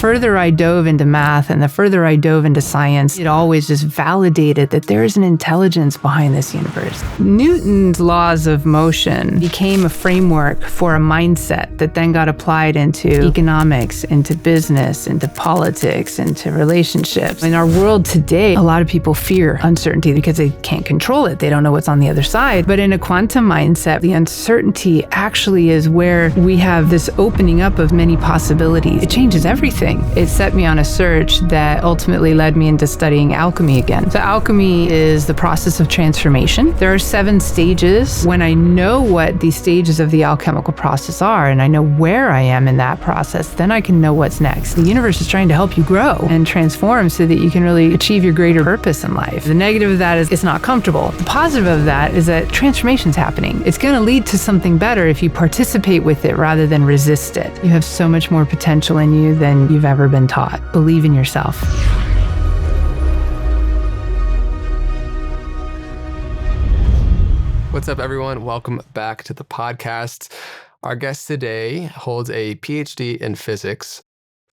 further I dove into math and the further I dove into science, it always just validated that there is an intelligence behind this universe. Newton's laws of motion became a framework for a mindset that then got applied into economics, into business, into politics, into relationships. In our world today, a lot of people fear uncertainty because they can't control it. They don't know what's on the other side. But in a quantum mindset, the uncertainty actually is where we have this opening up of many possibilities. It changes everything. It set me on a search that ultimately led me into studying alchemy again. So alchemy is the process of transformation. There are 7 stages. When I know what these stages of the alchemical process are, and I know where I am in that process, then I can know what's next. The universe is trying to help you grow and transform so that you can really achieve your greater purpose in life. The negative of that is it's not comfortable. The positive of that is that transformation's happening. It's going to lead to something better if you participate with it rather than resist it. You have so much more potential in you than you've ever been taught. Believe in yourself. What's up, everyone? Welcome back to the podcast. Our guest today holds a PhD in physics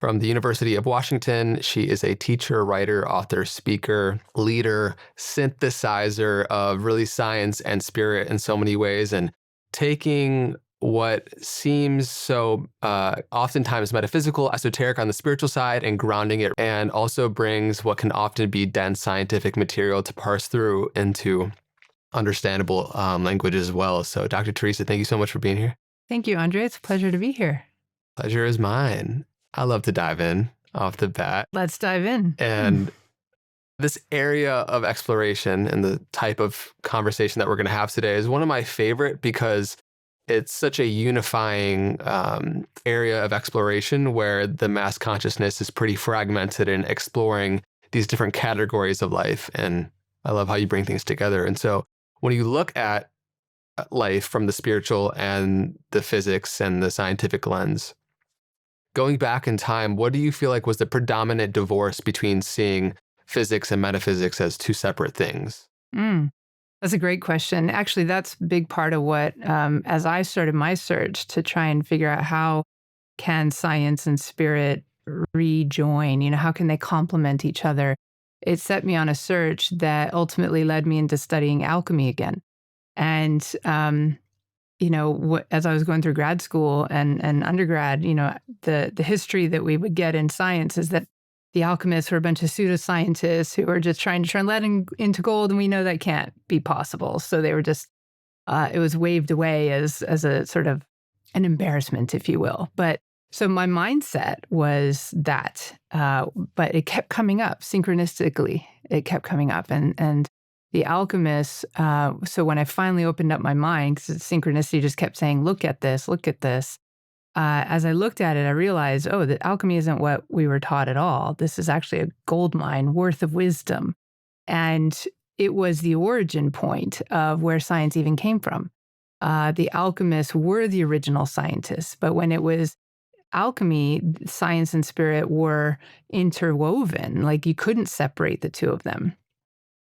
from the University of Washington. She is a teacher, writer, author, speaker, leader, synthesizer of really science and spirit in so many ways, and taking what seems so oftentimes metaphysical, esoteric on the spiritual side and grounding it, and also brings what can often be dense scientific material to parse through into understandable language as well. So Dr. Theresa, thank you so much for being here. Thank you, Andre. It's a pleasure to be here. Pleasure is mine. I love to dive in off the bat. Let's dive in. And this area of exploration and the type of conversation that we're going to have today is one of my favorite because it's such a unifying area of exploration where the mass consciousness is pretty fragmented in exploring these different categories of life. And I love how you bring things together. And so when you look at life from the spiritual and the physics and the scientific lens, going back in time, what do you feel like was the predominant divorce between seeing physics and metaphysics as two separate things? That's a great question. Actually, that's a big part of what, as I started my search to try and figure out how can science and spirit rejoin, how can they complement each other? It set me on a search that ultimately led me into studying alchemy again. And, as I was going through grad school and undergrad, the history that we would get in science is that the alchemists were a bunch of pseudoscientists who were just trying to turn lead into gold, and we know that can't be possible. So they were just, it was waved away as a sort of an embarrassment, if you will. But so my mindset was that, but it kept coming up synchronistically. It kept coming up, and the alchemists. So when I finally opened up my mind, because synchronicity just kept saying, "Look at this, look at this." As I looked at it, I realized, that alchemy isn't what we were taught at all. This is actually a gold mine worth of wisdom. And it was the origin point of where science even came from. The alchemists were the original scientists, but when it was alchemy, science and spirit were interwoven. Like you couldn't separate the two of them.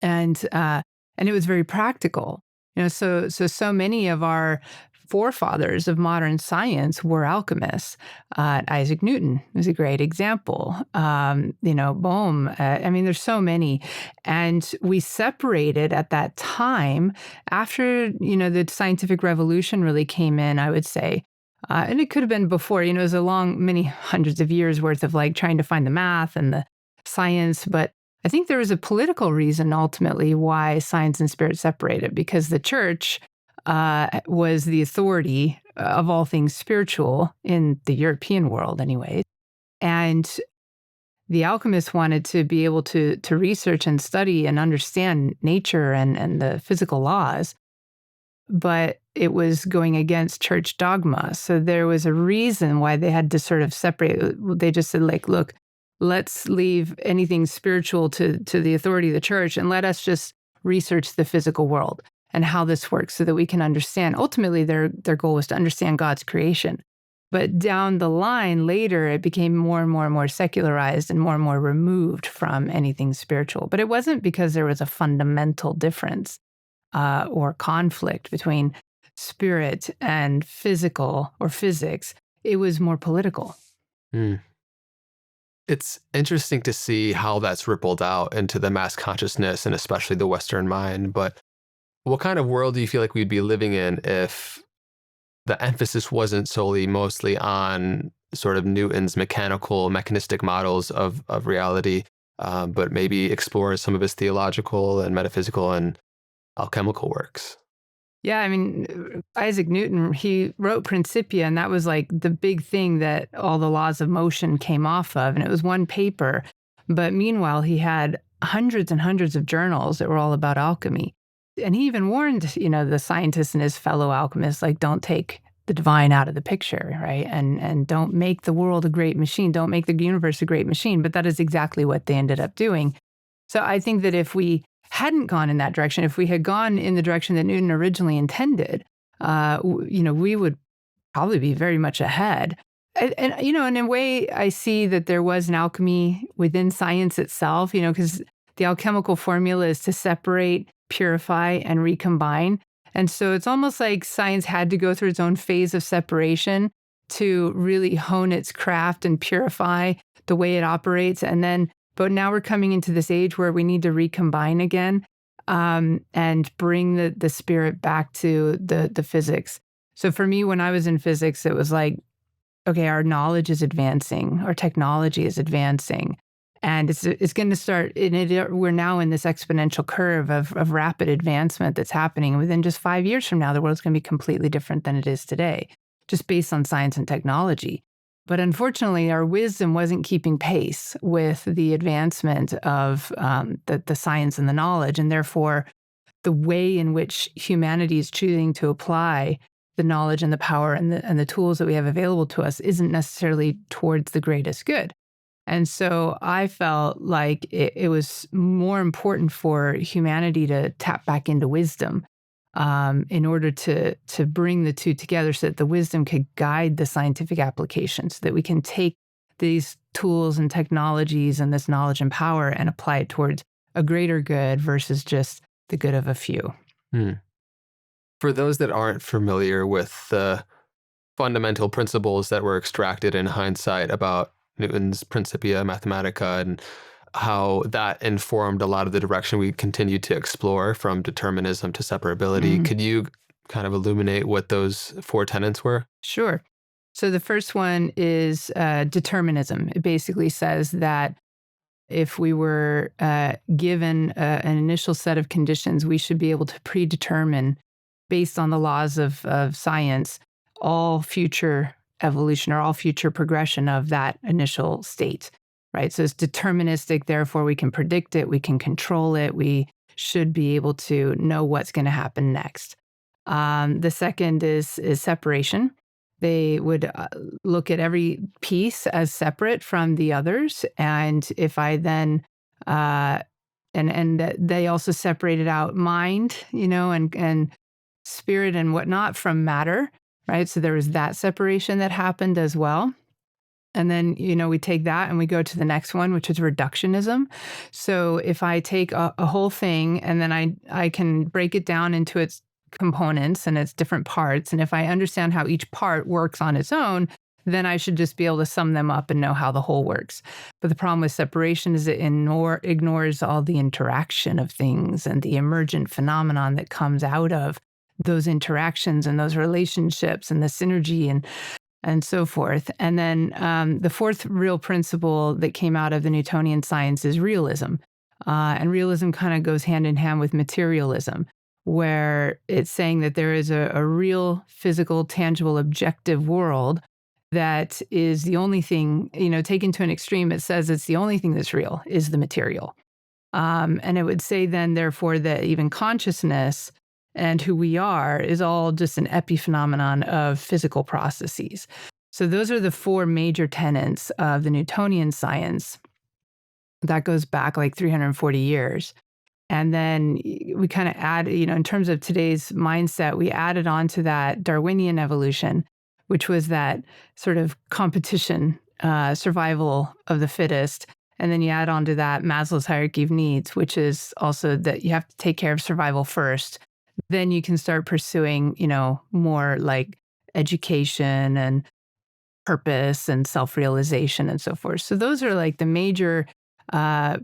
And it was very practical. So many of our forefathers of modern science were alchemists. Isaac Newton was a great example. Bohm. There's so many. And we separated at that time after, the scientific revolution really came in, I would say. And it could have been before, it was a long, many hundreds of years worth of like trying to find the math and the science. But I think there was a political reason ultimately why science and spirit separated, because the church was the authority of all things spiritual in the European world anyway. And the alchemists wanted to be able to research and study and understand nature and the physical laws, but it was going against church dogma. So there was a reason why they had to sort of separate. They just said, like, look, let's leave anything spiritual to the authority of the church, and let us just research the physical world and how this works so that we can understand. Ultimately, their goal was to understand God's creation. But down the line, later, it became more and more and more secularized and more removed from anything spiritual. But it wasn't because there was a fundamental difference or conflict between spirit and physical or physics. It was more political. It's interesting to see how that's rippled out into the mass consciousness and especially the Western mind. But what kind of world do you feel like we'd be living in if the emphasis wasn't solely mostly on sort of Newton's mechanistic models of reality, but maybe explore some of his theological and metaphysical and alchemical works? Yeah, I mean, Isaac Newton, he wrote Principia, and that was like the big thing that all the laws of motion came off of. And it was one paper. But meanwhile, he had hundreds and hundreds of journals that were all about alchemy. And he even warned, the scientists and his fellow alchemists, like, don't take the divine out of the picture, right? And don't make the world a great machine. Don't make the universe a great machine. But that is exactly what they ended up doing. So I think that if we hadn't gone in that direction, if we had gone in the direction that Newton originally intended, we would probably be very much ahead. And in a way, I see that there was an alchemy within science itself, because the alchemical formula is to separate, purify, and recombine. And so it's almost like science had to go through its own phase of separation to really hone its craft and purify the way it operates. But now we're coming into this age where we need to recombine again, and bring the spirit back to the physics. So for me, when I was in physics, it was like, okay, our knowledge is advancing, our technology is advancing, and it's going to start. We're now in this exponential curve of rapid advancement that's happening. Within just 5 years from now, the world's going to be completely different than it is today, just based on science and technology. But unfortunately, our wisdom wasn't keeping pace with the advancement of the science and the knowledge. And therefore, the way in which humanity is choosing to apply the knowledge and the power and the tools that we have available to us isn't necessarily towards the greatest good. And so I felt like it was more important for humanity to tap back into wisdom, in order to bring the two together so that the wisdom could guide the scientific applications, so that we can take these tools and technologies and this knowledge and power and apply it towards a greater good versus just the good of a few. Hmm. For those that aren't familiar with the fundamental principles that were extracted in hindsight about Newton's Principia Mathematica and how that informed a lot of the direction we continued to explore from determinism to separability. Could you kind of illuminate what those four tenets were? Sure. So the first one is determinism. It basically says that if we were given an initial set of conditions, we should be able to predetermine, based on the laws of science, all future evolution or all future progression of that initial state, right? So it's deterministic, therefore we can predict it, we can control it, we should be able to know what's going to happen next. The second is separation. They would look at every piece as separate from the others, and if I then and they also separated out mind, and spirit and whatnot from matter, right? So there was that separation that happened as well. And then, we take that and we go to the next one, which is reductionism. So if I take a whole thing and then I can break it down into its components and its different parts, and if I understand how each part works on its own, then I should just be able to sum them up and know how the whole works. But the problem with separation is it ignores all the interaction of things and the emergent phenomenon that comes out of those interactions and those relationships and the synergy and so forth. And then the fourth real principle that came out of the Newtonian science is realism. And realism kind of goes hand in hand with materialism, where it's saying that there is a real physical, tangible, objective world that is the only thing, taken to an extreme, it says it's the only thing that's real is the material. And it would say then, therefore, that even consciousness and who we are is all just an epiphenomenon of physical processes. So those are the four major tenets of the Newtonian science. That goes back like 340 years. And then we kind of add, in terms of today's mindset, we added on to that Darwinian evolution, which was that sort of competition, survival of the fittest. And then you add on to that Maslow's hierarchy of needs, which is also that you have to take care of survival first. Then you can start pursuing, more like education and purpose and self-realization and so forth. So those are like the major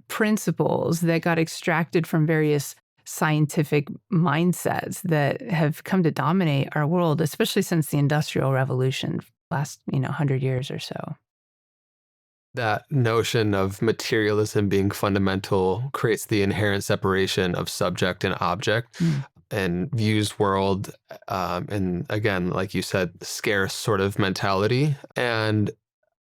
principles that got extracted from various scientific mindsets that have come to dominate our world, especially since the Industrial Revolution, last 100 years or so. That notion of materialism being fundamental creates the inherent separation of subject and object Mm. and views world, and again, like you said, scarce sort of mentality. And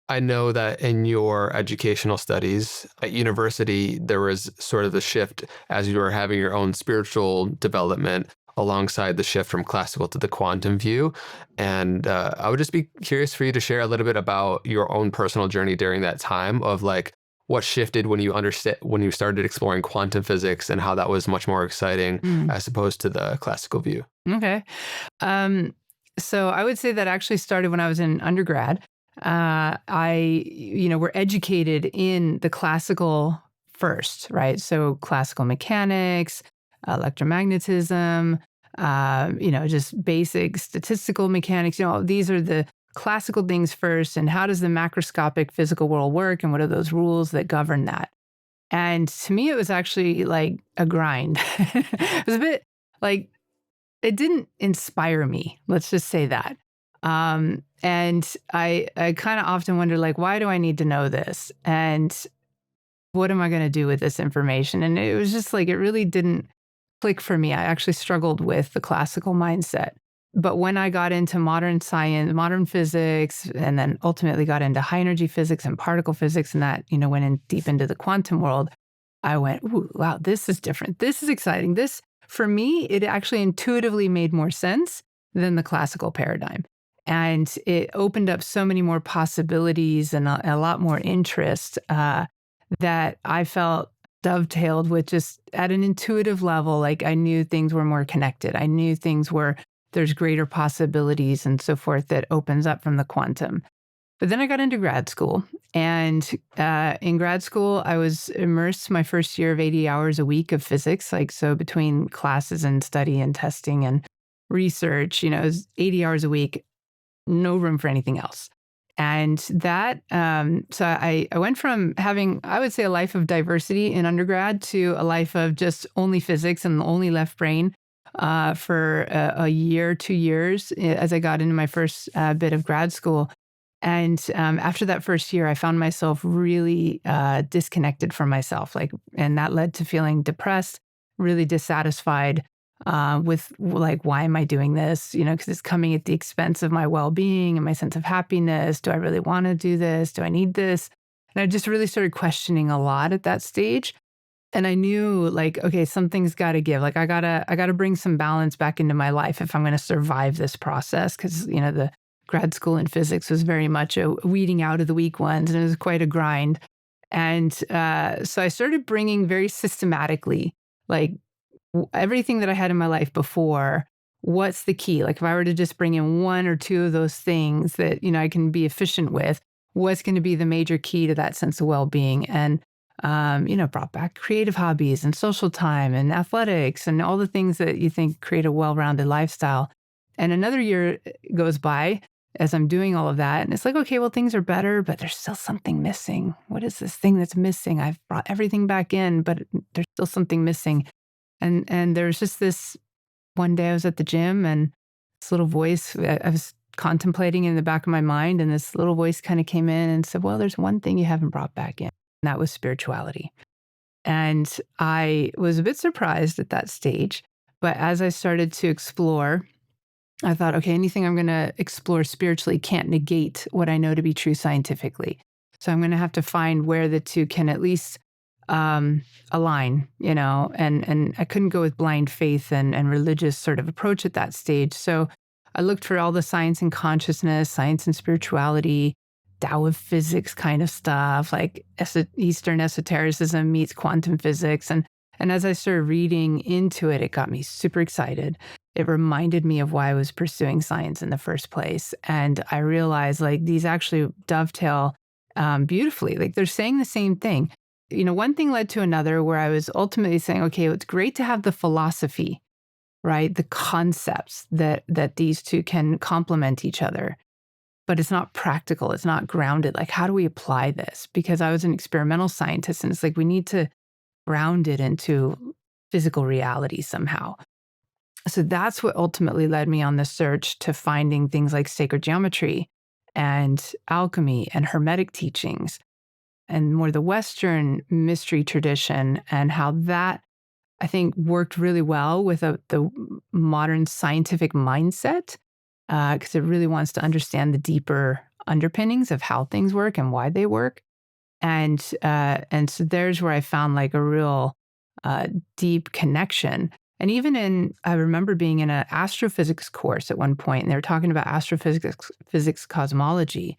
I know that in your educational studies at university, there was sort of a shift as you were having your own spiritual development alongside the shift from classical to the quantum view. And I would just be curious for you to share a little bit about your own personal journey during that time of like what shifted when you understood when you started exploring quantum physics and how that was much more exciting Mm. as opposed to the classical view. Okay. Um, so I would say that actually started when I was in undergrad. Were educated in the classical first, right? So classical mechanics, electromagnetism, just basic statistical mechanics. These are the classical things first. And how does the macroscopic physical world work? And what are those rules that govern that? And to me, it was actually like a grind. It was a bit like it didn't inspire me. Let's just say that. And I kind of often wonder, like, why do I need to know this? And what am I going to do with this information? And it was just like, it really didn't click for me. I actually struggled with the classical mindset. But when I got into modern science, modern physics, and then ultimately got into high energy physics and particle physics, and that, went in deep into the quantum world, I went, ooh, wow, this is different. This is exciting. This, for me, it actually intuitively made more sense than the classical paradigm. And it opened up so many more possibilities and a lot more interest that I felt dovetailed with just at an intuitive level. Like I knew things were more connected. I knew there's greater possibilities and so forth that opens up from the quantum. But then I got into grad school. And in grad school, I was immersed my first year of 80 hours a week of physics. Like, so between classes and study and testing and research, it was 80 hours a week, no room for anything else. And that, so I went from having, I would say, a life of diversity in undergrad to a life of just only physics and only left brain for a year, 2 years as I got into my first bit of grad school. And after that first year, I found myself really disconnected from myself, and that led to feeling depressed, really dissatisfied with like, why am I doing this? Because it's coming at the expense of my well-being and my sense of happiness. Do I really want to do this? Do I need this? And I just really started questioning a lot at that stage. And I knew, like, okay, something's got to give. Like, I gotta bring some balance back into my life if I'm going to survive this process. Because the grad school in physics was very much a weeding out of the weak ones, and it was quite a grind. And so I started bringing very systematically, like, everything that I had in my life before. What's the key? Like, if I were to just bring in one or two of those things that I can be efficient with, what's going to be the major key to that sense of well-being? And brought back creative hobbies and social time and athletics and all the things that you think create a well-rounded lifestyle. And another year goes by as I'm doing all of that. And it's like, okay, well, things are better, but there's still something missing. What is this thing that's missing? I've brought everything back in, but there's still something missing. And there's just this one day I was at the gym and this little voice, I was contemplating in the back of my mind, and this little voice kind of came in and said, well, there's one thing you haven't brought back in, and that was spirituality. And I was a bit surprised at that stage. But as I started to explore, I thought, okay, anything I'm going to explore spiritually can't negate what I know to be true scientifically. So I'm going to have to find where the two can at least align, and I couldn't go with blind faith and religious sort of approach at that stage. So I looked for all the science and consciousness, science and spirituality, Tao of physics kind of stuff, like Eastern esotericism meets quantum physics. And as I started reading into it, it got me super excited. It reminded me of why I was pursuing science in the first place. And I realized, like, these actually dovetail beautifully. Like, they're saying the same thing. One thing led to another where I was ultimately saying, okay, it's great to have the philosophy, right? The concepts that these two can complement each other. but it's not practical. It's not grounded. Like, how do we apply this? Because I was an experimental scientist, and it's like we need to ground it into physical reality somehow. So that's what ultimately led me on the search to finding things like sacred geometry and alchemy and hermetic teachings and more the Western mystery tradition, and how that, I think, worked really well with the modern scientific mindset, because it really wants to understand the deeper underpinnings of how things work and why they work. And so there's where I found like a real deep connection. And even I remember being in an astrophysics course at one point, and they were talking about physics cosmology.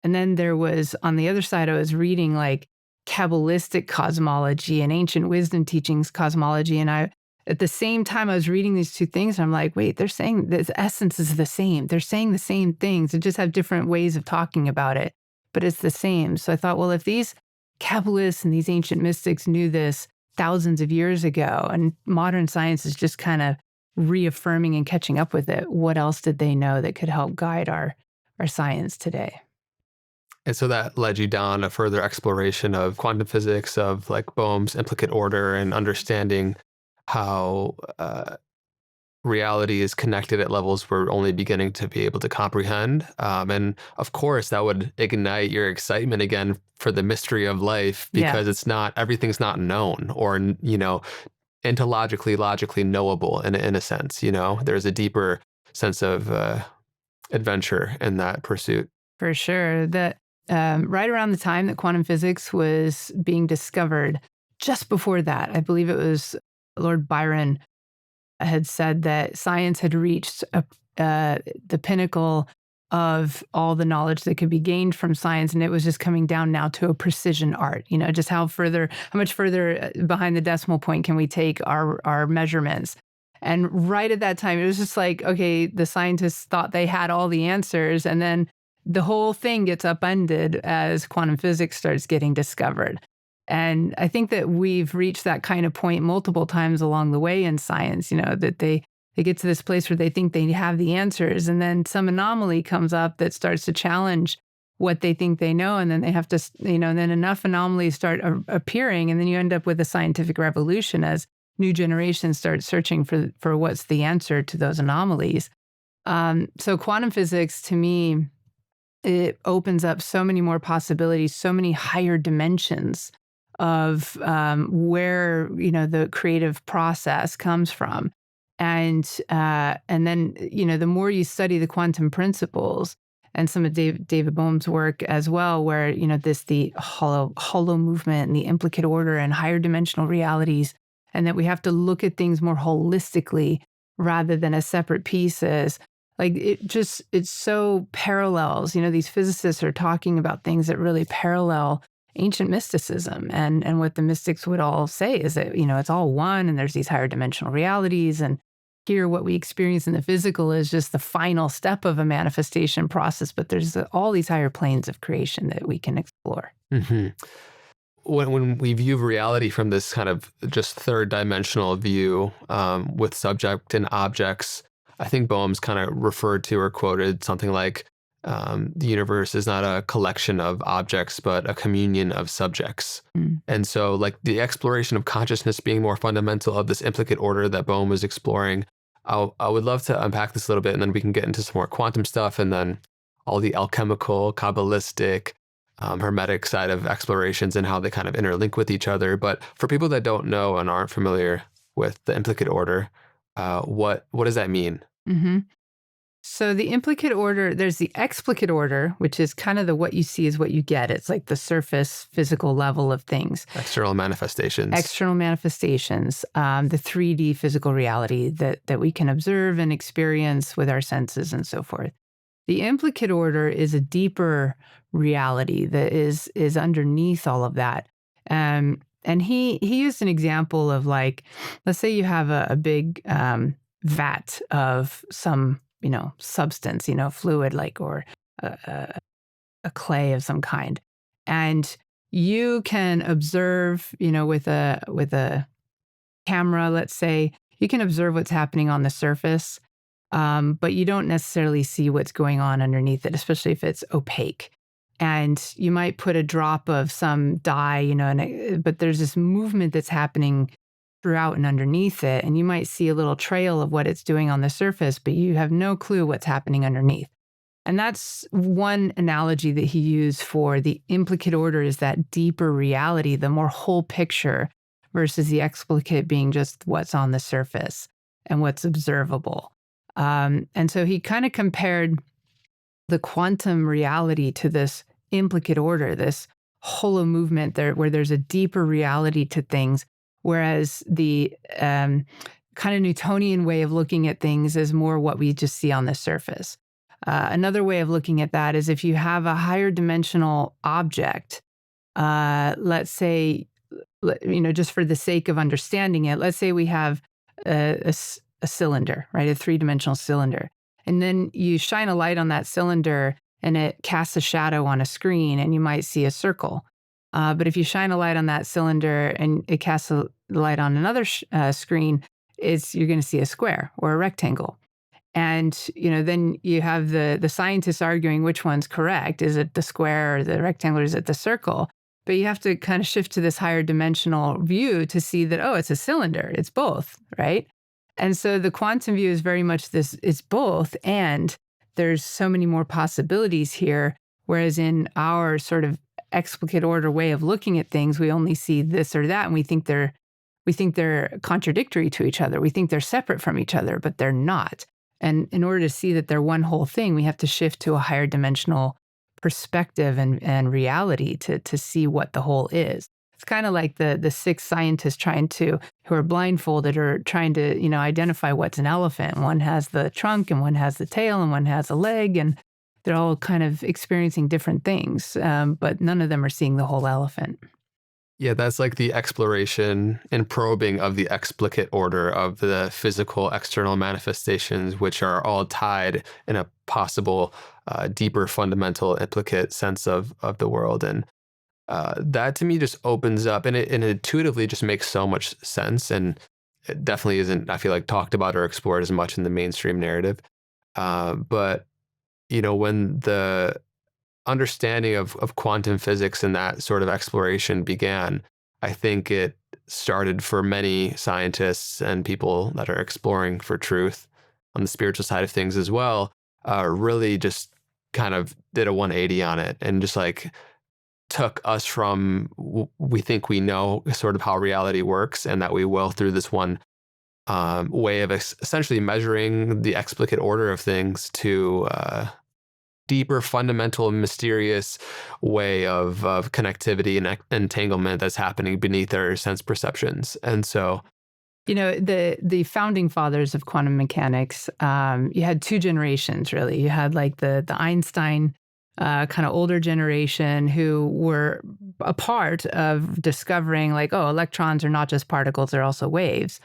And then there was, on the other side, I was reading like Kabbalistic cosmology and ancient wisdom teachings cosmology. And at the same time, I was reading these two things, and I'm like, wait, they're saying the essence is the same. They're saying the same things. They just have different ways of talking about it, but it's the same. So I thought, well, if these Kabbalists and these ancient mystics knew this thousands of years ago, and modern science is just kind of reaffirming and catching up with it, what else did they know that could help guide our science today? And so that led you down a further exploration of quantum physics, of like Bohm's implicate order, and understanding how reality is connected at levels we're only beginning to be able to comprehend. And of course, that would ignite your excitement again for the mystery of life, Yeah, because everything's not known or, logically knowable in a sense. There's a deeper sense of adventure in that pursuit. for sure. That right around the time that quantum physics was being discovered, just before that, I believe it was Lord Byron had said that science had reached the pinnacle of all the knowledge that could be gained from science, and it was just coming down now to a precision art. Just how much further behind the decimal point can we take our measurements? And right at that time, it was just like, okay, the scientists thought they had all the answers, and then the whole thing gets upended as quantum physics starts getting discovered. And I think that we've reached that kind of point multiple times along the way in science, that they get to this place where they think they have the answers, and then some anomaly comes up that starts to challenge what they think they know, and then they have to, and then enough anomalies start appearing, and then you end up with a scientific revolution as new generations start searching for what's the answer to those anomalies. So quantum physics, to me, it opens up so many more possibilities, so many higher dimensions of where the creative process comes from, and then the more you study the quantum principles and some of David Bohm's work as well, where the hollow movement and the implicate order and higher dimensional realities, and that we have to look at things more holistically rather than as separate pieces. Like it so parallels. These physicists are talking about things that really parallel ancient mysticism, and what the mystics would all say is that it's all one, and there's these higher dimensional realities, and here what we experience in the physical is just the final step of a manifestation process, but there's all these higher planes of creation that we can explore. Mm-hmm. When we view reality from this kind of just third dimensional view, with subject and objects, I think Bohm's kind of referred to or quoted something like, the universe is not a collection of objects, but a communion of subjects. Mm. And so like the exploration of consciousness being more fundamental, of this implicate order that Bohm was exploring, I would love to unpack this a little bit, and then we can get into some more quantum stuff, and then all the alchemical, Kabbalistic, hermetic side of explorations and how they kind of interlink with each other. But for people that don't know and aren't familiar with the implicate order, what does that mean? Mm-hmm. So the implicate order, there's the explicate order, which is kind of what you see is what you get. It's like the surface physical level of things. External manifestations. External manifestations, the 3D physical reality that we can observe and experience with our senses and so forth. The implicate order is a deeper reality that is underneath all of that. And he used an example of, like, let's say you have a big vat of some substance, fluid, like, or a clay of some kind, and you can observe, with a camera, let's say, you can observe what's happening on the surface. but you don't necessarily see what's going on underneath it, especially if it's opaque. And you might put a drop of some dye, but there's this movement that's happening throughout and underneath it. And you might see a little trail of what it's doing on the surface, but you have no clue what's happening underneath. And that's one analogy that he used for the implicate order, is that deeper reality, the more whole picture, versus the explicate being just what's on the surface and what's observable. And so he kind of compared the quantum reality to this implicate order, this hollow movement there, where there's a deeper reality to things, whereas the kind of Newtonian way of looking at things is more what we just see on the surface. Another way of looking at that is if you have a higher dimensional object, let's say, just for the sake of understanding it, let's say we have a cylinder, right? A three-dimensional cylinder. And then you shine a light on that cylinder and it casts a shadow on a screen and you might see a circle. But if you shine a light on that cylinder and it casts a light on another screen, you're going to see a square or a rectangle. And, then you have the scientists arguing which one's correct. Is it the square or the rectangle, or is it the circle? But you have to kind of shift to this higher dimensional view to see that, oh, it's a cylinder. It's both, right? And so the quantum view is very much this, it's both, and there's so many more possibilities here. Whereas in our sort of explicate order way of looking at things, we only see this or that, and we think they're contradictory to each other. We think they're separate from each other, but they're not. And in order to see that they're one whole thing, we have to shift to a higher dimensional perspective and reality to see what the whole is. It's kind of like the six scientists who are blindfolded or trying to, identify what's an elephant. One has the trunk and one has the tail and one has a leg, and they're all kind of experiencing different things, but none of them are seeing the whole elephant. Yeah, that's like the exploration and probing of the explicate order of the physical external manifestations, which are all tied in a possible deeper fundamental implicate sense of the world. And that to me just opens up, and it intuitively just makes so much sense. And it definitely isn't, I feel like, talked about or explored as much in the mainstream narrative. But, when the understanding of quantum physics and that sort of exploration began, I think it started for many scientists and people that are exploring for truth on the spiritual side of things as well, really just kind of did a 180 on it and just like took us from we think we know sort of how reality works and that we will through this one way of essentially measuring the explicate order of things to deeper, fundamental, mysterious way of connectivity and entanglement that's happening beneath our sense perceptions. And so, the founding fathers of quantum mechanics, you had two generations, really. You had like the Einstein kind of older generation who were a part of discovering like, oh, electrons are not just particles, they're also waves.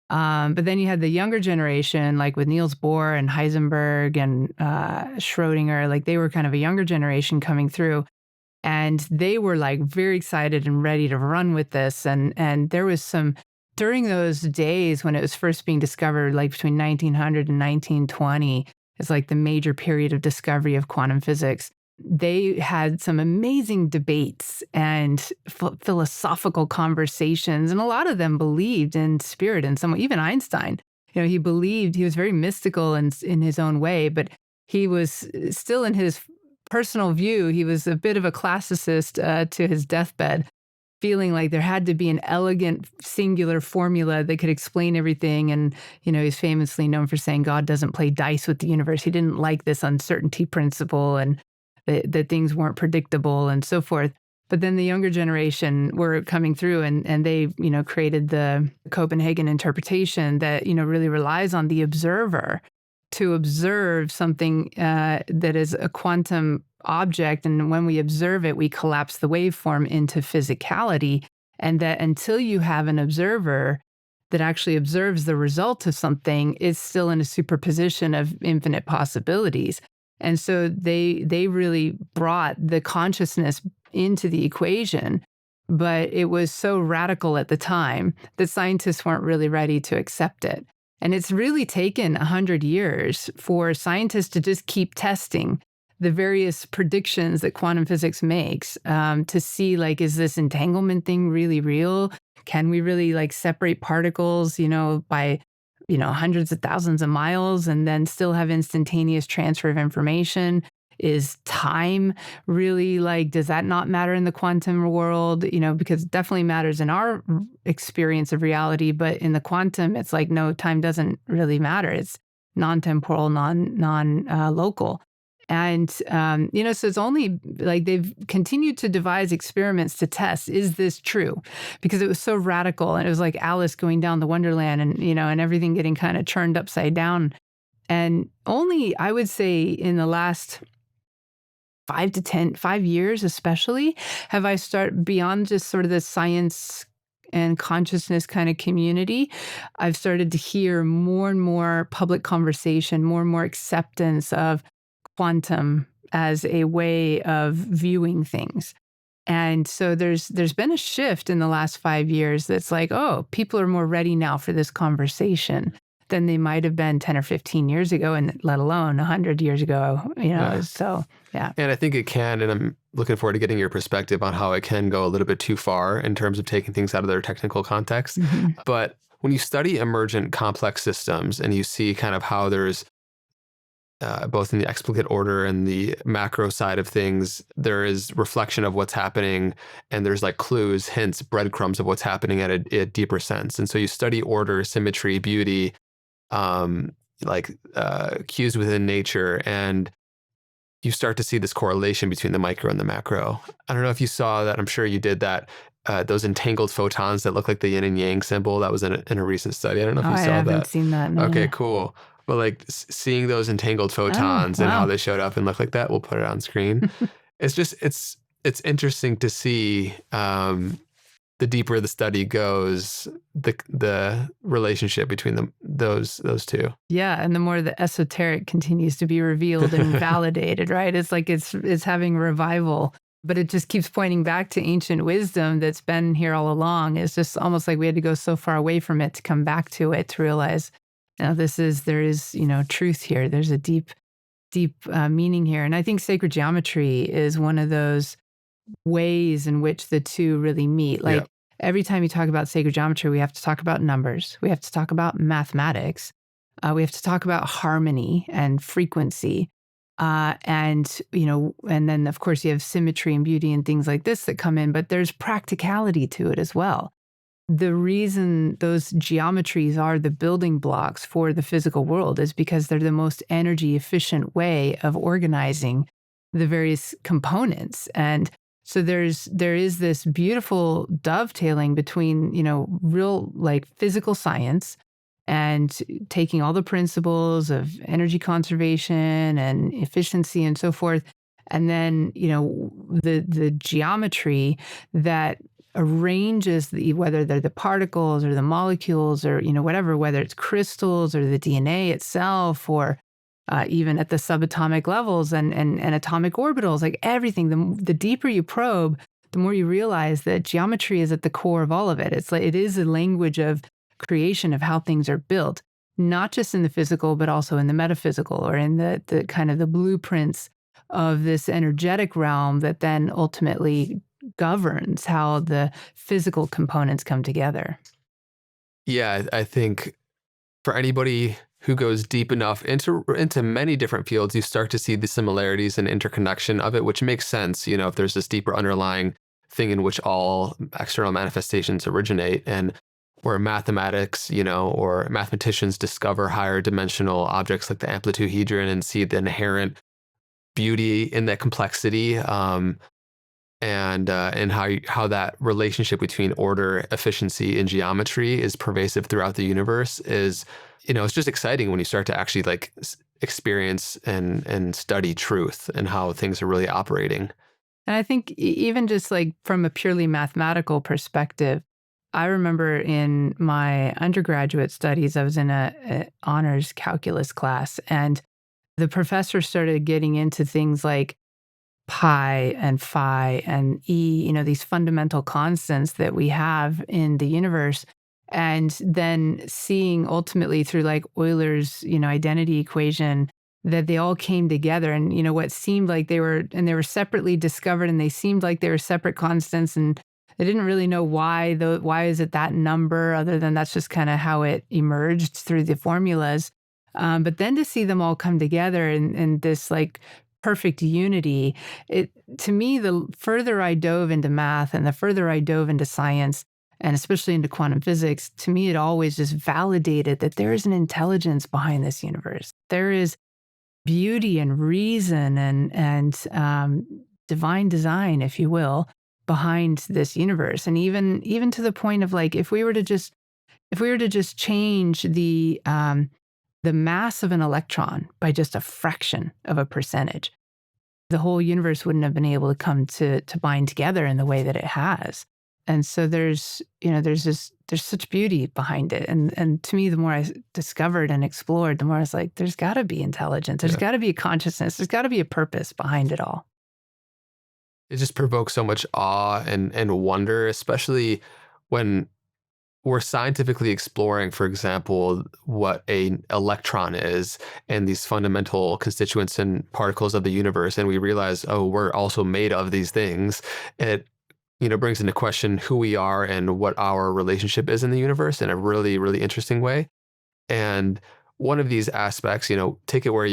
But then you had the younger generation, like with Niels Bohr and Heisenberg and Schrodinger, like they were kind of a younger generation coming through. And they were like very excited and ready to run with this. And there was during those days when it was first being discovered, like between 1900 and 1920, it's like the major period of discovery of quantum physics. They had some amazing debates and philosophical conversations, and a lot of them believed in spirit. And even Einstein, he was very mystical in his own way, but he was still, in his personal view, he was a bit of a classicist to his deathbed, feeling like there had to be an elegant singular formula that could explain everything. And, he's famously known for saying God doesn't play dice with the universe. He didn't like this uncertainty principle and that things weren't predictable and so forth. But then the younger generation were coming through and they, created the Copenhagen interpretation that, really relies on the observer to observe something that is a quantum object. And when we observe it, we collapse the waveform into physicality. And that until you have an observer that actually observes the result of something, it's still in a superposition of infinite possibilities. And so they really brought the consciousness into the equation, but it was so radical at the time that scientists weren't really ready to accept it. And it's really taken 100 years for scientists to just keep testing the various predictions that quantum physics makes, to see, like, is this entanglement thing really real? Can we really, like, separate particles, by, hundreds of thousands of miles and then still have instantaneous transfer of information? Is time really, like, does that not matter in the quantum world? Because it definitely matters in our experience of reality, but in the quantum, it's like, no, time doesn't really matter. It's non-temporal, non local. And, so it's only like they've continued to devise experiments to test, is this true? Because it was so radical, and it was like Alice going down the Wonderland, and everything getting kind of turned upside down. And only, I would say, in the last 5 years especially, have I started beyond just sort of the science and consciousness kind of community. I've started to hear more and more public conversation, more and more acceptance of quantum as a way of viewing things. And so there's been a shift in the last 5 years that's like, oh, people are more ready now for this conversation than they might have been 10 or 15 years ago, and let alone 100 years ago, Yeah. So, yeah. And I think it can, and I'm looking forward to getting your perspective on how it can go a little bit too far in terms of taking things out of their technical context. Mhm. But when you study emergent complex systems and you see kind of how there's both in the explicate order and the macro side of things, there is reflection of what's happening, and there's like clues, hints, breadcrumbs of what's happening at a deeper sense. And so you study order, symmetry, beauty, cues within nature, and you start to see this correlation between the micro and the macro. I don't know if you saw that. I'm sure you did that. Those entangled photons that look like the yin and yang symbol, that was in a recent study. I don't know if you I saw haven't that. seen that. No. Okay, cool. But like seeing those entangled photons and how Wow. they showed up and look like that, we'll put it on screen. It's interesting to see, the deeper the study goes, the relationship between those two. Yeah, and the more the esoteric continues to be revealed and validated, right? It's like it's having revival, but it just keeps pointing back to ancient wisdom that's been here all along. It's just almost like we had to go so far away from it to come back to it, to realize, there is truth here. There's a deep meaning here. And I think sacred geometry is one of those ways in which the two really meet. Like, Yeah. every time you talk about sacred geometry, we have to talk about numbers. We have to talk about mathematics. We have to talk about harmony and frequency. And then of course you have symmetry and beauty and things like this that come in, but there's practicality to it as well. The reason those geometries are the building blocks for the physical world is because they're the most energy efficient way of organizing the various components. And so there is this beautiful dovetailing between, real, like, physical science and taking all the principles of energy conservation and efficiency and so forth, and then, the geometry that arranges whether they're the particles or the molecules or, whatever, whether it's crystals or the DNA itself, or even at the subatomic levels and atomic orbitals, like everything. The deeper you probe, the more you realize that geometry is at the core of all of it. It's like it is a language of creation of how things are built, not just in the physical, but also in the metaphysical, or in the kind of the blueprints of this energetic realm that then ultimately governs how the physical components come together. Yeah, I think for anybody who goes deep enough into many different fields, you start to see the similarities and interconnection of it, which makes sense, if there's this deeper underlying thing in which all external manifestations originate, and where mathematics, or mathematicians discover higher dimensional objects like the amplituhedron and see the inherent beauty in that complexity, and how that relationship between order, efficiency, and geometry is pervasive throughout the universe is, it's just exciting when you start to actually like experience and study truth and how things are really operating. And I think even just like from a purely mathematical perspective, I remember in my undergraduate studies, I was in a honors calculus class, and the professor started getting into things like pi and phi and e, these fundamental constants that we have in the universe. And then seeing ultimately through like Euler's, identity equation that they all came together and, what seemed like they were separately discovered and they seemed like they were separate constants and they didn't really know why is it that number other than that's just kind of how it emerged through the formulas. But then to see them all come together in this like perfect unity, to me, the further I dove into math and the further I dove into science, and especially into quantum physics, to me, it always just validated that there is an intelligence behind this universe. There is beauty and reason and divine design, if you will, behind this universe. And even to the point of like, if we were to just change the mass of an electron by just a fraction of a percentage, the whole universe wouldn't have been able to come to bind together in the way that it has. And so there's such beauty behind it. And to me, the more I discovered and explored, the more I was like, there's got to be intelligence. There's got to be a consciousness. There's got to be a purpose behind it all. It just provokes so much awe and wonder, especially when we're scientifically exploring, for example, what an electron is and these fundamental constituents and particles of the universe. And we realize, oh, we're also made of these things. It brings into question who we are and what our relationship is in the universe in a really, really interesting way. And one of these aspects, take it where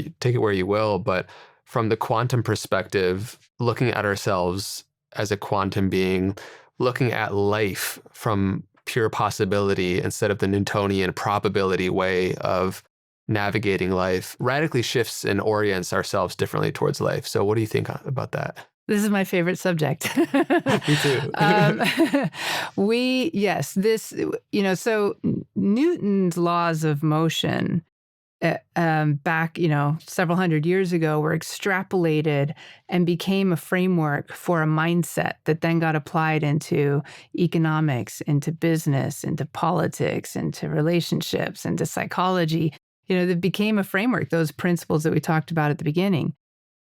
you will, but from the quantum perspective, looking at ourselves as a quantum being, looking at life from pure possibility instead of the Newtonian probability way of navigating life radically shifts and orients ourselves differently towards life. So what do you think about that? This is my favorite subject. Me too. So Newton's laws of motion back, several hundred years ago were extrapolated and became a framework for a mindset that then got applied into economics, into business, into politics, into relationships, into psychology. That became a framework, those principles that we talked about at the beginning.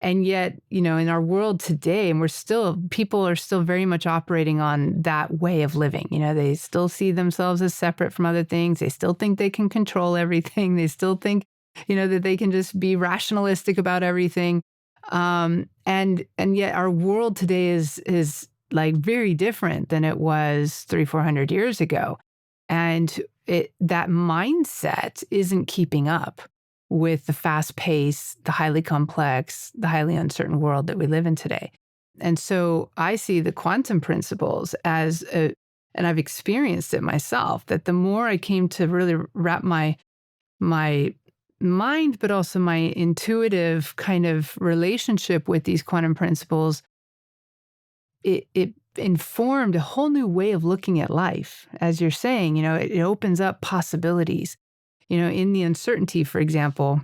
And yet, in our world today, and people are still very much operating on that way of living. They still see themselves as separate from other things. They still think they can control everything. They still think, that they can just be rationalistic about everything. And yet our world today is like very different than it was 300-400 years ago. And that mindset isn't keeping up with the fast pace, the highly complex, the highly uncertain world that we live in today. And so I see the quantum principles and I've experienced it myself, that the more I came to really wrap my mind, but also my intuitive kind of relationship with these quantum principles, it informed a whole new way of looking at life. As you're saying, it opens up possibilities. In the uncertainty, for example,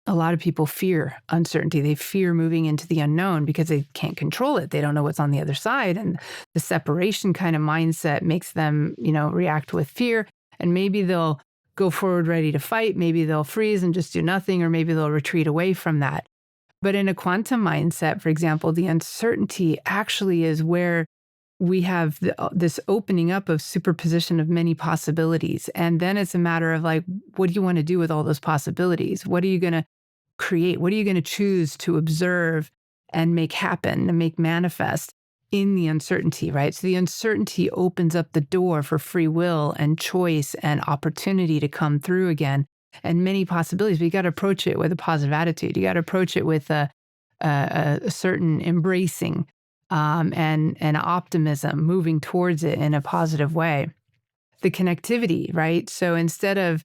a lot of people fear uncertainty. They fear moving into the unknown because they can't control it. They don't know what's on the other side. And the separation kind of mindset makes them, react with fear. And maybe they'll go forward ready to fight. Maybe they'll freeze and just do nothing, or maybe they'll retreat away from that. But in a quantum mindset, for example, the uncertainty actually is where we have this opening up of superposition of many possibilities. And then it's a matter of like, what do you want to do with all those possibilities? What are you going to create? What are you going to choose to observe and make happen and make manifest in the uncertainty, right? So the uncertainty opens up the door for free will and choice and opportunity to come through again, and many possibilities. But you got to approach it with a positive attitude. You got to approach it with a certain embracing and optimism, moving towards it in a positive way. The connectivity, right? So instead of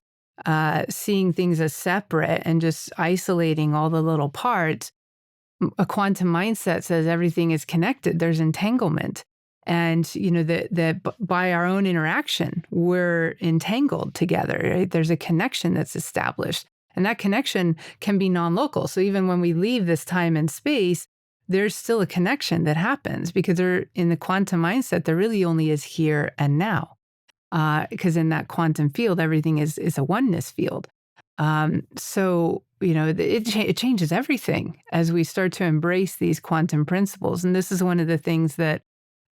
seeing things as separate and just isolating all the little parts, a quantum mindset says everything is connected. There's entanglement. And, that by our own interaction, we're entangled together, right? There's a connection that's established. And that connection can be non-local. So even when we leave this time and space, there's still a connection that happens because in the quantum mindset, there really only is here and now. Because in that quantum field, everything is a oneness field. So, it changes everything as we start to embrace these quantum principles. And this is one of the things that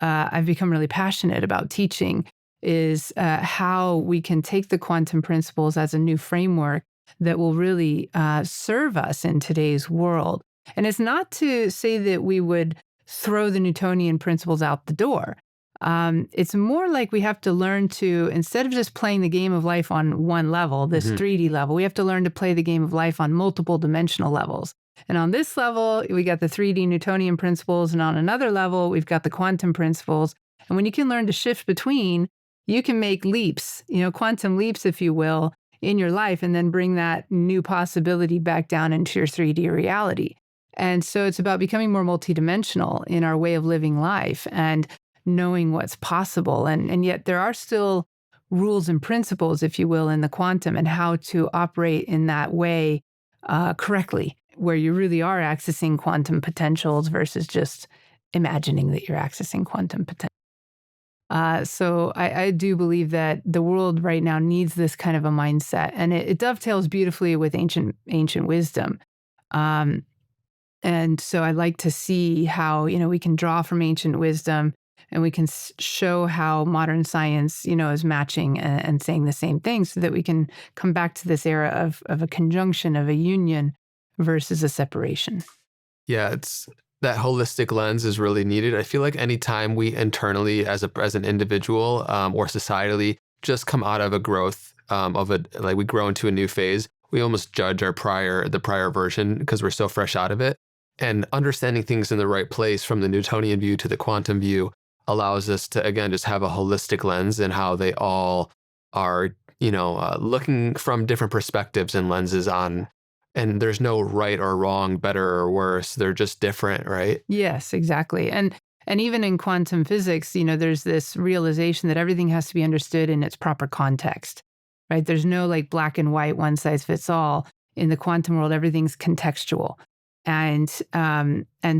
I've become really passionate about teaching is how we can take the quantum principles as a new framework that will really serve us in today's world. And it's not to say that we would throw the Newtonian principles out the door. It's more like we have to learn to, instead of just playing the game of life on one level, this 3D level, we have to learn to play the game of life on multiple dimensional levels. And on this level, we got the 3D Newtonian principles, and on another level, we've got the quantum principles. And when you can learn to shift between, you can make leaps, quantum leaps, if you will, in your life, and then bring that new possibility back down into your 3D reality. And so it's about becoming more multidimensional in our way of living life and knowing what's possible. And yet there are still rules and principles, if you will, in the quantum and how to operate in that way correctly, where you really are accessing quantum potentials versus just imagining that you're accessing quantum potential. So I do believe that the world right now needs this kind of a mindset, and it dovetails beautifully with ancient wisdom. And so I like to see how, we can draw from ancient wisdom, and we can show how modern science, is matching and saying the same thing, so that we can come back to this era of a conjunction, of a union versus a separation. Yeah, it's that holistic lens is really needed. I feel like anytime we internally, as an individual or societally, just come out of a growth like we grow into a new phase, we almost judge the prior version because we're so fresh out of it. And understanding things in the right place from the Newtonian view to the quantum view allows us to, again, just have a holistic lens in how they all are, looking from different perspectives and lenses on. And there's no right or wrong, better or worse. They're just different, right? Yes, exactly. And even in quantum physics, there's this realization that everything has to be understood in its proper context, right? There's no like black and white, one size fits all. In the quantum world, everything's contextual. And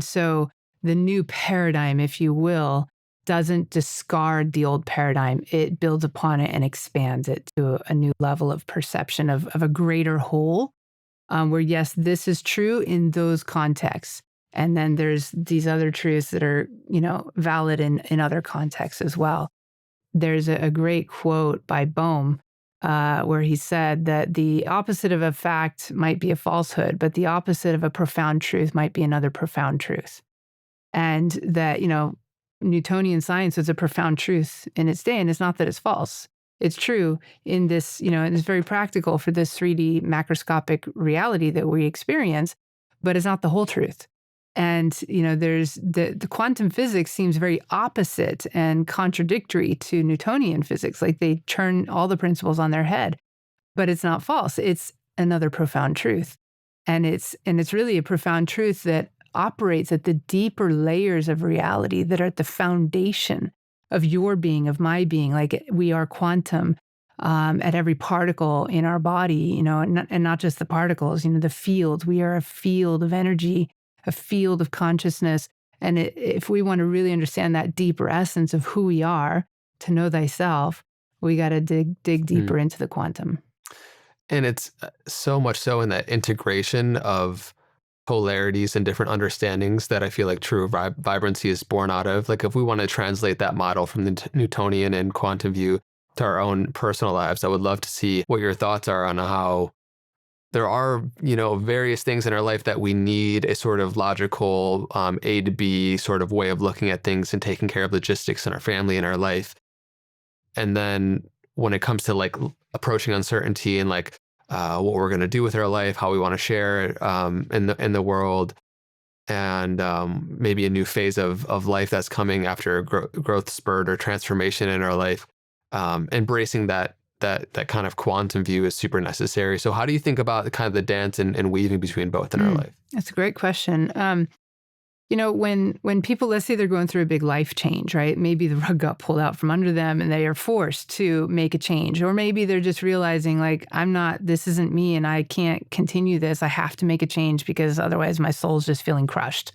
so the new paradigm, if you will, doesn't discard the old paradigm. It builds upon it and expands it to a new level of perception of a greater whole. Where, yes, this is true in those contexts. And then there's these other truths that are, valid in other contexts as well. There's a great quote by Bohm where he said that the opposite of a fact might be a falsehood, but the opposite of a profound truth might be another profound truth. And that, Newtonian science is a profound truth in its day, and it's not that it's false. It's true in this, and it's very practical for this 3D macroscopic reality that we experience, but it's not the whole truth. And, there's the quantum physics seems very opposite and contradictory to Newtonian physics. Like they turn all the principles on their head, but it's not false. It's another profound truth. And it's really a profound truth that operates at the deeper layers of reality that are at the foundation of your being, of my being. Like we are quantum at every particle in our body, and not just the particles, the fields. We are a field of energy, a field of consciousness. And if we want to really understand that deeper essence of who we are, to know thyself, we got to dig deeper into the quantum. And it's so much so in that integration of polarities and different understandings that I feel like true vibrancy is born out of. Like if we want to translate that model from the Newtonian and quantum view to our own personal lives, I would love to see what your thoughts are on how there are, various things in our life that we need a sort of logical A to B sort of way of looking at things and taking care of logistics in our family and our life. And then when it comes to like approaching uncertainty and like what we're going to do with our life, how we want to share it in the world, and maybe a new phase of life that's coming after a growth spurt or transformation in our life, embracing that kind of quantum view is super necessary. So how do you think about kind of the dance and weaving between both in our life? That's a great question. When people, let's say they're going through a big life change, right? Maybe the rug got pulled out from under them and they are forced to make a change. Or maybe they're just realizing like, this isn't me and I can't continue this. I have to make a change because otherwise my soul's just feeling crushed.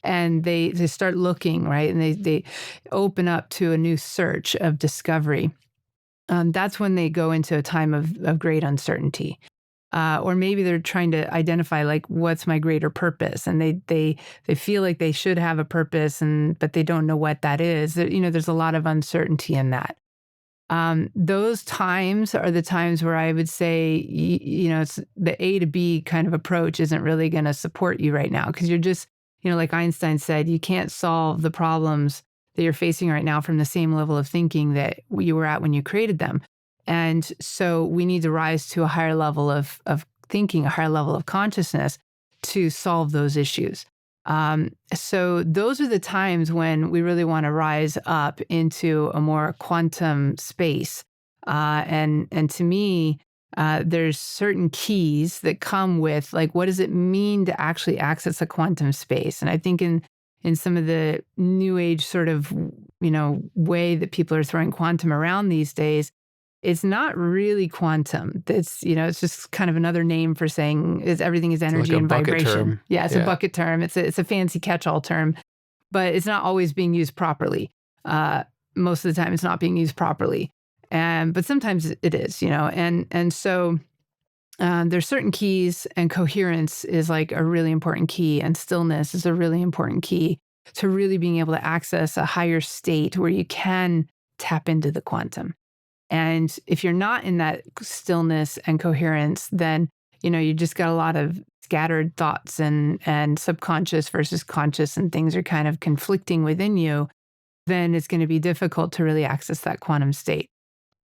And they start looking, right? And they open up to a new search of discovery. That's when they go into a time of great uncertainty. Or maybe they're trying to identify like, what's my greater purpose? And they feel like they should have a purpose, but they don't know what that is. There's a lot of uncertainty in that. Those times are the times where I would say, it's the A to B kind of approach isn't really going to support you right now because you're just, like Einstein said, you can't solve the problems that you're facing right now from the same level of thinking that you were at when you created them. And so we need to rise to a higher level of thinking, a higher level of consciousness to solve those issues. So those are the times when we really want to rise up into a more quantum space. And to me, there's certain keys that come with like, what does it mean to actually access a quantum space? And I think in some of the new age sort of, way that people are throwing quantum around these days, it's not really quantum. It's just kind of another name for saying everything is energy like a and bucket vibration. term. Yeah, it's a bucket term. It's a fancy catch-all term, but it's not always being used properly. Most of the time, it's not being used properly, but sometimes it is. And so there's certain keys, and coherence is like a really important key, and stillness is a really important key to really being able to access a higher state where you can tap into the quantum. And if you're not in that stillness and coherence, then, you just got a lot of scattered thoughts and subconscious versus conscious, and things are kind of conflicting within you, then it's going to be difficult to really access that quantum state.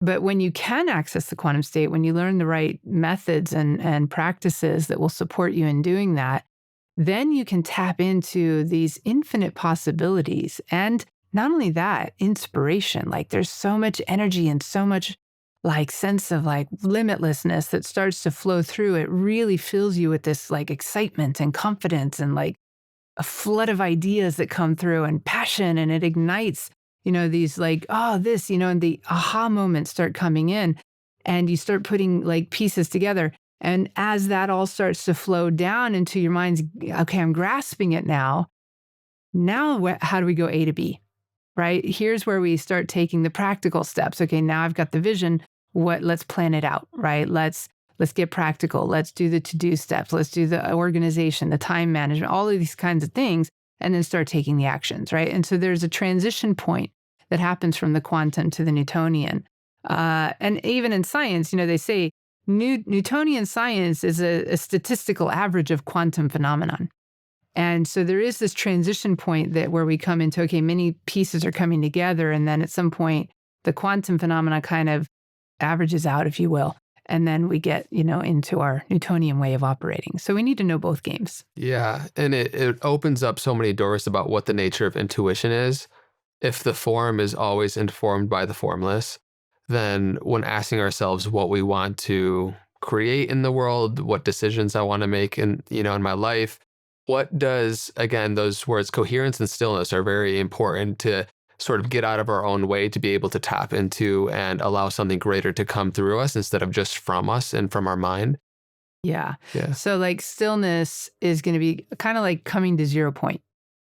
But when you can access the quantum state, when you learn the right methods and practices that will support you in doing that, then you can tap into these infinite possibilities. And not only that, inspiration. Like there's so much energy and so much like sense of like limitlessness that starts to flow through. It really fills you with this like excitement and confidence and like a flood of ideas that come through and passion, and it ignites, these like, and the aha moments start coming in, and you start putting like pieces together. And as that all starts to flow down into your mind's, okay, I'm grasping it now. Now, how do we go A to B? Right? Here's where we start taking the practical steps. Okay, now I've got the vision. Let's plan it out, right? Let's get practical. Let's do the to-do steps. Let's do the organization, the time management, all of these kinds of things, and then start taking the actions, right? And so there's a transition point that happens from the quantum to the Newtonian. And even in science, they say Newtonian science is a statistical average of quantum phenomenon. And so there is this transition point where we come into, okay, many pieces are coming together. And then at some point, the quantum phenomena kind of averages out, if you will. And then we get, into our Newtonian way of operating. So we need to know both games. Yeah. And it opens up so many doors about what the nature of intuition is. If the form is always informed by the formless, then when asking ourselves what we want to create in the world, what decisions I want to make in my life, what does, again, those words coherence and stillness are very important to sort of get out of our own way to be able to tap into and allow something greater to come through us instead of just from us and from our mind. Yeah. Yeah. So like stillness is going to be kind of like coming to 0 point.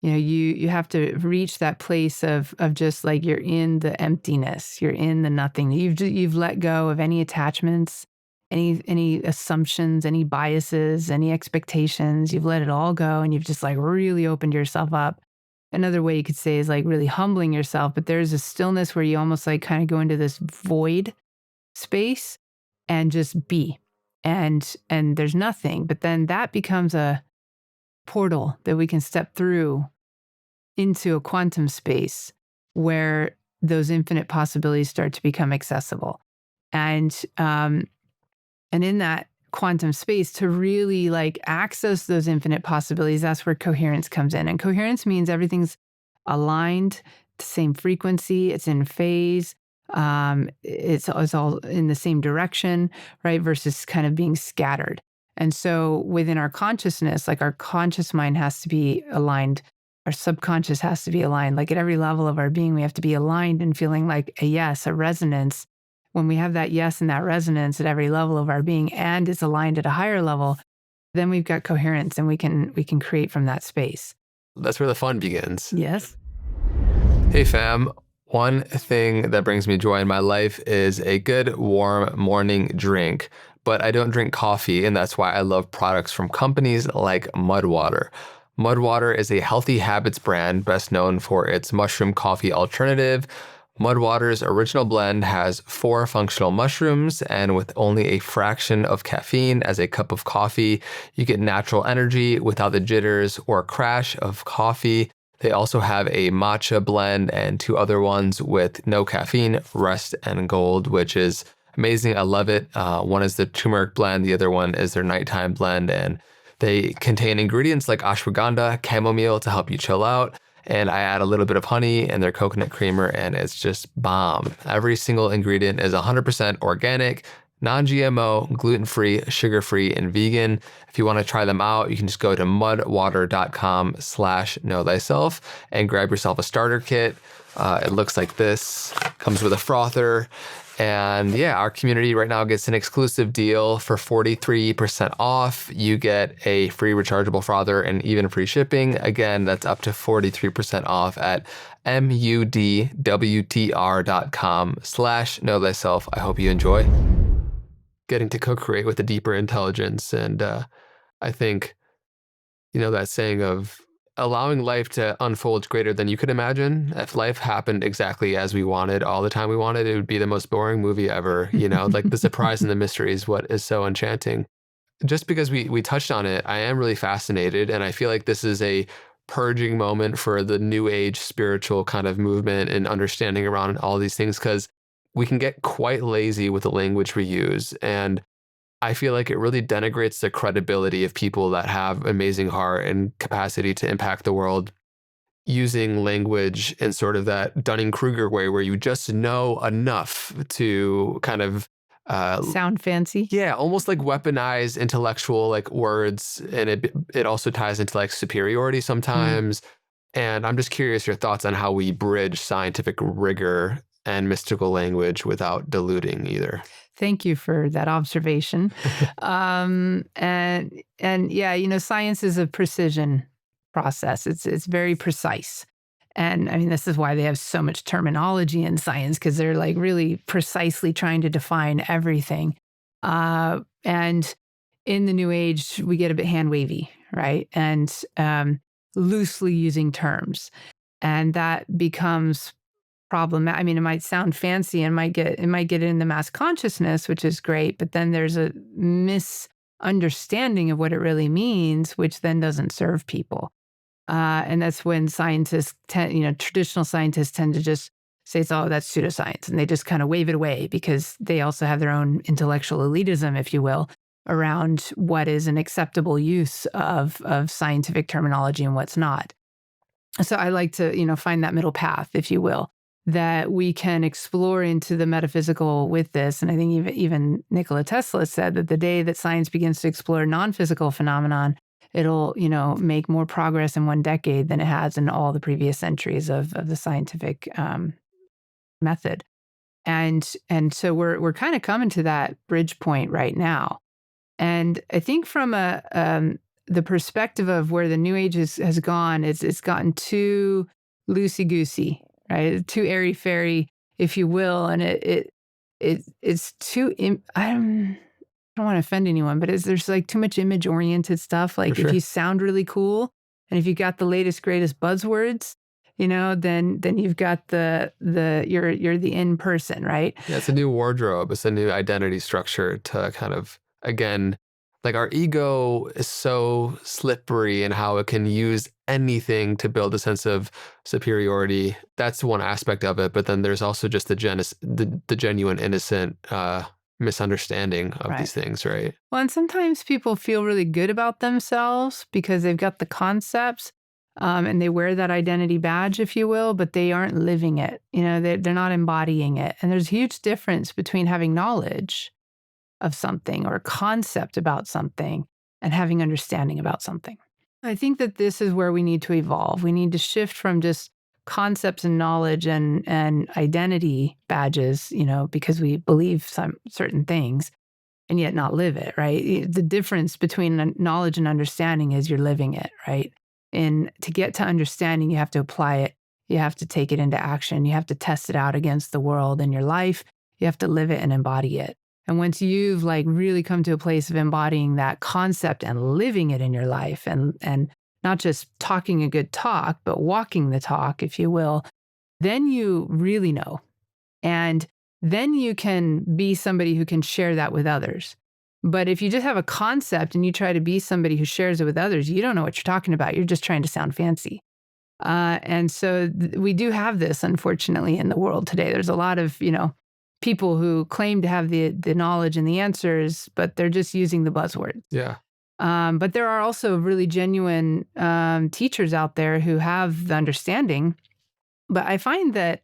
You have to reach that place of just like you're in the emptiness, you're in the nothing. You've let go of any attachments, any assumptions, any biases, any expectations. You've let it all go, and you've just like really opened yourself up. Another way you could say is like really humbling yourself, but there's a stillness where you almost like kind of go into this void space and just be. And there's nothing, but then that becomes a portal that we can step through into a quantum space where those infinite possibilities start to become accessible. And in that quantum space, to really like access those infinite possibilities, that's where coherence comes in. And coherence means everything's aligned, the same frequency, it's in phase, it's all in the same direction, right? Versus kind of being scattered. And so within our consciousness, like our conscious mind has to be aligned, our subconscious has to be aligned. Like at every level of our being, we have to be aligned and feeling like a yes, a resonance. When we have that yes and that resonance at every level of our being, and it's aligned at a higher level, then we've got coherence, and we can create from that space. That's where the fun begins. Yes. Hey fam, one thing that brings me joy in my life is a good warm morning drink. But I don't drink coffee, and that's why I love products from companies like Mudwtr. Mudwtr is a healthy habits brand best known for its mushroom coffee alternative. Mudwtr's original blend has 4 functional mushrooms, and with only a fraction of caffeine as a cup of coffee, you get natural energy without the jitters or crash of coffee. They also have a matcha blend and 2 other ones with no caffeine, rest and gold, which is amazing. I love it. One is the turmeric blend, the other one is their nighttime blend, and they contain ingredients like ashwagandha, chamomile to help you chill out. And I add a little bit of honey and their coconut creamer, and it's just bomb. Every single ingredient is 100% organic, non-GMO, gluten-free, sugar-free, and vegan. If you want to try them out, you can just go to mudwtr.com/knowthyself and grab yourself a starter kit. It looks like this, comes with a frother. And yeah, our community right now gets an exclusive deal for 43% off. You get a free rechargeable frother and even free shipping. Again, that's up to 43% off at mudwtr.com/knowthyself. I hope you enjoy. Getting to co-create with a deeper intelligence. And I think, that saying of allowing life to unfold greater than you could imagine. If life happened exactly as we wanted all the time we wanted, it would be the most boring movie ever. Like the surprise and the mystery is what is so enchanting. Just because we touched on it, I am really fascinated. And I feel like this is a purging moment for the new age spiritual kind of movement and understanding around all these things, because we can get quite lazy with the language we use. And I feel like it really denigrates the credibility of people that have amazing heart and capacity to impact the world using language in sort of that Dunning-Kruger way where you just know enough to kind of sound fancy. Yeah, almost like weaponize intellectual like words, and it also ties into like superiority sometimes. And I'm just curious your thoughts on how we bridge scientific rigor and mystical language without diluting either. Thank you for that observation. And yeah, science is a precision process. It's very precise. And I mean, this is why they have so much terminology in science, because they're like really precisely trying to define everything. And in the new age, we get a bit hand wavy, right? And loosely using terms. And that becomes problematic. I mean, it might sound fancy and it might get in the mass consciousness, which is great, but then there's a misunderstanding of what it really means, which then doesn't serve people. And that's when scientists traditional scientists tend to just say, oh, that's pseudoscience. And they just kind of wave it away because they also have their own intellectual elitism, if you will, around what is an acceptable use of scientific terminology and what's not. So I like to, find that middle path, if you will, that we can explore into the metaphysical with this. And I think even Nikola Tesla said that the day that science begins to explore non-physical phenomenon, it'll, make more progress in one decade than it has in all the previous centuries of the scientific method. And so we're kind of coming to that bridge point right now. And I think from the perspective of where the New Age has gone, it's gotten too loosey-goosey, right? Too airy-fairy, if you will, and it's too. I don't want to offend anyone, but there's like too much image-oriented stuff. Like For sure. If you sound really cool, and if you got the latest greatest buzzwords, then you've got you're the in person, right? Yeah, it's a new wardrobe. It's a new identity structure to kind of, again, like our ego is so slippery in how it can use anything to build a sense of superiority. That's one aspect of it. But then there's also just the genuine innocent misunderstanding of these things, right? Well, and sometimes people feel really good about themselves because they've got the concepts and they wear that identity badge, if you will, but they aren't living it. They're not embodying it. And there's a huge difference between having knowledge of something or a concept about something and having understanding about something. I think that this is where we need to evolve. We need to shift from just concepts and knowledge and identity badges, because we believe some certain things and yet not live it, right? The difference between knowledge and understanding is you're living it, right? And to get to understanding, you have to apply it. You have to take it into action. You have to test it out against the world and your life. You have to live it and embody it. And once you've really come to a place of embodying that concept and living it in your life and not just talking a good talk, but walking the talk, if you will, then you really know. And then you can be somebody who can share that with others. But if you just have a concept and you try to be somebody who shares it with others, you don't know what you're talking about. You're just trying to sound fancy. And so we do have this, unfortunately, in the world today. There's a lot of, people who claim to have the knowledge and the answers, but they're just using the buzzwords. Yeah. But there are also really genuine teachers out there who have the understanding. But I find that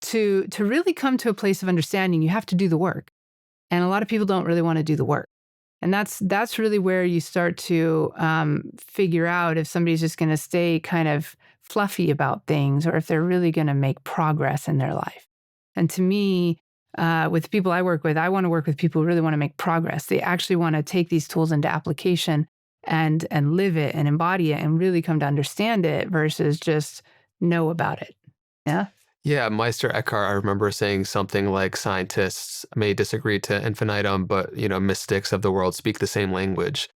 to really come to a place of understanding, you have to do the work. And a lot of people don't really want to do the work. And that's really where you start to figure out if somebody's just going to stay kind of fluffy about things or if they're really going to make progress in their life. And to me, with the people I work with, I want to work with people who really want to make progress. They actually want to take these tools into application and live it and embody it and really come to understand it versus just know about it. Yeah. Yeah, Meister Eckhart, I remember saying something like scientists may disagree to infinitum, but mystics of the world speak the same language,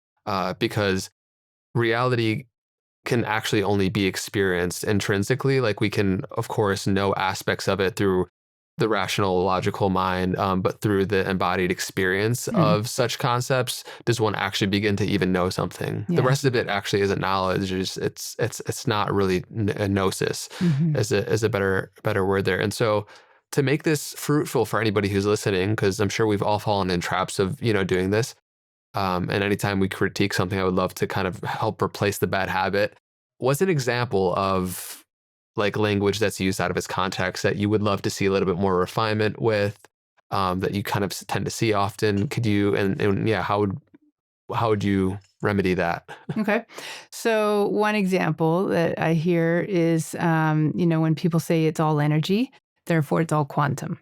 because reality can actually only be experienced intrinsically. Like we can, of course, know aspects of it through the rational, logical mind, but through the embodied experience of such concepts, does one actually begin to even know something? Yeah. The rest of it actually isn't knowledge. It's not really a gnosis, is a better word there. And so to make this fruitful for anybody who's listening, because I'm sure we've all fallen in traps of doing this. And anytime we critique something, I would love to kind of help replace the bad habit. What's an example of like language that's used out of its context that you would love to see a little bit more refinement with, that you kind of tend to see often? Could you, and yeah, how would you remedy that? Okay. So one example that I hear is, when people say it's all energy, therefore it's all quantum.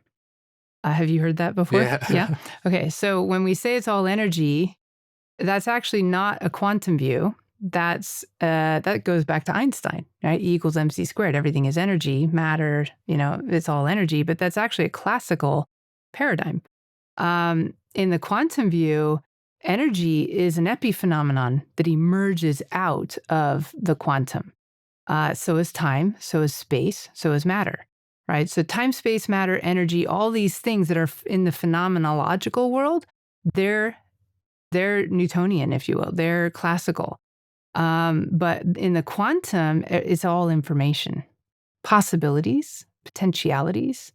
Have you heard that before? Yeah. Yeah. Okay. So when we say it's all energy, that's actually not a quantum view. That goes back to Einstein, right? E equals mc squared. Everything is energy, matter, it's all energy, but that's actually a classical paradigm. In the quantum view, energy is an epiphenomenon that emerges out of the quantum. So is time, so is space, so is matter, right? So time, space, matter, energy, all these things that are in the phenomenological world, they're Newtonian, if you will. They're classical. But in the quantum, it's all information, possibilities, potentialities,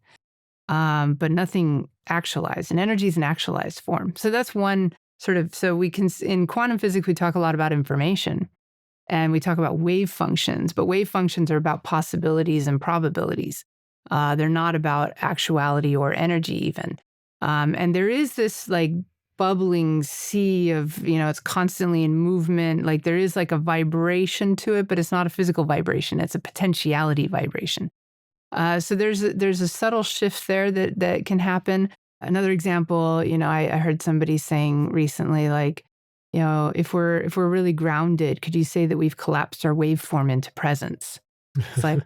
but nothing actualized. And energy is an actualized form. So that's one sort of, so we can, in quantum physics, we talk a lot about information and we talk about wave functions, but wave functions are about possibilities and probabilities. They're not about actuality or energy even. And there is this like bubbling sea of, it's constantly in movement. Like there is like a vibration to it, but it's not a physical vibration. It's a potentiality vibration. So there's a subtle shift there that can happen. Another example, I heard somebody saying recently, like, if we're really grounded, could you say that we've collapsed our waveform into presence? It's like,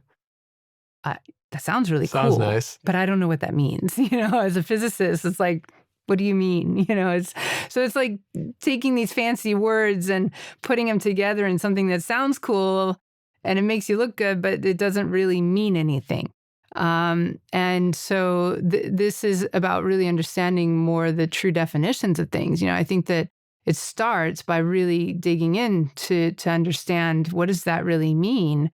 that sounds really cool. Sounds nice. But I don't know what that means. As a physicist, it's like, what do you mean? It's like taking these fancy words and putting them together in something that sounds cool and it makes you look good, but it doesn't really mean anything. And so this is about really understanding more the true definitions of things. I think that it starts by really digging in to understand what does that really mean?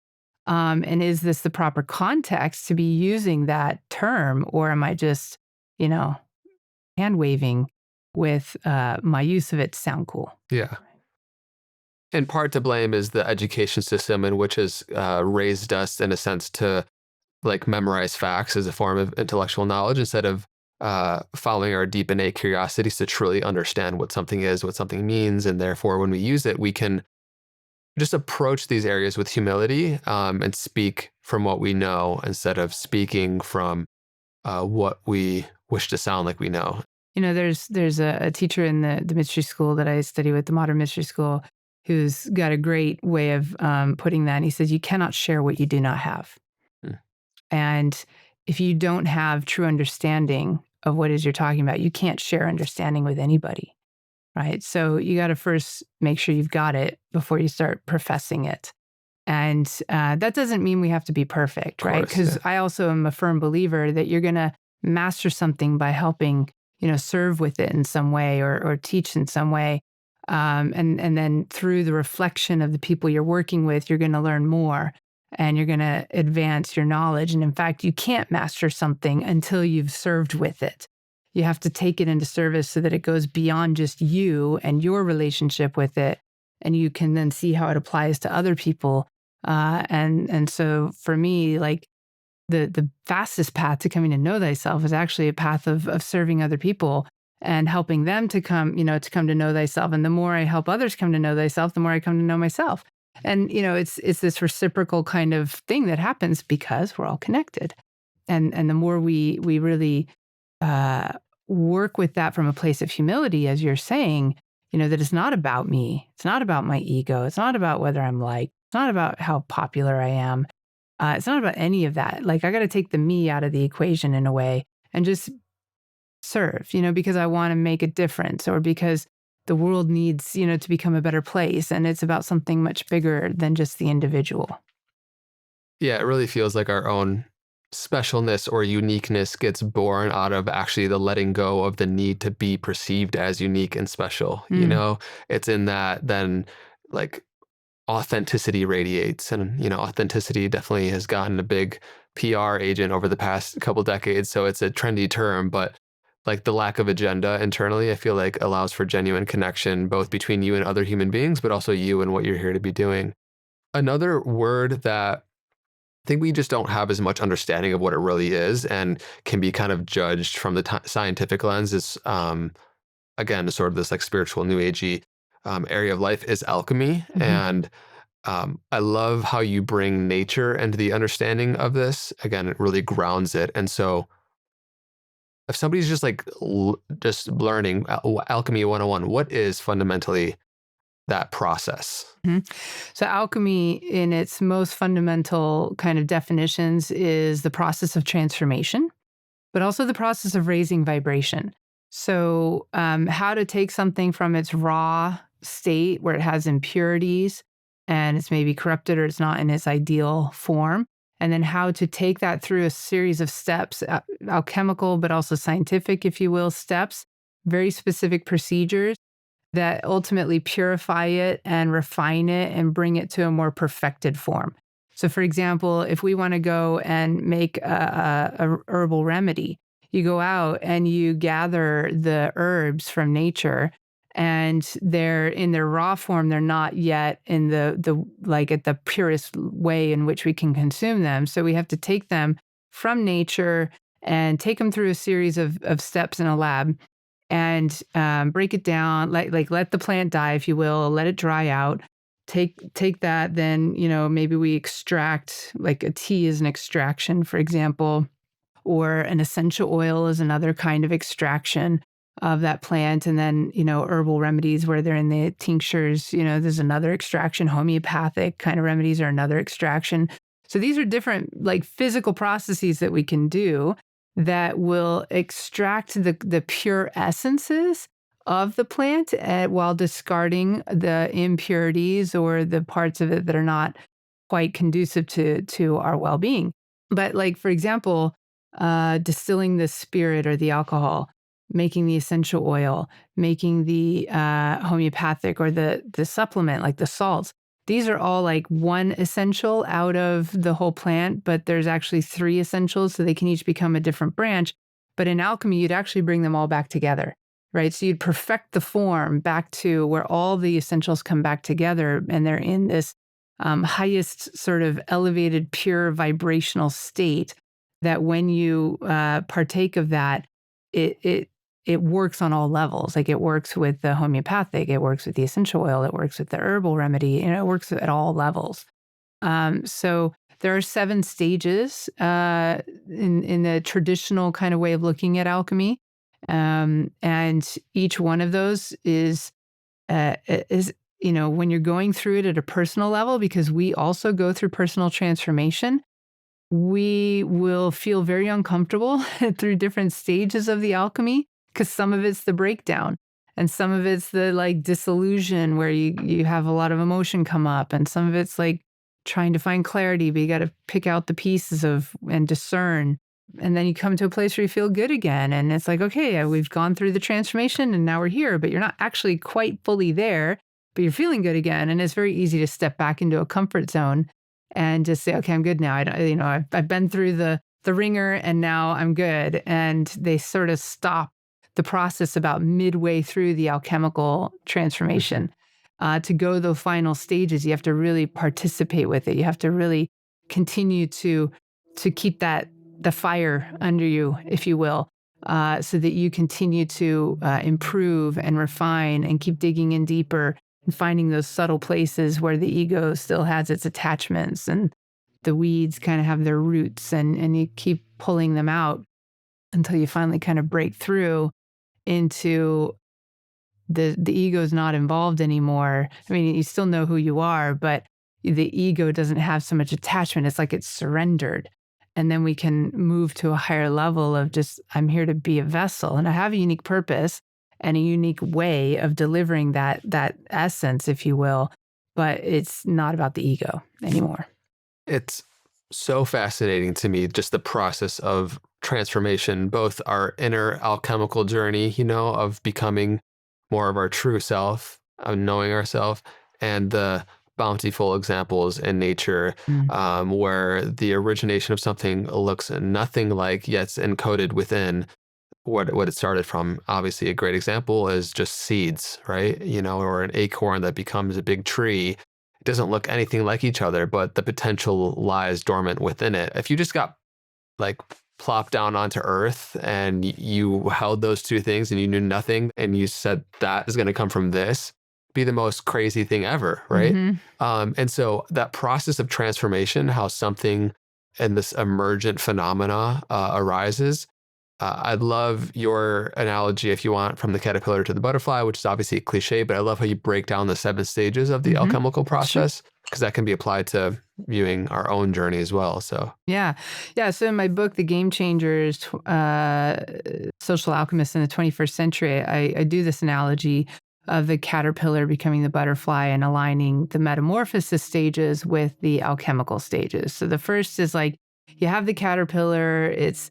And is this the proper context to be using that term? Or am I just, hand waving with my use of it to sound cool? Yeah. And part to blame is the education system, in which has raised us, in a sense, to like memorize facts as a form of intellectual knowledge instead of following our deep innate curiosities to truly understand what something is, what something means. And therefore, when we use it, we can just approach these areas with humility and speak from what we know instead of speaking from what we wish to sound like we know. There's a teacher in the mystery school that I study with, the modern mystery school, who's got a great way of putting that. And he says, you cannot share what you do not have. And if you don't have true understanding of what it is you're talking about, you can't share understanding with anybody, right? So you got to first make sure you've got it before you start professing it. And that doesn't mean we have to be perfect, right? Because I also am a firm believer that you're going to master something by helping, serve with it in some way or teach in some way. And then through the reflection of the people you're working with, you're going to learn more and you're going to advance your knowledge. And in fact, you can't master something until you've served with it. You have to take it into service so that it goes beyond just you and your relationship with it. And you can then see how it applies to other people. And so for me, like the fastest path to coming to know thyself is actually a path of serving other people and helping them to come, to come to know thyself. And the more I help others come to know thyself, the more I come to know myself. And, it's this reciprocal kind of thing that happens because we're all connected. And the more we really work with that from a place of humility, as you're saying, that it's not about me. It's not about my ego. It's not about whether I'm liked. It's not about how popular I am. It's not about any of that. Like, I got to take the me out of the equation in a way and just serve, because I want to make a difference or because the world needs, to become a better place. And it's about something much bigger than just the individual. Yeah, it really feels like our own specialness or uniqueness gets born out of actually the letting go of the need to be perceived as unique and special. It's in that then like authenticity radiates, and authenticity definitely has gotten a big PR agent over the past couple decades, so it's a trendy term, but like the lack of agenda internally, I feel like allows for genuine connection both between you and other human beings, but also you and what you're here to be doing. Another word that I think we just don't have as much understanding of what it really is and can be kind of judged from the scientific lens is, again, sort of this like spiritual new agey area of life is alchemy. Mm-hmm. And I love how you bring nature into the understanding of this. Again, it really grounds it. And so if somebody's just like just learning Alchemy 101, what is fundamentally that process? Mm-hmm. So alchemy in its most fundamental kind of definitions is the process of transformation, but also the process of raising vibration. So how to take something from its raw state where it has impurities and it's maybe corrupted or it's not in its ideal form, and then how to take that through a series of steps, alchemical, but also scientific, if you will, steps, very specific procedures that ultimately purify it and refine it and bring it to a more perfected form. So for example, if we want to go and make a herbal remedy, you go out and you gather the herbs from nature and they're in their raw form. They're not yet in the like at the purest way in which we can consume them. So we have to take them from nature and take them through a series of steps in a lab and break it down, like let the plant die, if you will, let it dry out. Take that, then maybe we extract, like a tea is an extraction, for example, or an essential oil is another kind of extraction of that plant. And then, herbal remedies where they're in the tinctures, there's another extraction. Homeopathic kind of remedies are another extraction. So these are different like physical processes that we can do that will extract the pure essences of the plant while discarding the impurities or the parts of it that are not quite conducive to our well-being. But like, for example, distilling the spirit or the alcohol, making the essential oil, making the homeopathic or the supplement, like the salts. These are all like one essential out of the whole plant, but there's actually 3 essentials, so they can each become a different branch. But in alchemy, you'd actually bring them all back together, right? So you'd perfect the form back to where all the essentials come back together, and they're in this highest sort of elevated, pure vibrational state that when you partake of that, it works on all levels. Like it works with the homeopathic, it works with the essential oil, it works with the herbal remedy, it works at all levels. So there are 7 stages in the traditional kind of way of looking at alchemy. And each one of those is when you're going through it at a personal level, because we also go through personal transformation, we will feel very uncomfortable through different stages of the alchemy. Because some of it's the breakdown and some of it's the like disillusion where you have a lot of emotion come up, and some of it's like trying to find clarity, but you got to pick out the pieces and discern. And then you come to a place where you feel good again. And it's like, okay, we've gone through the transformation and now we're here, but you're not actually quite fully there, but you're feeling good again. And it's very easy to step back into a comfort zone and just say, okay, I'm good now. I don't, I've been through the ringer and now I'm good. And they sort of stop the process about midway through the alchemical transformation. To go the final stages, you have to really participate with it. You have to really continue to keep the fire under you, if you will, so that you continue to improve and refine and keep digging in deeper and finding those subtle places where the ego still has its attachments and the weeds kind of have their roots, and you keep pulling them out until you finally kind of break through into the ego is not involved anymore. I mean, you still know who you are, but the ego doesn't have so much attachment. It's like it's surrendered. And then we can move to a higher level of just, I'm here to be a vessel and I have a unique purpose and a unique way of delivering that essence, if you will, but it's not about the ego anymore. It's so fascinating to me, just the process of transformation, both our inner alchemical journey, of becoming more of our true self, of knowing ourselves, and the bountiful examples in nature where the origination of something looks nothing like, yet it's encoded within what it started from. Obviously, a great example is just seeds, right? Or an acorn that becomes a big tree. It doesn't look anything like each other, but the potential lies dormant within it. If you just got like plopped down onto earth and you held those two things and you knew nothing and you said that is going to come from this, be the most crazy thing ever, right? And so that process of transformation, how something and this emergent phenomena arises. I'd love your analogy, if you want, from the caterpillar to the butterfly, which is obviously a cliche, but I love how you break down the 7 stages of the alchemical process, because that can be applied to viewing our own journey as well. So yeah. So in my book, The Game Changers, Social Alchemists in the 21st Century, I do this analogy of the caterpillar becoming the butterfly and aligning the metamorphosis stages with the alchemical stages. So the first is like, you have the caterpillar, it's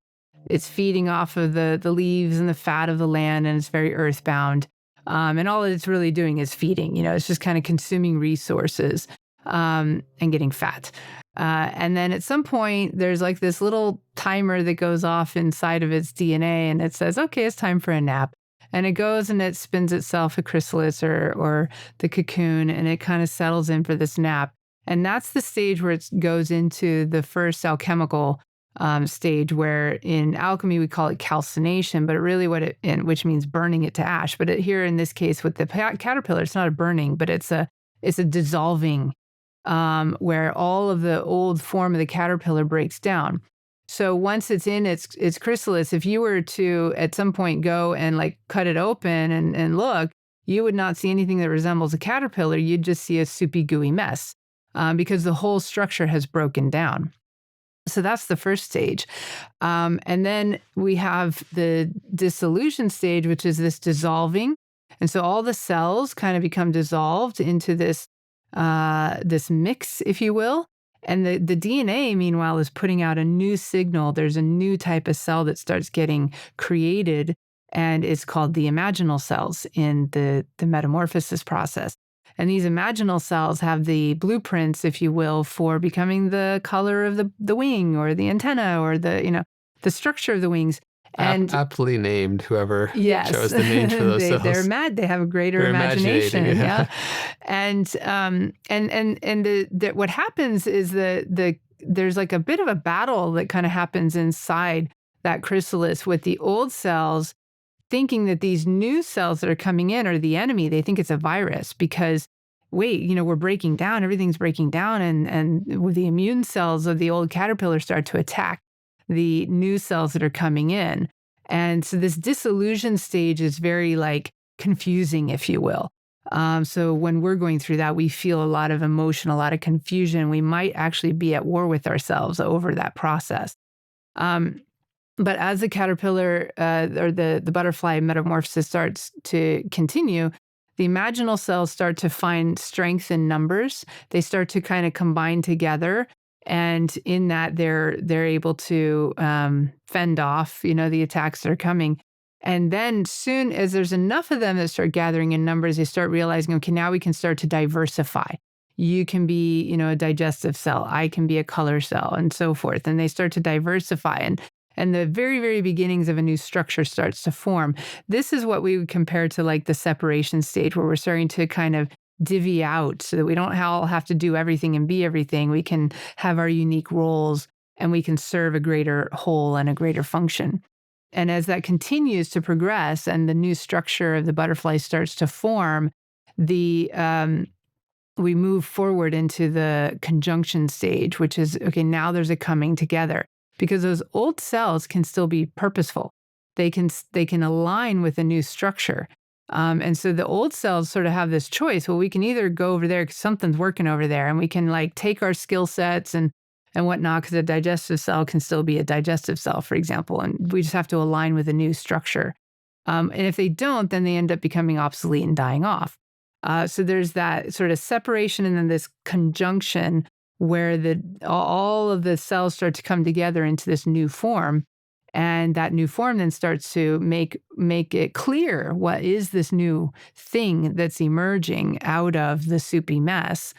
feeding off of the leaves and the fat of the land, and it's very earthbound. And all it's really doing is feeding, it's just kind of consuming resources and getting fat. And then at some point, there's like this little timer that goes off inside of its DNA, and it says, okay, it's time for a nap. And it goes and it spins itself a chrysalis or the cocoon, and it kind of settles in for this nap. And that's the stage where it goes into the first alchemical stage, where in alchemy we call it calcination, but really which means burning it to ash. But here in this case with the caterpillar, it's not a burning, but it's a dissolving, where all of the old form of the caterpillar breaks down. So once it's in its chrysalis, if you were to at some point go and like cut it open and look, you would not see anything that resembles a caterpillar. You'd just see a soupy, gooey mess because the whole structure has broken down. So that's the first stage. And then we have the dissolution stage, which is this dissolving. And so all the cells kind of become dissolved into this mix, if you will. And the DNA, meanwhile, is putting out a new signal. There's a new type of cell that starts getting created, and it's called the imaginal cells in the metamorphosis process. And these imaginal cells have the blueprints, if you will, for becoming the color of the wing or the antenna or the structure of the wings. And aptly named, whoever chose the names for those cells. They're mad. They have a greater imagination. Yeah. And what happens is there's like a bit of a battle that kind of happens inside that chrysalis with the old cells, thinking that these new cells that are coming in are the enemy. They think it's a virus because, wait, we're breaking down, everything's breaking down, and with the immune cells of the old caterpillar start to attack the new cells that are coming in. And so this dissolution stage is very like confusing, if you will. So when we're going through that, we feel a lot of emotion, a lot of confusion. We might actually be at war with ourselves over that process. But as the caterpillar or the butterfly metamorphosis starts to continue, the imaginal cells start to find strength in numbers. They start to kind of combine together And in that, they're able to fend off, the attacks that are coming. And then soon as there's enough of them that start gathering in numbers, they start realizing, okay, now we can start to diversify. You can be, a digestive cell. I can be a color cell, and so forth. And they start to diversify. And the very, very beginnings of a new structure starts to form. This is what we would compare to like the separation stage, where we're starting to kind of divvy out so that we don't all have to do everything and be everything. We can have our unique roles and we can serve a greater whole and a greater function. And as that continues to progress and the new structure of the butterfly starts to form, we move forward into the conjunction stage, which is, okay, now there's a coming together, because those old cells can still be purposeful. They can align with a new structure. And so the old cells sort of have this choice. Well, we can either go over there because something's working over there, and we can like take our skill sets and whatnot, because a digestive cell can still be a digestive cell, for example, and we just have to align with a new structure. And if they don't, then they end up becoming obsolete and dying off. So there's that sort of separation, and then this conjunction where all of the cells start to come together into this new form. And that new form then starts to make it clear what is this new thing that's emerging out of the soupy mess.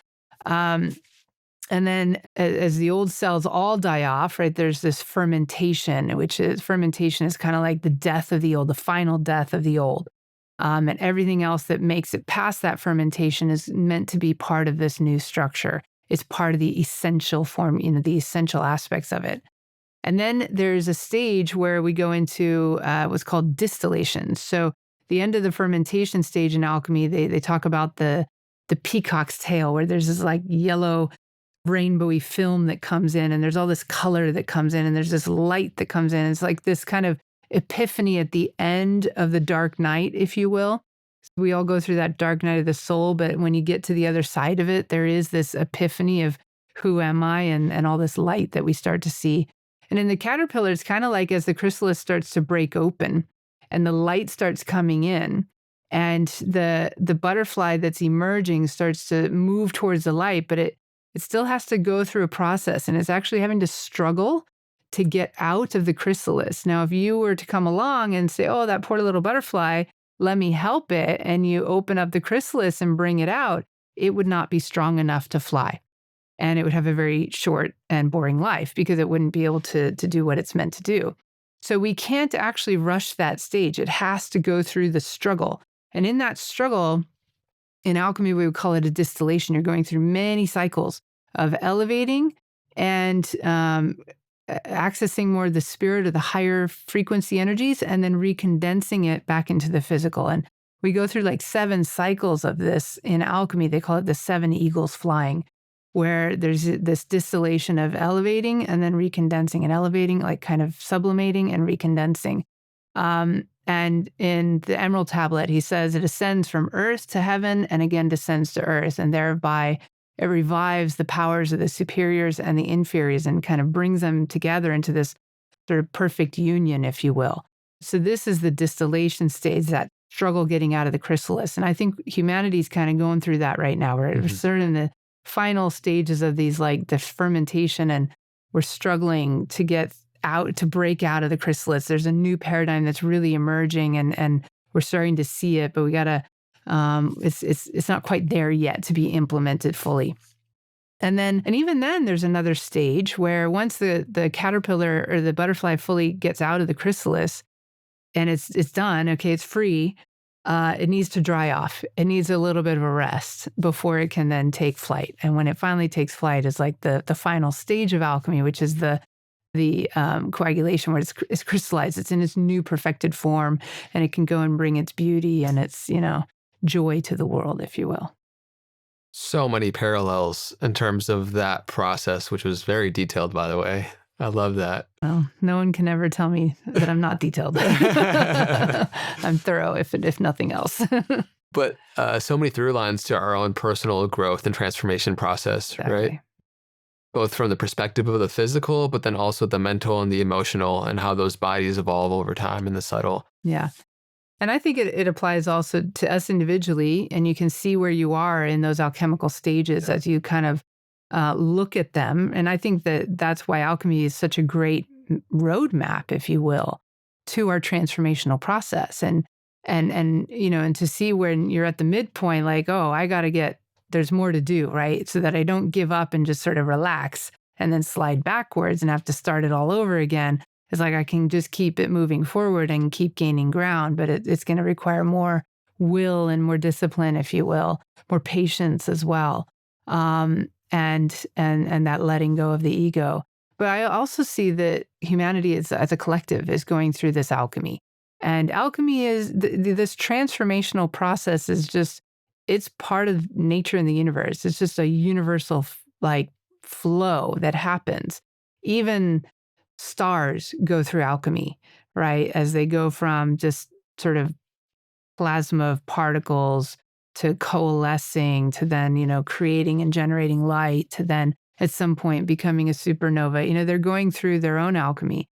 And then as the old cells all die off, right, there's this fermentation, fermentation is kind of like the death of the old, the final death of the old. And everything else that makes it past that fermentation is meant to be part of this new structure. It's part of the essential form, the essential aspects of it. And then there's a stage where we go into what's called distillation. So the end of the fermentation stage in alchemy, they talk about the peacock's tail, where there's this like yellow rainbowy film that comes in, and there's all this color that comes in, and there's this light that comes in. It's like this kind of epiphany at the end of the dark night, if you will. We all go through that dark night of the soul, but when you get to the other side of it, there is this epiphany of who am I, and all this light that we start to see. And in the caterpillar, it's kind of like as the chrysalis starts to break open and the light starts coming in, and the butterfly that's emerging starts to move towards the light, but it still has to go through a process, and it's actually having to struggle to get out of the chrysalis. Now, if you were to come along and say, oh, that poor little butterfly, let me help it, and you open up the chrysalis and bring it out, it would not be strong enough to fly. And it would have a very short and boring life because it wouldn't be able to do what it's meant to do. So we can't actually rush that stage. It has to go through the struggle. And in that struggle, in alchemy, we would call it a distillation. You're going through many cycles of elevating and accessing more of the spirit or the higher frequency energies, and then recondensing it back into the physical. And we go through like 7 cycles of this in alchemy. They call it the 7 eagles flying, where there's this distillation of elevating and then recondensing and elevating, like kind of sublimating and recondensing. And in the Emerald Tablet, he says it ascends from earth to heaven and again descends to earth, and thereby it revives the powers of the superiors and the inferiors and kind of brings them together into this sort of perfect union, if you will. So this is the distillation stage, that struggle getting out of the chrysalis. And I think humanity's kind of going through that right now. We're sort of in the final stages of these, like the fermentation, and we're struggling to get out, to break out of the chrysalis. There's a new paradigm that's really emerging, and we're starting to see it, but we got to, it's not quite there yet to be implemented fully. And even then, there's another stage where once the caterpillar or the butterfly fully gets out of the chrysalis and it's done, okay, it's free, it needs to dry off. It needs a little bit of a rest before it can then take flight. And when it finally takes flight is like the final stage of alchemy, which is the coagulation, where it's crystallized. It's in its new perfected form, and it can go and bring its beauty and its, joy to the world, if you will. So many parallels in terms of that process, which was very detailed, by the way. I love that. Well, no one can ever tell me that I'm not detailed. I'm thorough, if nothing else. But so many through lines to our own personal growth and transformation process, Exactly. Right? Both from the perspective of the physical, but then also the mental and the emotional, and how those bodies evolve over time and the subtle. Yeah. And I think it applies also to us individually, and you can see where you are in those alchemical stages as you kind of look at them. And I think that that's why alchemy is such a great roadmap, if you will, to our transformational process. And and to see when you're at the midpoint, like, oh, there's more to do, right? So that I don't give up and just sort of relax and then slide backwards and have to start it all over again. It's like I can just keep it moving forward and keep gaining ground, but it's going to require more will and more discipline, if you will, more patience as well, and that letting go of the ego. But I also see that humanity as a collective is going through this alchemy, and alchemy is this transformational process is just it's part of nature in the universe. It's just a universal like flow that happens. Even stars go through alchemy, right? As they go from just sort of plasma of particles to coalescing to then, creating and generating light to then at some point becoming a supernova. They're going through their own alchemy.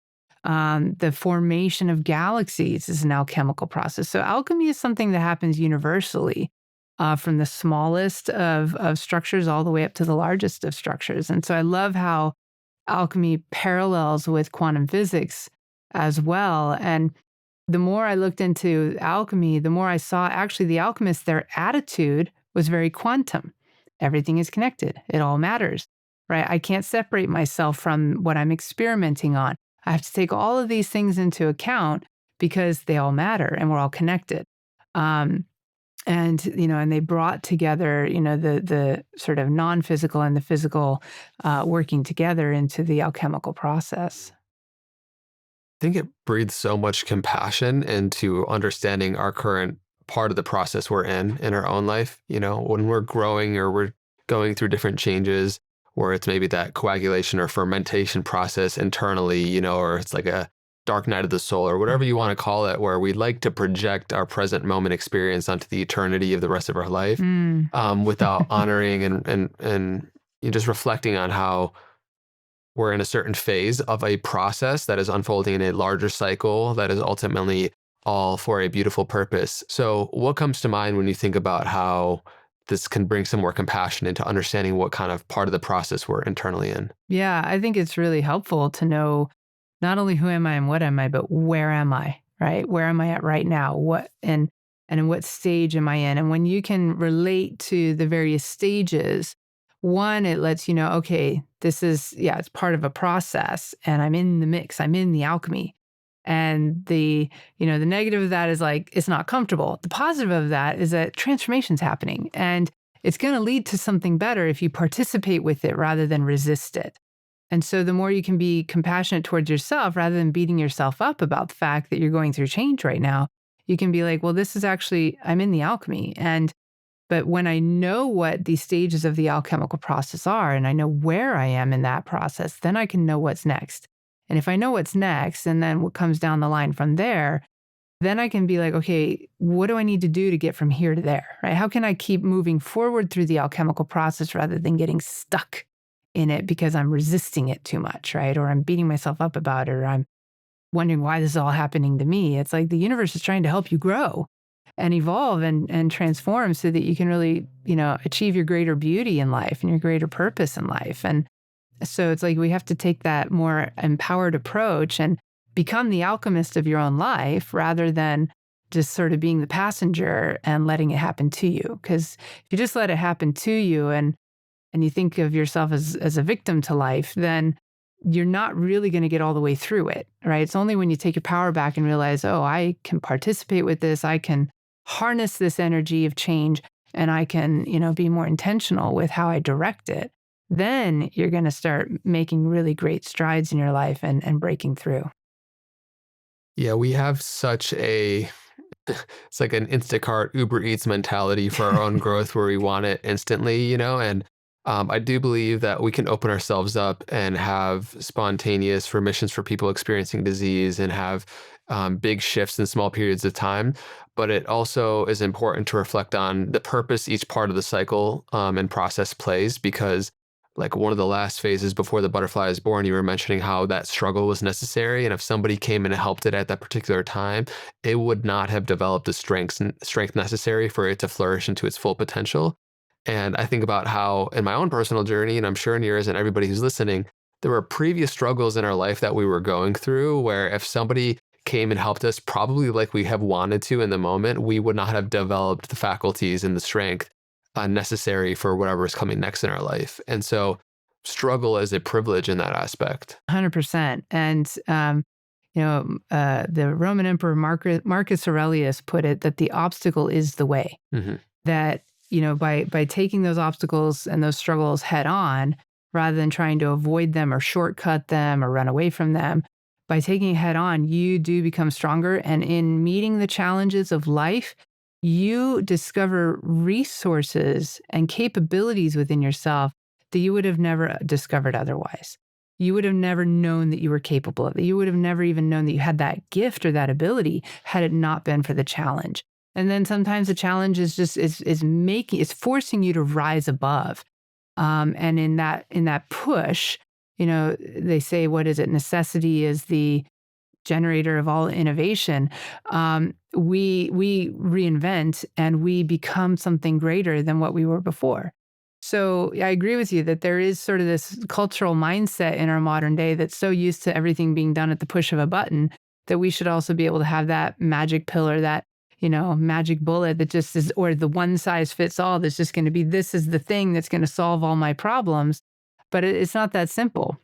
The formation of galaxies is an alchemical process. So alchemy is something that happens universally, from the smallest of structures all the way up to the largest of structures. And so I love how alchemy parallels with quantum physics as well. And the more I looked into alchemy, the more I saw actually the alchemists, their attitude was very quantum. Everything is connected. It all matters, right? I can't separate myself from what I'm experimenting on. I have to take all of these things into account because they all matter and we're all connected. And they brought together, the sort of non-physical and the physical working together into the alchemical process. I think it breathes so much compassion into understanding our current part of the process we're in our own life. When we're growing or we're going through different changes, where it's maybe that coagulation or fermentation process internally, or it's like a dark night of the soul or whatever you want to call it, where we like to project our present moment experience onto the eternity of the rest of our life, without honoring and just reflecting on how we're in a certain phase of a process that is unfolding in a larger cycle that is ultimately all for a beautiful purpose. So what comes to mind when you think about how this can bring some more compassion into understanding what kind of part of the process we're internally in? Yeah, I think it's really helpful to know not only who am I and what am I, but where am I, right? Where am I at right now? And in what stage am I in? And when you can relate to the various stages, one, it lets you know, okay, it's part of a process and I'm in the mix, I'm in the alchemy. And the negative of that is like, it's not comfortable. The positive of that is that transformation's happening and it's going to lead to something better if you participate with it rather than resist it. And so the more you can be compassionate towards yourself rather than beating yourself up about the fact that you're going through change right now, you can be like, well, I'm in the alchemy. But when I know what these stages of the alchemical process are and I know where I am in that process, then I can know what's next. And if I know what's next and then what comes down the line from there, then I can be like, okay, what do I need to do to get from here to there, right? How can I keep moving forward through the alchemical process rather than getting stuck in it because I'm resisting it too much, right? Or I'm beating myself up about it, or I'm wondering why this is all happening to me. It's like the universe is trying to help you grow and evolve and transform so that you can really, achieve your greater beauty in life and your greater purpose in life. And so it's like we have to take that more empowered approach and become the alchemist of your own life rather than just sort of being the passenger and letting it happen to you. Because if you just let it happen to you and you think of yourself as a victim to life, then you're not really going to get all the way through it, right? It's only when you take your power back and realize, oh, I can participate with this, I can harness this energy of change, and I can, be more intentional with how I direct it, then you're going to start making really great strides in your life and breaking through. Yeah, we have such it's like an Instacart, Uber Eats mentality for our own growth where we want it instantly, and I do believe that we can open ourselves up and have spontaneous remissions for people experiencing disease and have big shifts in small periods of time. But it also is important to reflect on the purpose each part of the cycle and process plays, because like one of the last phases before the butterfly is born, you were mentioning how that struggle was necessary. And if somebody came in and helped it at that particular time, it would not have developed the strength necessary for it to flourish into its full potential. And I think about how in my own personal journey, and I'm sure in yours and everybody who's listening, there were previous struggles in our life that we were going through where if somebody came and helped us, probably like we have wanted to in the moment, we would not have developed the faculties and the strength necessary for whatever is coming next in our life. And so struggle is a privilege in that aspect. 100%. And, the Roman Emperor Marcus Aurelius put it that the obstacle is the way. Mm-hmm. That, by taking those obstacles and those struggles head on, rather than trying to avoid them or shortcut them or run away from them, by taking it head on, you do become stronger. And in meeting the challenges of life, you discover resources and capabilities within yourself that you would have never discovered otherwise. You would have never known that you were capable of it. You would have never even known that you had that gift or that ability had it not been for the challenge. And then sometimes the challenge is just is forcing you to rise above. And in that push, they say, what is it? Necessity is the generator of all innovation. We reinvent and we become something greater than what we were before. So I agree with you that there is sort of this cultural mindset in our modern day that's so used to everything being done at the push of a button that we should also be able to have that magic pillar, that magic bullet that just is, or the one size fits all that's just going to be, this is the thing that's going to solve all my problems. But it's not that simple.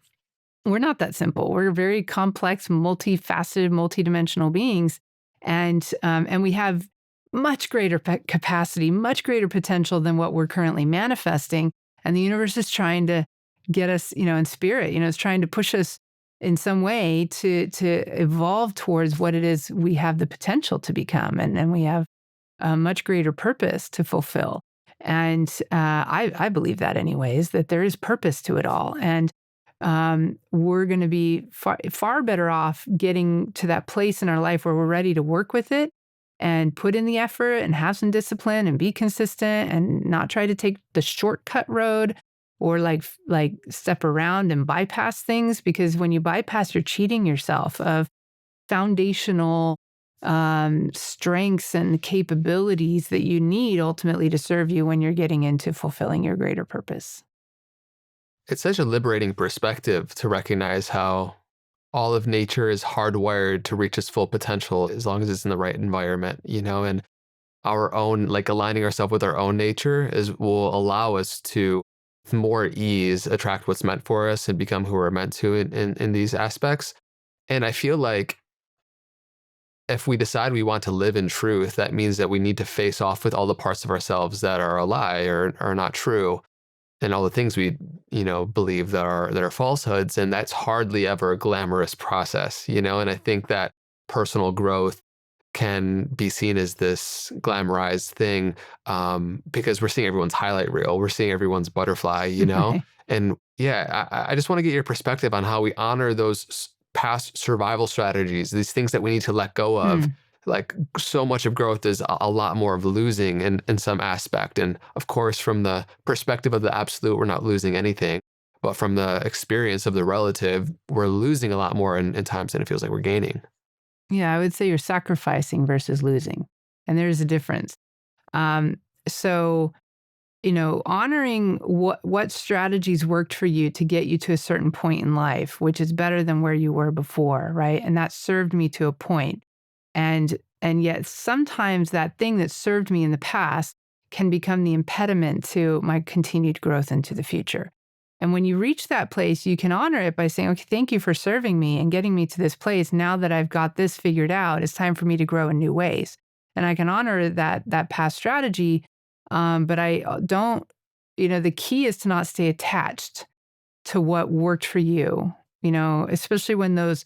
We're not that simple. We're very complex, multifaceted, multidimensional beings. And we have much greater capacity, much greater potential than what we're currently manifesting. And the universe is trying to get us, in spirit, it's trying to push us in some way to evolve towards what it is we have the potential to become. And we have a much greater purpose to fulfill. And I believe that anyways, that there is purpose to it all. And we're going to be far better off getting to that place in our life where we're ready to work with it and put in the effort and have some discipline and be consistent and not try to take the shortcut road or like step around and bypass things. Because when you bypass, you're cheating yourself of foundational strengths and capabilities that you need ultimately to serve you when you're getting into fulfilling your greater purpose. It's such a liberating perspective to recognize how all of nature is hardwired to reach its full potential as long as it's in the right environment, and our own, like aligning ourselves with our own nature will allow us to, with more ease, attract what's meant for us and become who we're meant to in these aspects. And I feel like if we decide we want to live in truth, that means that we need to face off with all the parts of ourselves that are a lie or are not true, and all the things we, believe that are falsehoods. And that's hardly ever a glamorous process, and I think that personal growth can be seen as this glamorized thing because we're seeing everyone's highlight reel. We're seeing everyone's butterfly, And yeah, I just want to get your perspective on how we honor those past survival strategies, these things that we need to let go of. Like so much of growth is a lot more of losing in some aspect. And of course, from the perspective of the absolute, we're not losing anything. But from the experience of the relative, we're losing a lot more in times than it feels like we're gaining. Yeah, I would say you're sacrificing versus losing. And there's a difference. So, honoring what strategies worked for you to get you to a certain point in life, which is better than where you were before, right? And that served me to a point. And yet sometimes that thing that served me in the past can become the impediment to my continued growth into the future. And when you reach that place, you can honor it by saying, okay, thank you for serving me and getting me to this place. Now that I've got this figured out, it's time for me to grow in new ways. And I can honor that past strategy. But I don't, the key is to not stay attached to what worked for you, especially when those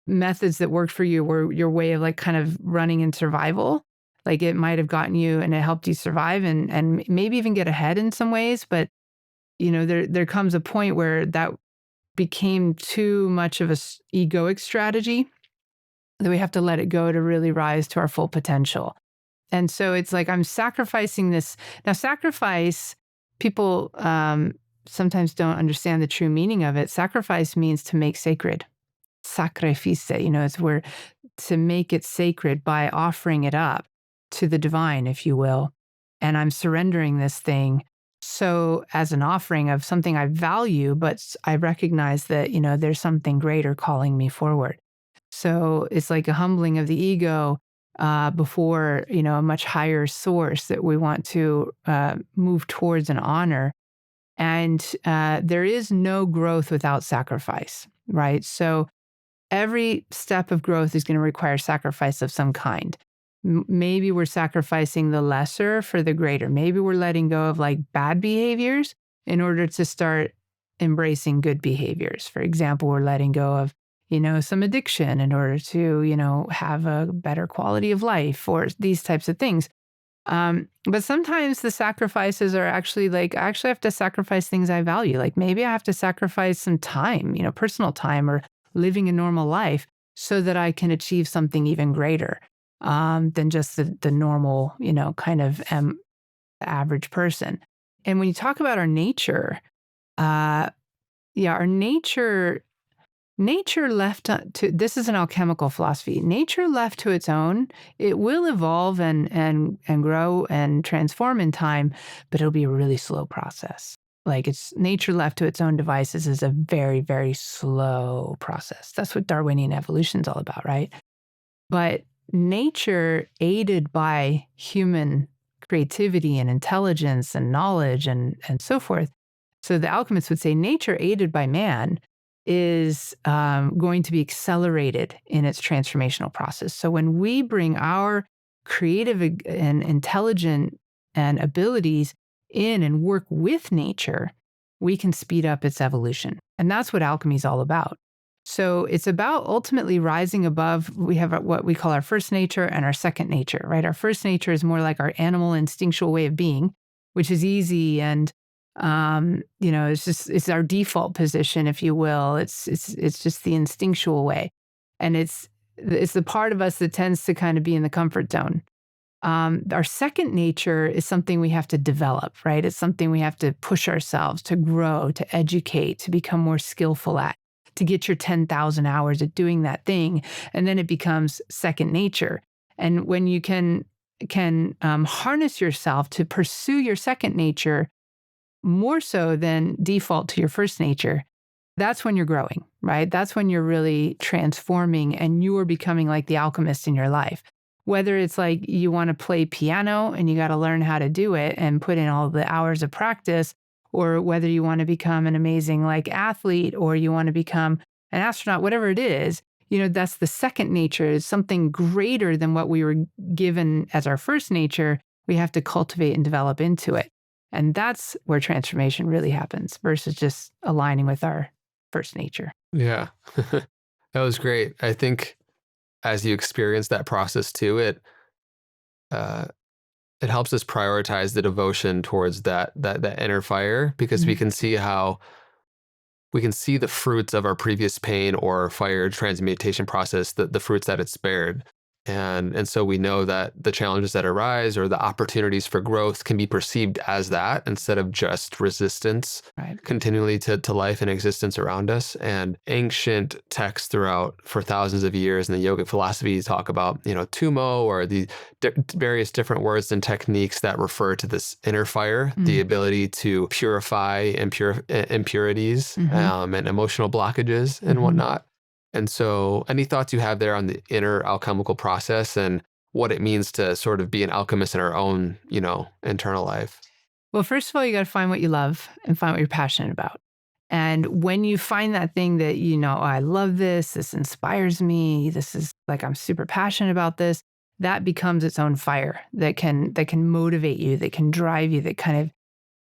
methods that worked for you were your way of like kind of running in survival. Like it might have gotten you and it helped you survive and maybe even get ahead in some ways. But, there comes a point where that became too much of a egoic strategy that we have to let it go to really rise to our full potential. And so it's like I'm sacrificing this. Now, sacrifice, people sometimes don't understand the true meaning of it. Sacrifice means to make sacred. Sacrifice, it's where to make it sacred by offering it up to the divine, if you will. And I'm surrendering this thing So as an offering of something I value, but I recognize that, there's something greater calling me forward. So it's like a humbling of the ego before, a much higher source that we want to move towards and honor. And there is no growth without sacrifice, right? So every step of growth is going to require sacrifice of some kind. Maybe we're sacrificing the lesser for the greater. Maybe we're letting go of like bad behaviors in order to start embracing good behaviors. For example, we're letting go of, some addiction in order to, have a better quality of life or these types of things. But sometimes the sacrifices are actually like, I actually have to sacrifice things I value. Like maybe I have to sacrifice some time, personal time or living a normal life so that I can achieve something even greater than just the normal, kind of average person. And when you talk about our nature, our nature left to, this is an alchemical philosophy. Nature left to its own, it will evolve and grow and transform in time, but it'll be a really slow process. Like it's nature left to its own devices is a very, very slow process. That's what Darwinian evolution is all about, right? But nature aided by human creativity and intelligence and knowledge and so forth. So the alchemists would say nature aided by man is going to be accelerated in its transformational process. So when we bring our creative and intelligent and abilities in and work with nature, we can speed up its evolution. And that's what alchemy is all about. So it's about ultimately rising above. We have what we call our first nature and our second nature, right? Our first nature is more like our animal instinctual way of being, which is easy and it's our default position, if you will. It's just the instinctual way, and it's the part of us that tends to kind of be in the comfort zone. Our second nature is something we have to develop, right? It's something we have to push ourselves to grow, to educate, to become more skillful at, to get your 10,000 hours at doing that thing, and then it becomes second nature. And when you can harness yourself to pursue your second nature more so than default to your first nature, that's when you're growing, right? That's when you're really transforming and you're becoming like the alchemist in your life. Whether it's like you want to play piano and you got to learn how to do it and put in all the hours of practice, or whether you want to become an amazing like athlete or you want to become an astronaut, whatever it is, that's the second nature, is something greater than what we were given as our first nature. We have to cultivate and develop into it. And that's where transformation really happens versus just aligning with our first nature. Yeah, that was great. I think as you experience that process too, it helps us prioritize the devotion towards that inner fire, because we can see the fruits of our previous pain or fire transmutation process, the fruits that it spared. And so we know that the challenges that arise or the opportunities for growth can be perceived as that instead of just resistance, right, continually to life and existence around us. And ancient texts throughout for thousands of years in the yogic philosophy talk about, tumo, or the various different words and techniques that refer to this inner fire, the ability to purify impurities and emotional blockages and whatnot. And so any thoughts you have there on the inner alchemical process and what it means to sort of be an alchemist in our own, internal life? Well, first of all, you got to find what you love and find what you're passionate about. And when you find that thing that, oh, I love this inspires me, this is like, I'm super passionate about this, that becomes its own fire that can motivate you, that can drive you, that kind of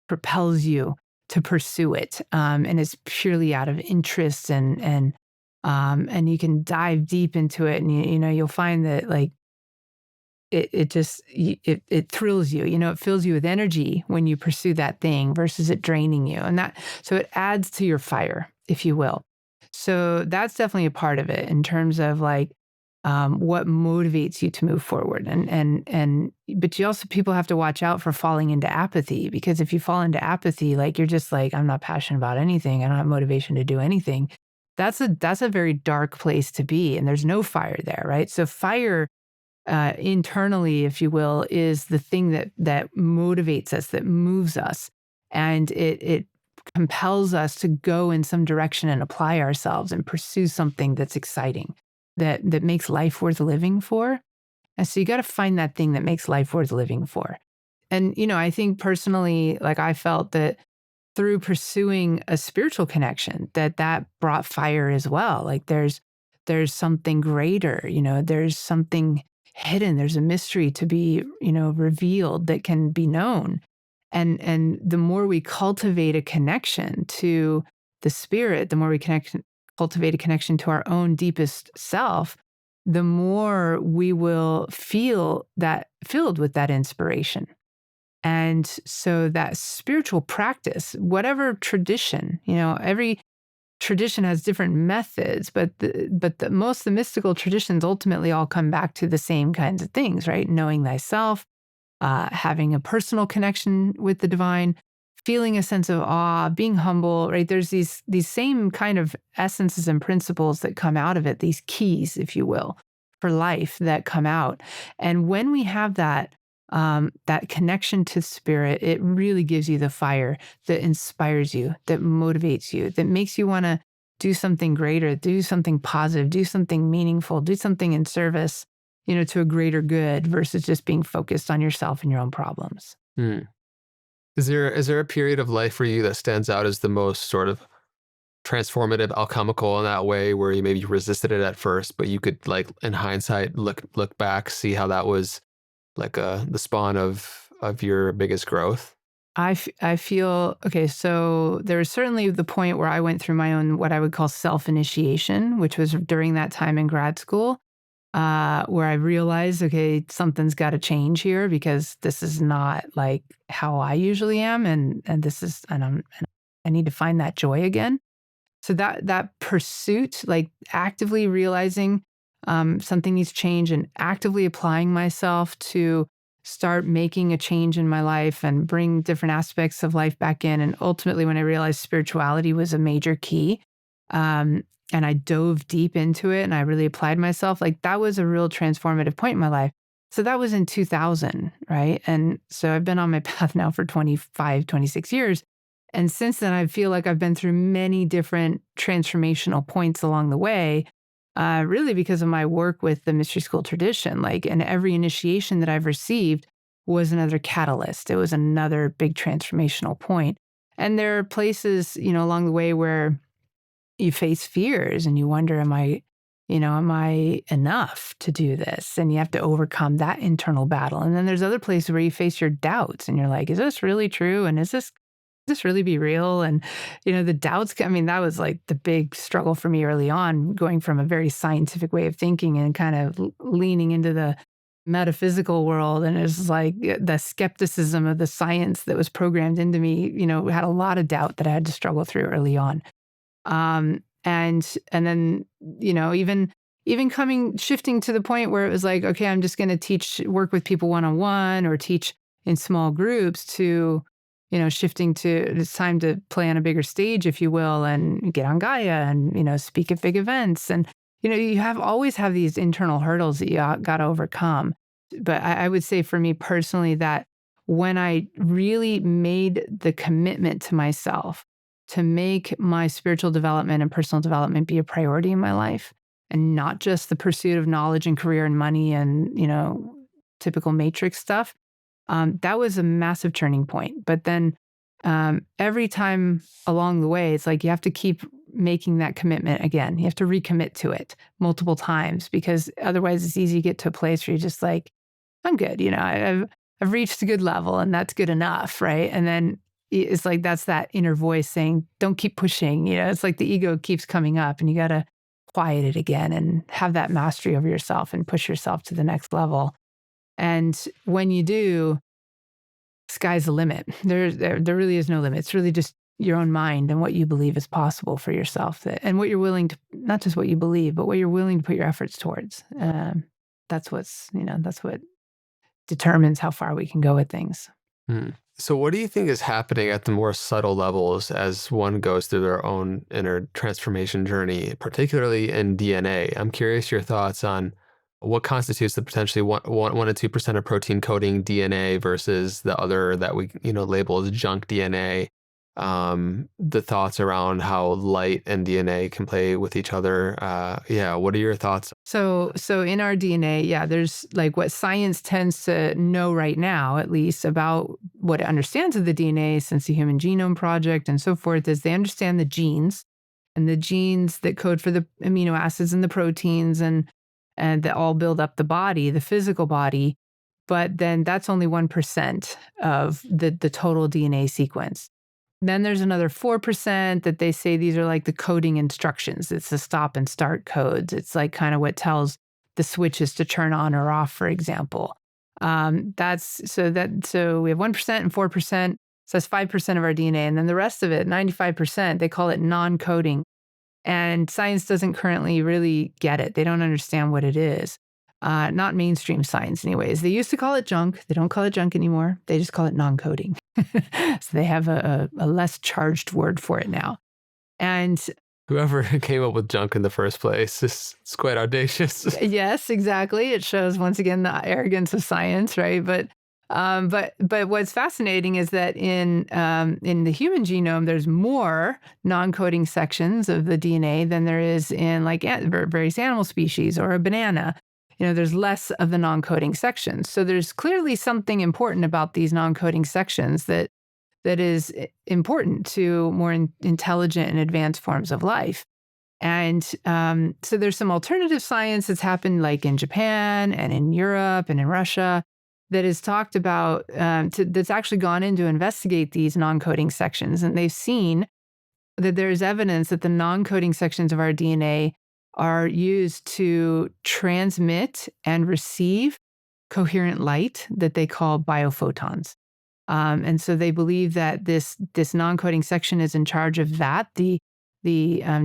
propels you to pursue it. And it's purely out of interest and you can dive deep into it, and you'll find that like it thrills you. It fills you with energy when you pursue that thing versus it draining you, and so it adds to your fire, if you will. So that's definitely a part of it in terms of like what motivates you to move forward, but you also, people have to watch out for falling into apathy, because if you fall into apathy, like you're just like, I'm not passionate about anything, I don't have motivation to do anything. That's a very dark place to be, and there's no fire there, right? So fire internally, if you will, is the thing that motivates us, that moves us. And it compels us to go in some direction and apply ourselves and pursue something that's exciting, that makes life worth living for. And so you got to find that thing that makes life worth living for. And, I think personally, like I felt that through pursuing a spiritual connection, that brought fire as well. Like there's something greater, there's something hidden, there's a mystery to be, revealed that can be known. And the more we cultivate a connection to the spirit, the more we cultivate a connection to our own deepest self, the more we will feel that filled with that inspiration. And so that spiritual practice, whatever tradition, every tradition has different methods, but most of the mystical traditions ultimately all come back to the same kinds of things, right? Knowing thyself, having a personal connection with the divine, feeling a sense of awe, being humble, right? There's these same kind of essences and principles that come out of it, these keys, if you will, for life that come out. And when we have that, that connection to spirit, it really gives you the fire that inspires you, that motivates you, that makes you want to do something greater, do something positive, do something meaningful, do something in service, to a greater good versus just being focused on yourself and your own problems. Hmm. Is there a period of life for you that stands out as the most sort of transformative, alchemical in that way, where you maybe resisted it at first, but you could, like, in hindsight, look back, see how that was like the spawn of your biggest growth? I feel okay. So there was certainly the point where I went through my own, what I would call self initiation, which was during that time in grad school, where I realized, okay, something's got to change here because this is not like how I usually am, and I need to find that joy again. So that pursuit, like actively realizing something needs to change and actively applying myself to start making a change in my life and bring different aspects of life back in. And ultimately, when I realized spirituality was a major key, and I dove deep into it and I really applied myself, like that was a real transformative point in my life. So that was in 2000, right? And so I've been on my path now for 25, 26 years. And since then, I feel like I've been through many different transformational points along the way, really because of my work with the mystery school tradition. Like, and every initiation that I've received was another catalyst. It was another big transformational point. And there are places, along the way where you face fears and you wonder, am I enough to do this? And you have to overcome that internal battle. And then there's other places where you face your doubts and you're like, is this really true? And is this really be real? And, the doubts, I mean, that was like the big struggle for me early on, going from a very scientific way of thinking and kind of leaning into the metaphysical world. And it was like the skepticism of the science that was programmed into me, had a lot of doubt that I had to struggle through early on. And then, even shifting to the point where it was like, okay, I'm just going to work with people one-on-one or teach in small groups to, shifting to it's time to play on a bigger stage, if you will, and get on Gaia and, speak at big events. And, you always have these internal hurdles that you got to overcome. But I would say for me personally that when I really made the commitment to myself to make my spiritual development and personal development be a priority in my life and not just the pursuit of knowledge and career and money and, typical matrix stuff, that was a massive turning point. But then every time along the way, it's like you have to keep making that commitment again. You have to recommit to it multiple times because otherwise it's easy to get to a place where you're just like, I'm good. I've reached a good level and that's good enough, right? And then it's like that's that inner voice saying, don't keep pushing. It's like the ego keeps coming up and you got to quiet it again and have that mastery over yourself and push yourself to the next level. And when you do, sky's the limit. There really is no limit. It's really just your own mind and what you believe is possible for yourself, and what you're willing to, not just what you believe, but what you're willing to put your efforts towards. That's what determines how far we can go with things. Hmm. So what do you think is happening at the more subtle levels as one goes through their own inner transformation journey, particularly in DNA? I'm curious your thoughts on what constitutes the potentially 1 to 2% of protein coding DNA versus the other that we label as junk DNA. The thoughts around how light and DNA can play with each other. Yeah, what are your thoughts? So in our DNA, yeah, there's like what science tends to know right now, at least about what it understands of the DNA since the Human Genome Project and so forth, is they understand the genes and the genes that code for the amino acids and the proteins and that all build up the body, the physical body. But then that's only 1% of the total DNA sequence. Then there's another 4% that they say these are like the coding instructions. It's the stop and start codes. It's like kind of what tells the switches to turn on or off, for example. So we have 1% and 4%. So that's 5% of our DNA. And then the rest of it, 95%, they call it non-coding. And science doesn't currently really get it. They don't understand what it is. Not mainstream science, anyways. They used to call it junk. They don't call it junk anymore. They just call it non-coding. So they have a less charged word for it now. And Whoever came up with junk in the first place, it's quite audacious. yes, exactly. It shows once again the arrogance of science, right? But what's fascinating is that in the human genome, there's more non-coding sections of the DNA than there is in like various animal species or a banana. There's less of the non-coding sections. So there's clearly something important about these non-coding sections that is important to more intelligent and advanced forms of life. And so there's some alternative science that's happened like in Japan and in Europe and in Russia that is talked about, that's actually gone in to investigate these non-coding sections. And they've seen that there's evidence that the non-coding sections of our DNA are used to transmit and receive coherent light that they call biophotons. And so they believe that this non-coding section is in charge of that, the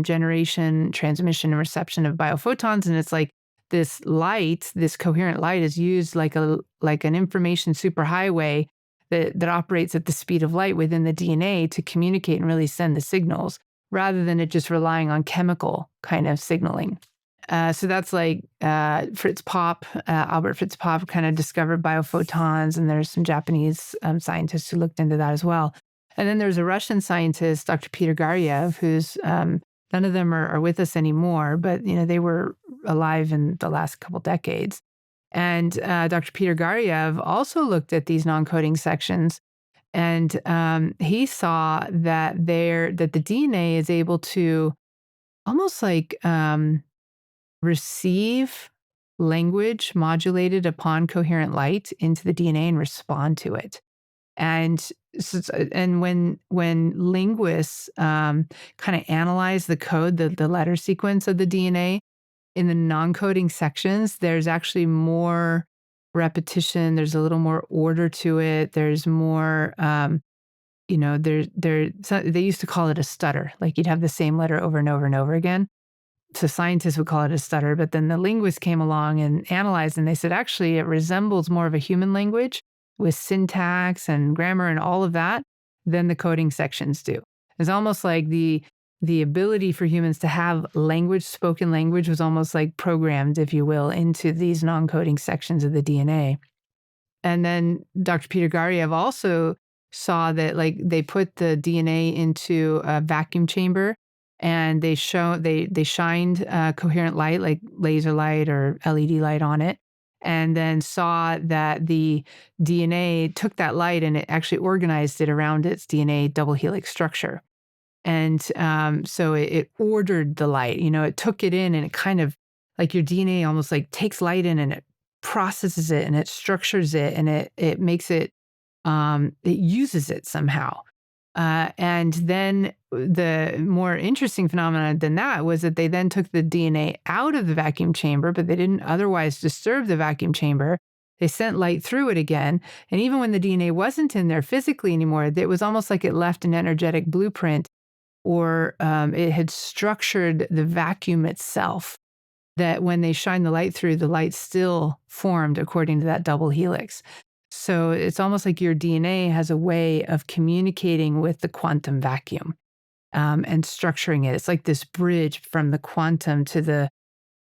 generation, transmission, and reception of biophotons. And it's like this light, this coherent light, is used like an information superhighway that operates at the speed of light within the DNA to communicate and really send the signals, rather than it just relying on chemical kind of signaling. So that's like Albert Fritz Popp kind of discovered biophotons, and there's some Japanese scientists who looked into that as well. And then there's a Russian scientist, Dr. Peter Garyaev, who's none of them are with us anymore, but they were alive in the last couple decades. And Dr. Peter Garyaev also looked at these non-coding sections, and he saw that the DNA is able to almost like receive language modulated upon coherent light into the DNA and respond to it. And when linguists kind of analyze the code, the letter sequence of the DNA in the non-coding sections, there's actually more repetition. There's a little more order to it. There's more, they used to call it a stutter. Like you'd have the same letter over and over and over again. So scientists would call it a stutter, but then the linguists came along and analyzed, and they said, actually, it resembles more of a human language with syntax and grammar and all of that than the coding sections do. It's almost like the ability for humans to have language, spoken language, was almost like programmed, if you will, into these non-coding sections of the DNA. And then Dr. Peter Garyaev also saw that like they put the DNA into a vacuum chamber, and they shined coherent light, like laser light or LED light, on it, and then saw that the DNA took that light and it actually organized it around its DNA double helix structure. And so it ordered the light, it took it in, and it kind of like your DNA almost like takes light in and it processes it and it structures it, and it makes it, it uses it somehow. And then the more interesting phenomenon than that was that they then took the DNA out of the vacuum chamber, but they didn't otherwise disturb the vacuum chamber. They sent light through it again. And even when the DNA wasn't in there physically anymore, it was almost like it left an energetic blueprint, or it had structured the vacuum itself, that when they shined the light through, the light still formed according to that double helix. So it's almost like your DNA has a way of communicating with the quantum vacuum and structuring it. It's like this bridge from the quantum to the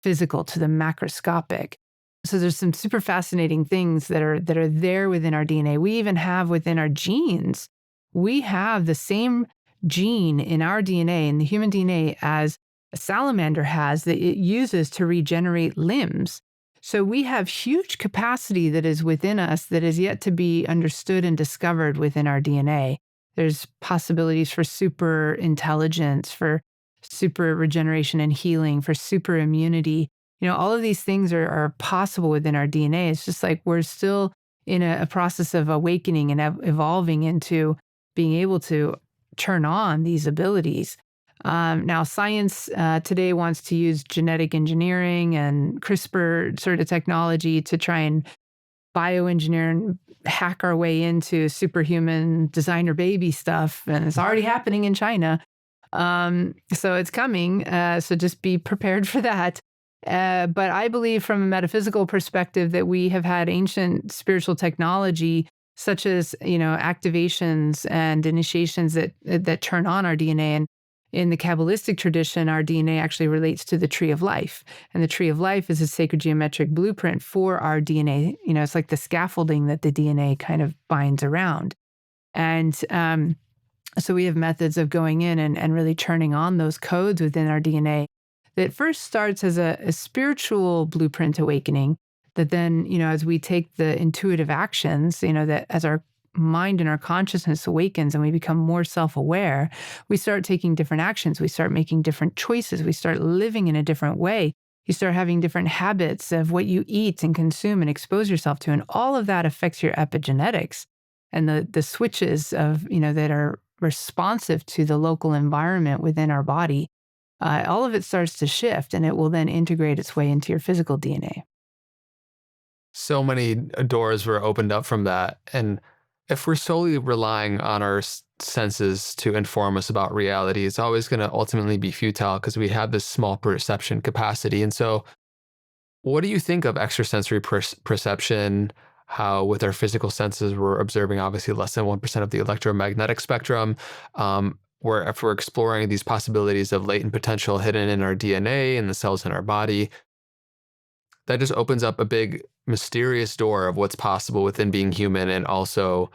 physical to the macroscopic. So there's some super fascinating things that are there within our DNA. We even have within our genes, we have the same gene in our DNA, in the human DNA, as a salamander has that it uses to regenerate limbs. So we have huge capacity that is within us that is yet to be understood and discovered within our DNA. There's possibilities for super intelligence, for super regeneration and healing, for super immunity. All of these things are possible within our DNA. It's just like we're still in a process of awakening and evolving into being able to turn on these abilities. Now, science today wants to use genetic engineering and CRISPR sort of technology to try and bioengineer and hack our way into superhuman designer baby stuff. And it's already happening in China. So it's coming. So just be prepared for that. But I believe from a metaphysical perspective that we have had ancient spiritual technology, such as, activations and initiations that turn on our DNA. And in the Kabbalistic tradition, our DNA actually relates to the tree of life. And the tree of life is a sacred geometric blueprint for our DNA. It's like the scaffolding that the DNA kind of binds around. And so we have methods of going in and really turning on those codes within our DNA that first starts as a spiritual blueprint awakening, that then, as we take the intuitive actions, that as our mind and our consciousness awakens and we become more self-aware, we start taking different actions. We start making different choices. We start living in a different way. You start having different habits of what you eat and consume and expose yourself to. And all of that affects your epigenetics and the switches of, that are responsive to the local environment within our body. All of it starts to shift, and it will then integrate its way into your physical DNA. So many doors were opened up from that. And if we're solely relying on our senses to inform us about reality, it's always going to ultimately be futile because we have this small perception capacity. And so what do you think of extrasensory perception? How with our physical senses, we're observing obviously less than 1% of the electromagnetic spectrum. Where if we're exploring these possibilities of latent potential hidden in our DNA and the cells in our body, that just opens up a big mysterious door of what's possible within being human, and also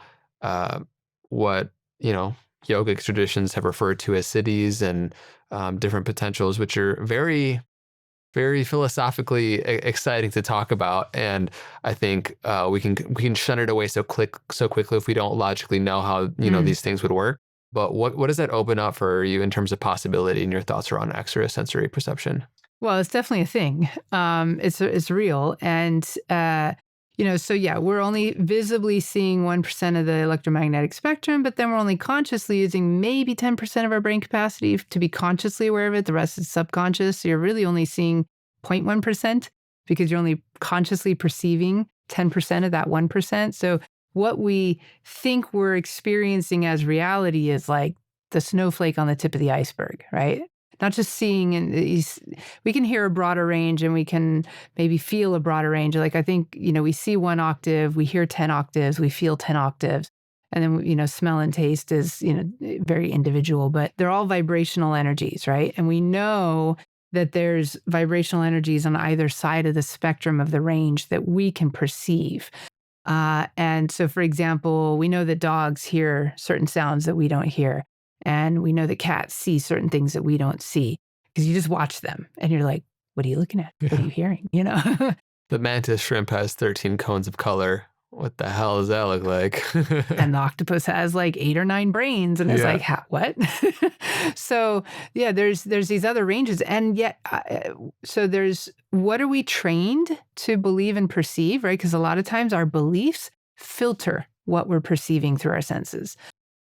what yogic traditions have referred to as cities and different potentials, which are very, very philosophically exciting to talk about. And I think we can shun it away so quickly if we don't logically know how these things would work. But what does that open up for you in terms of possibility and your thoughts around extrasensory perception? Well, it's definitely a thing. It's real. And, so yeah, we're only visibly seeing 1% of the electromagnetic spectrum, but then we're only consciously using maybe 10% of our brain capacity to be consciously aware of it. The rest is subconscious. So you're really only seeing 0.1% because you're only consciously perceiving 10% of that 1%. So what we think we're experiencing as reality is like the snowflake on the tip of the iceberg, right? Not just seeing, and we can hear a broader range and we can maybe feel a broader range. Like I think, we see 1 octave, we hear 10 octaves, we feel 10 octaves. And then, smell and taste is, very individual, but they're all vibrational energies, right? And we know that there's vibrational energies on either side of the spectrum of the range that we can perceive. And so, for example, we know that dogs hear certain sounds that we don't hear. And we know that cats see certain things that we don't see because you just watch them and you're like, what are you looking at? What are you hearing? The mantis shrimp has 13 cones of color. What the hell does that look like? And the octopus has like 8 or 9 brains. And it's like, what? So yeah, there's these other ranges. And yet, so there's, what are we trained to believe and perceive, right? Because a lot of times our beliefs filter what we're perceiving through our senses.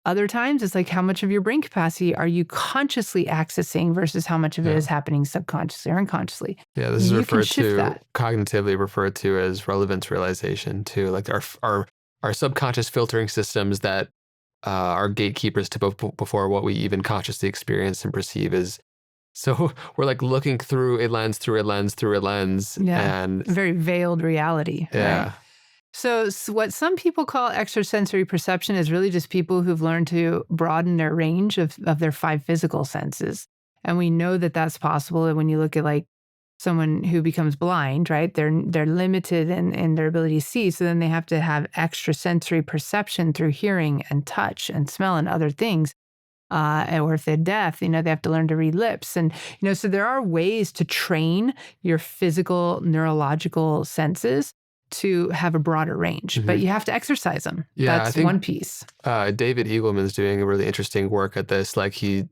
Other times, it's like how much of your brain capacity are you consciously accessing versus how much of it is happening subconsciously or unconsciously. Yeah, this is cognitively referred to as relevance realization too. Like our subconscious filtering systems that are gatekeepers to before what we even consciously experience and perceive is. So we're like looking through a lens, and very veiled reality. Yeah. Right? So what some people call extrasensory perception is really just people who've learned to broaden their range of their 5 physical senses. And we know that that's possible. And when you look at like someone who becomes blind, right? They're limited in their ability to see. So then they have to have extrasensory perception through hearing and touch and smell and other things. Or if they're deaf, they have to learn to read lips. And, so there are ways to train your physical, neurological senses to have a broader range, but you have to exercise them. Yeah, That's one piece. David Eagleman's doing a really interesting work at this. Like he,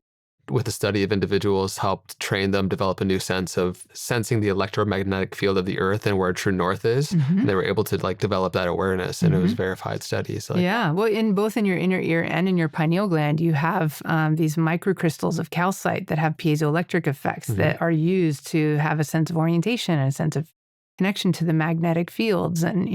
with the study of individuals, helped train them develop a new sense of sensing the electromagnetic field of the earth and where true north is. And they were able to develop that awareness, and it was verified studies. Yeah. Well, both in your inner ear and in your pineal gland, you have these microcrystals of calcite that have piezoelectric effects that are used to have a sense of orientation and a sense of connection to the magnetic fields. And,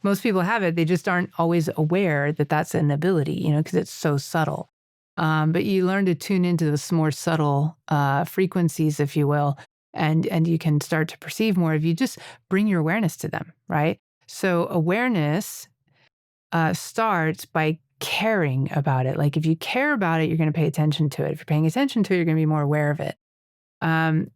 most people have it. They just aren't always aware that that's an ability, because it's so subtle. But you learn to tune into those more subtle frequencies, if you will, and you can start to perceive more if you just bring your awareness to them, right? So awareness starts by caring about it. Like if you care about it, you're going to pay attention to it. If you're paying attention to it, you're going to be more aware of it. And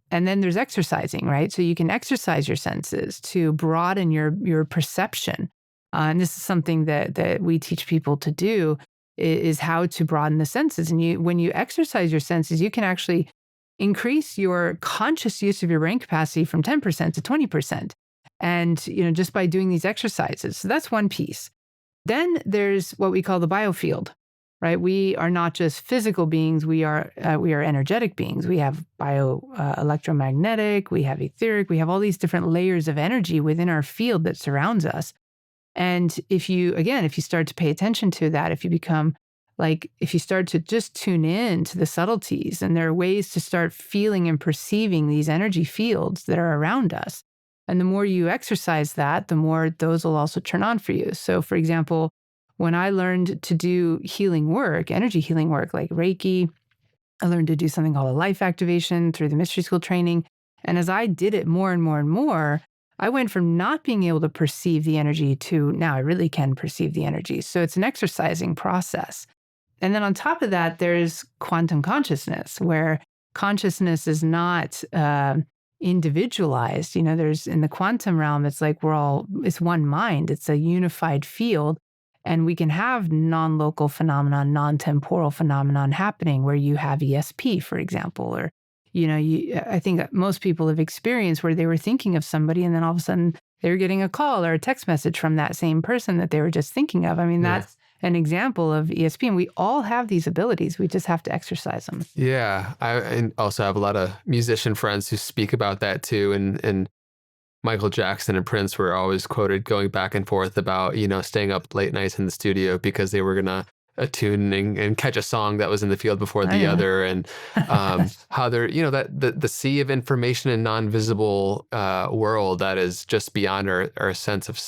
then there's exercising, right? So you can exercise your senses to broaden your perception. And this is something that we teach people to do, is how to broaden the senses. And when you exercise your senses, you can actually increase your conscious use of your brain capacity from 10% to 20%. And, just by doing these exercises. So that's one piece. Then there's what we call the biofield, right? We are not just physical beings. We are energetic beings. We have electromagnetic, we have etheric, we have all these different layers of energy within our field that surrounds us. And if you start to pay attention to that, if you start to just tune in to the subtleties, and there are ways to start feeling and perceiving these energy fields that are around us. And the more you exercise that, the more those will also turn on for you. So for example, when I learned to do healing work, energy healing work like Reiki, I learned to do something called a life activation through the mystery school training. And as I did it more and more and more, I went from not being able to perceive the energy to now I really can perceive the energy. So it's an exercising process. And then on top of that, there's quantum consciousness, where consciousness is not individualized. There's in the quantum realm, it's like it's one mind. It's a unified field. And we can have non-local phenomenon, non-temporal phenomenon happening where you have ESP, for example, or I think most people have experienced where they were thinking of somebody and then all of a sudden they were getting a call or a text message from that same person that they were just thinking of. I mean, that's an example of ESP, and we all have these abilities. We just have to exercise them. Yeah. I also have a lot of musician friends who speak about that too. And Michael Jackson and Prince were always quoted going back and forth about, staying up late nights in the studio because they were going to attune and catch a song that was in the field before the other, and how they're, that the sea of information and non-visible world that is just beyond our sense of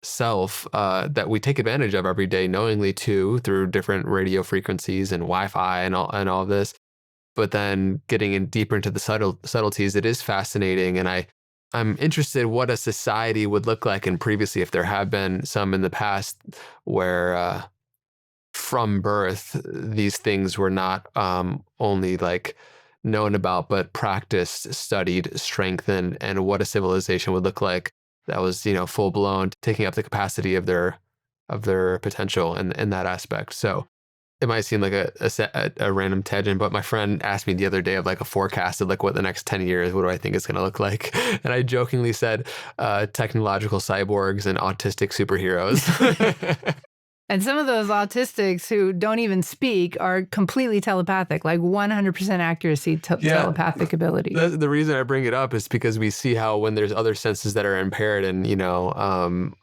self, that we take advantage of every day knowingly too, through different radio frequencies and Wi-Fi and all of this. But then getting in deeper into the subtleties, it is fascinating. And I'm interested what a society would look like. And previously, if there have been some in the past where from birth, these things were not only known about, but practiced, studied, strengthened, and what a civilization would look like that was, full blown, taking up the capacity of their potential in that aspect. So it might seem like a random tangent, but my friend asked me the other day of a forecast of what the next 10 years, what do I think it's going to look like? And I jokingly said technological cyborgs and autistic superheroes. And some of those autistics who don't even speak are completely telepathic, 100% accuracy telepathic ability. The reason I bring it up is because we see how when there's other senses that are impaired, and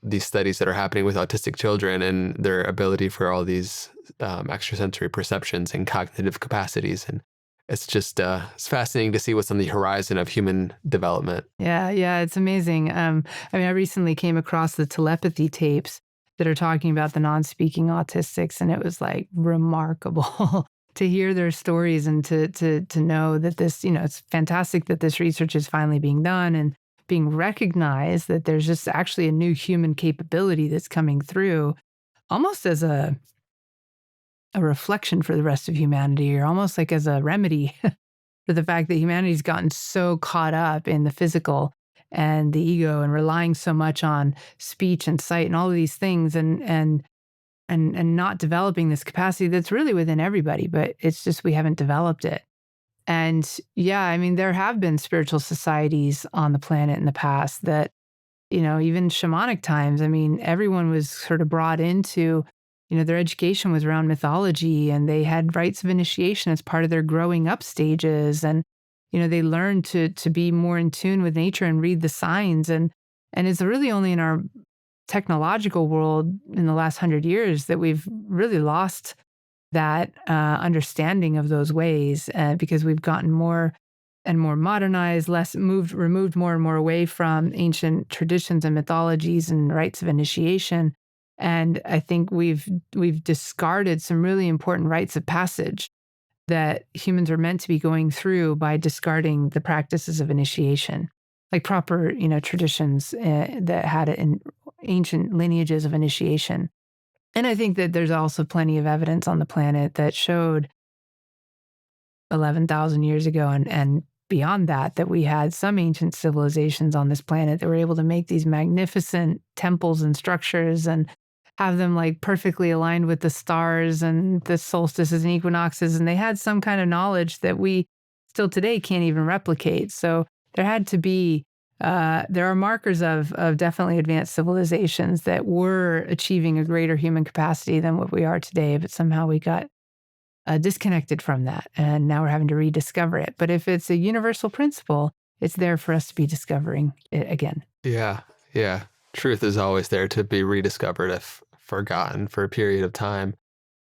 these studies that are happening with autistic children and their ability for all these extrasensory perceptions and cognitive capacities, and it's just it's fascinating to see what's on the horizon of human development. Yeah, it's amazing. I recently came across the telepathy tapes that are talking about the non-speaking autistics, and it was remarkable to hear their stories and to know that this, it's fantastic that this research is finally being done and being recognized, that there's just actually a new human capability that's coming through, almost as a reflection for the rest of humanity, or almost as a remedy for the fact that humanity's gotten so caught up in the physical and the ego and relying so much on speech and sight and all of these things and not developing this capacity that's really within everybody, but it's just we haven't developed it. And yeah, I mean, there have been spiritual societies on the planet in the past that, even shamanic times, I mean, everyone was sort of brought into, their education was around mythology and they had rites of initiation as part of their growing up stages. And, they learned to be more in tune with nature and read the signs. And it's really only in our technological world in the last 100 years that we've really lost that understanding of those ways because we've gotten more and more modernized, removed more and more away from ancient traditions and mythologies and rites of initiation. And I think we've discarded some really important rites of passage that humans are meant to be going through by discarding the practices of initiation, like proper, traditions that had in ancient lineages of initiation. And I think that there's also plenty of evidence on the planet that showed 11,000 years ago and beyond that we had some ancient civilizations on this planet that were able to make these magnificent temples and structures and have them like perfectly aligned with the stars and the solstices and equinoxes. And they had some kind of knowledge that we still today can't even replicate. So there had to be there are markers of definitely advanced civilizations that were achieving a greater human capacity than what we are today, but somehow we got disconnected from that, and now we're having to rediscover it. But if it's a universal principle, it's there for us to be discovering it again. Yeah, yeah. Truth is always there to be rediscovered if forgotten for a period of time.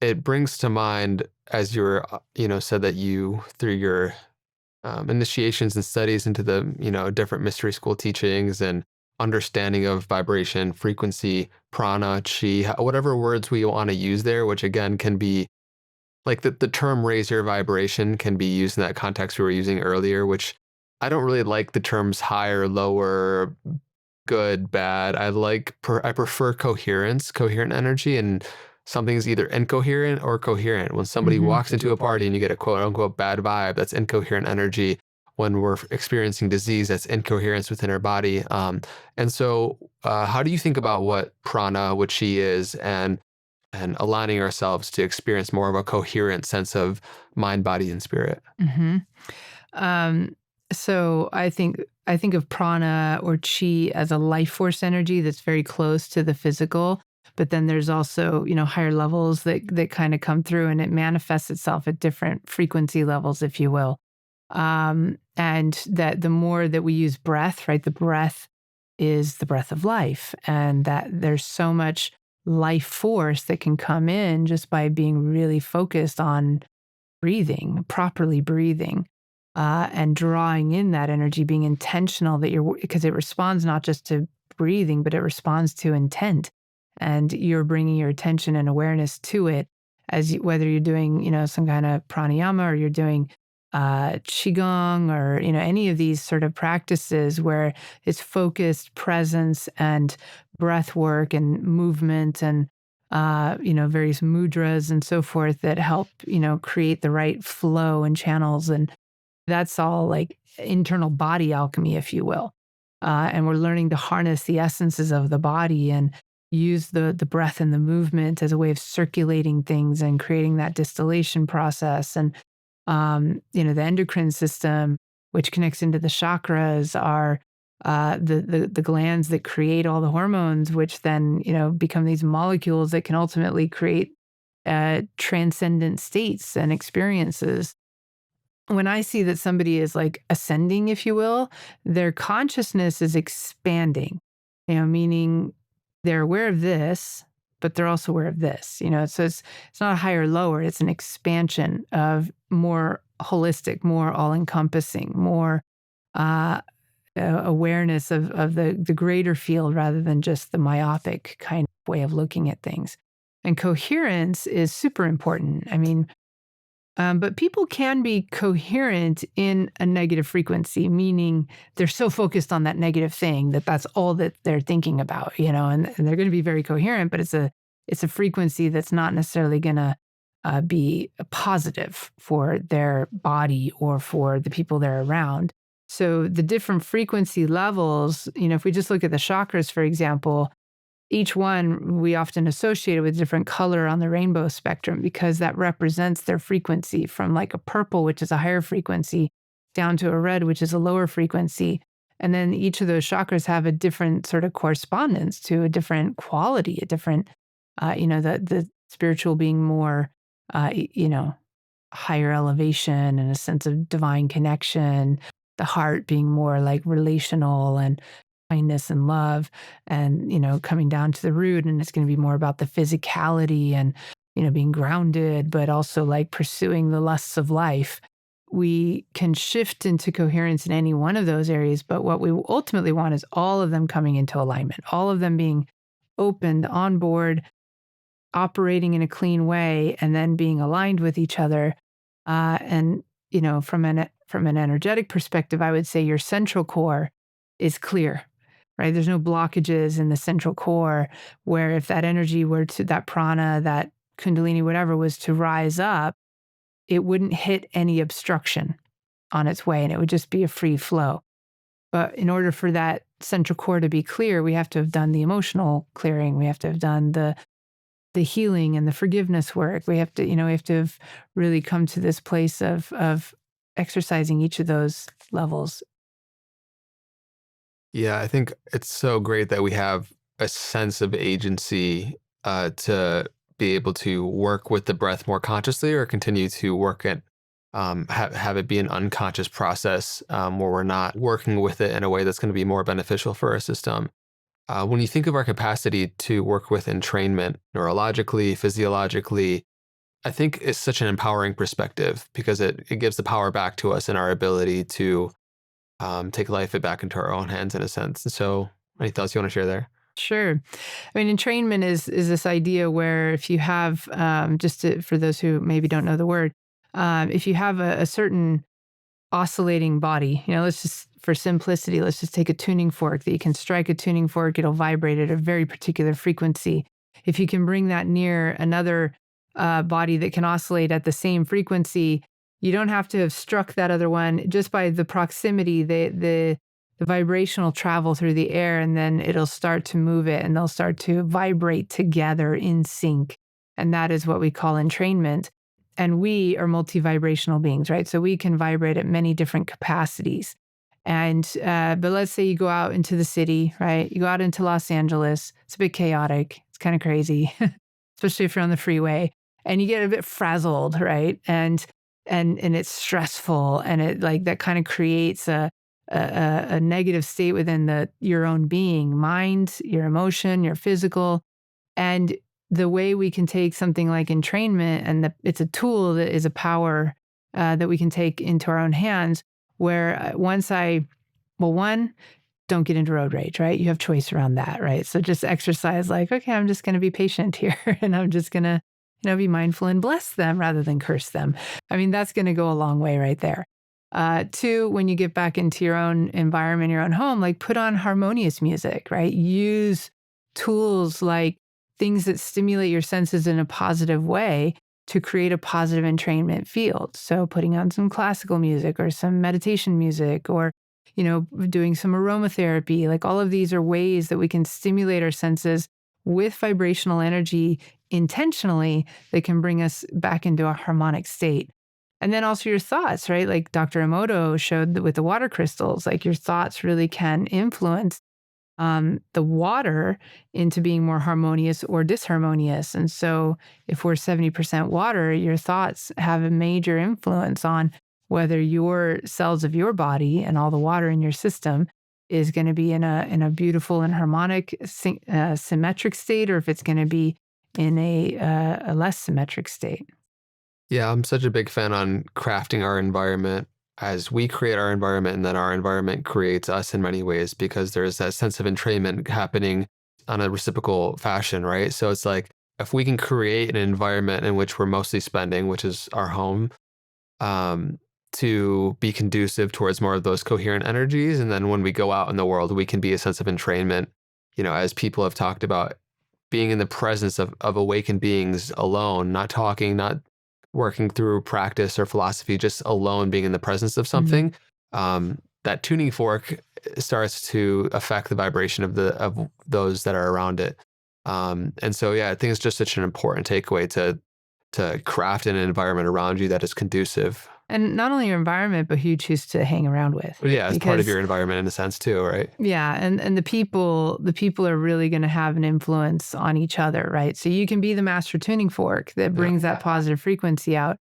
It brings to mind, as you were, said that you, through your initiations and studies into the, different mystery school teachings and understanding of vibration, frequency, prana, chi, whatever words we want to use there, which again can be like the term raise your vibration can be used in that context we were using earlier, which I don't really like the terms higher, lower, good, bad. I prefer coherent energy, and something's either incoherent or coherent. When somebody walks into a party and you get a quote unquote bad vibe, that's incoherent energy. When we're experiencing disease, that's incoherence within our body. And so how do you think about what prana, what chi is, and aligning ourselves to experience more of a coherent sense of mind, body, and spirit? So I think of prana or chi as a life force energy that's very close to the physical. But then there's also, higher levels that kind of come through, and it manifests itself at different frequency levels, if you will. And that the more that we use breath, right, the breath is the breath of life, and that there's so much life force that can come in just by being really focused on breathing, properly breathing, and drawing in that energy, being intentional because it responds not just to breathing, but it responds to intent. And you're bringing your attention and awareness to it whether you're doing, some kind of pranayama or you're doing qigong or, any of these sort of practices where it's focused presence and breath work and movement and, various mudras and so forth that help, create the right flow and channels. And that's all like internal body alchemy, if you will. And we're learning to harness the essences of the body and use the breath and the movement as a way of circulating things and creating that distillation process. And, the endocrine system, which connects into the chakras, are the glands that create all the hormones, which then, become these molecules that can ultimately create transcendent states and experiences. When I see that somebody is like ascending, if you will, their consciousness is expanding, meaning they're aware of this, but they're also aware of this, so it's not a higher or lower, it's an expansion of more holistic, more all-encompassing, more awareness of the greater field rather than just the myopic kind of way of looking at things. And coherence is super important. I mean, but people can be coherent in a negative frequency, meaning they're so focused on that negative thing that that's all that they're thinking about, and they're going to be very coherent, but it's a frequency that's not necessarily going to be positive for their body or for the people they're around. So the different frequency levels, if we just look at the chakras, for example, each one we often associate with different color on the rainbow spectrum because that represents their frequency, from like a purple, which is a higher frequency, down to a red, which is a lower frequency. And then each of those chakras have a different sort of correspondence to a different quality, a different, the spiritual being more, higher elevation and a sense of divine connection, the heart being more like relational and kindness and love, and coming down to the root, and it's going to be more about the physicality and being grounded, but also like pursuing the lusts of life. We can shift into coherence in any one of those areas, but what we ultimately want is all of them coming into alignment, all of them being opened, on board, operating in a clean way, and then being aligned with each other. And from an energetic perspective, I would say your central core is clear, right? There's no blockages in the central core, where if that energy were to, that prana, that kundalini, whatever, was to rise up, it wouldn't hit any obstruction on its way, and it would just be a free flow. But in order for that central core to be clear, we have to have done the emotional clearing. We have to have done the healing and the forgiveness work. We have to, have really come to this place of exercising each of those levels. Yeah, I think it's so great that we have a sense of agency to be able to work with the breath more consciously, or continue to work at have it be an unconscious process where we're not working with it in a way that's going to be more beneficial for our system. When you think of our capacity to work with entrainment neurologically, physiologically, I think it's such an empowering perspective, because it gives the power back to us and our ability to take life back into our own hands in a sense. So any thoughts you want to share there? Sure. I mean, entrainment is this idea where if you have, for those who maybe don't know the word, if you have a certain oscillating body, let's just, for simplicity, let's just take a tuning fork that you can strike a tuning fork, it'll vibrate at a very particular frequency. If you can bring that near another body that can oscillate at the same frequency, you don't have to have struck that other one. Just by the proximity, the vibrational travel through the air, and then it'll start to move it, and they'll start to vibrate together in sync. And that is what we call entrainment. And we are multi-vibrational beings, right? So we can vibrate at many different capacities. And, but let's say you go out into the city, right? You go out into Los Angeles. It's a bit chaotic. It's kind of crazy, especially if you're on the freeway, and you get a bit frazzled, right? And it's stressful, and it like that kind of creates a negative state within your own being, mind, your emotion, your physical. And the way we can take something like entrainment, and it's a tool that is a power that we can take into our own hands, where one, don't get into road rage, right? You have choice around that, right? So just exercise like, okay, I'm just going to be patient here, and I'm just going to, be mindful and bless them rather than curse them. I mean, that's going to go a long way right there. Two, when you get back into your own environment, your own home, like put on harmonious music, right? Use tools like things that stimulate your senses in a positive way to create a positive entrainment field. So putting on some classical music or some meditation music, or, doing some aromatherapy, like all of these are ways that we can stimulate our senses with vibrational energy intentionally that can bring us back into a harmonic state. And then also your thoughts, right? Like Dr. Emoto showed that with the water crystals, like your thoughts really can influence the water into being more harmonious or disharmonious. And so if we're 70% water, your thoughts have a major influence on whether your cells of your body and all the water in your system is going to be in a beautiful and harmonic symmetric state, or if it's going to be in a less symmetric state. Yeah, I'm such a big fan on crafting our environment as we create our environment, and then our environment creates us in many ways, because there's that sense of entrainment happening on a reciprocal fashion, right? So it's like, if we can create an environment in which we're mostly spending, which is our home, to be conducive towards more of those coherent energies. And then when we go out in the world, we can be a sense of entrainment, as people have talked about, being in the presence of awakened beings alone, not talking, not working through practice or philosophy, just alone being in the presence of something, that tuning fork starts to affect the vibration of those that are around it. And so, yeah, I think it's just such an important takeaway to craft an environment around you that is conducive. And not only your environment, but who you choose to hang around with. But yeah, it's part of Because your environment in a sense too, right? yeah, and the people are really going to have an influence on each other, right? So you can be the master tuning fork that Yeah. brings that positive frequency out,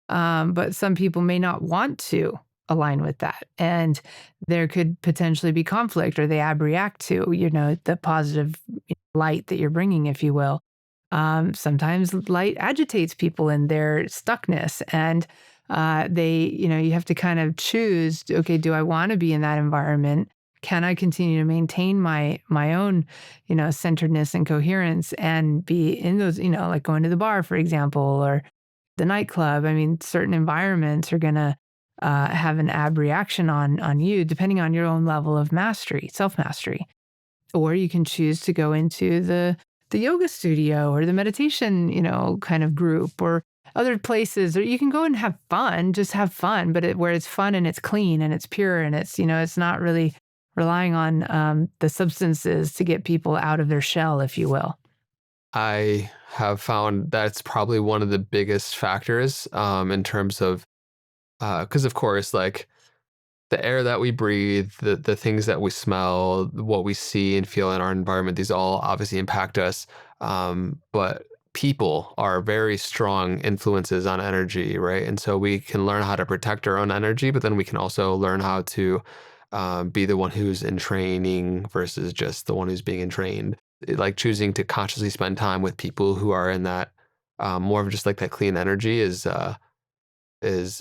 but some people may not want to align with that, and there could potentially be conflict, or they abreact to the positive light that you're bringing, if you will. Sometimes light agitates people in their stuckness, and you have to kind of choose, okay, do I want to be in that environment? Can I continue to maintain my own, centeredness and coherence and be in those, like going to the bar, for example, or the nightclub? I mean, certain environments are gonna have an ab reaction on you, depending on your own level of mastery, self mastery. Or you can choose to go into the yoga studio or the meditation, kind of group, or other places, or you can go and have fun, just have fun, but where it's fun and it's clean and it's pure and it's not really relying on the substances to get people out of their shell, if you will. I have found that's probably one of the biggest factors in terms of, because of course, like the air that we breathe, the things that we smell, what we see and feel in our environment, these all obviously impact us. But people are very strong influences on energy, right? And so we can learn how to protect our own energy, but then we can also learn how to be the one who's in training versus just the one who's being entrained. Like choosing to consciously spend time with people who are in that more of just like that clean energy is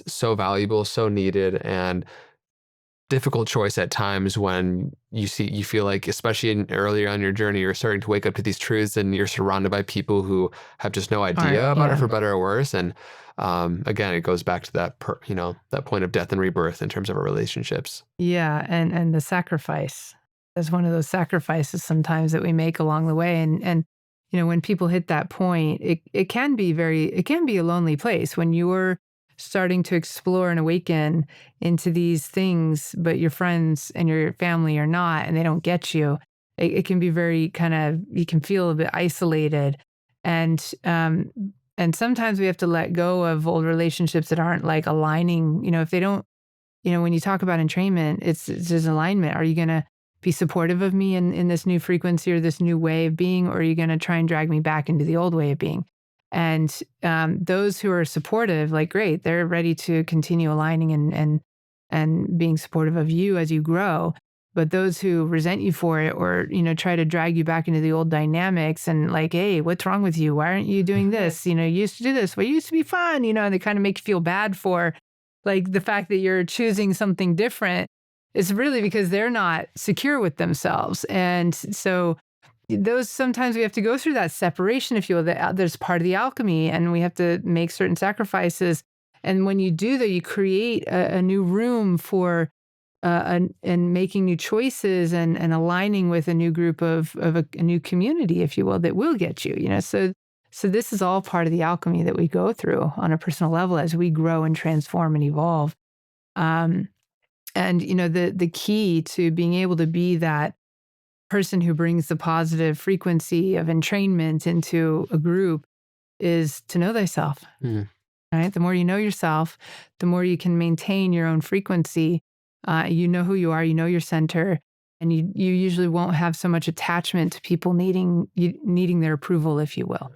so valuable, so needed, and difficult choice at times when you feel like, especially earlier on your journey, you're starting to wake up to these truths and you're surrounded by people who have just no All right, idea about it, yeah. for better or worse. And again, it goes back to that that point of death and rebirth in terms of our relationships. Yeah, and the sacrifice is one of those sacrifices sometimes that we make along the way, and when people hit that point, it can be a lonely place when you're starting to explore and awaken into these things, but your friends and your family are not, and they don't get you. It can be very kind of, you can feel a bit isolated, and and sometimes we have to let go of old relationships that aren't like aligning. If they don't, when you talk about entrainment, it's just alignment. Are you going to be supportive of me in this new frequency or this new way of being, or are you going to try and drag me back into the old way of being? And those who are supportive, like, great, they're ready to continue aligning and being supportive of you as you grow. But those who resent you for it, or try to drag you back into the old dynamics and like, hey, what's wrong with you? Why aren't you doing this? You used to do this. Well, it used to be fun. And they kind of make you feel bad for like the fact that you're choosing something different. Is really because they're not secure with themselves. And so those, sometimes we have to go through that separation, if you will. There's part of the alchemy, and we have to make certain sacrifices. And when you do that, you create a new room for and making new choices and aligning with a new group of a new community, if you will, that will get you. So this is all part of the alchemy that we go through on a personal level as we grow and transform and evolve. Um, and the key to being able to be that person who brings the positive frequency of entrainment into a group is to know thyself. Mm. Right? The more you know yourself, the more you can maintain your own frequency. You know who you are, you know your center, and you usually won't have so much attachment to people needing their approval, if you will.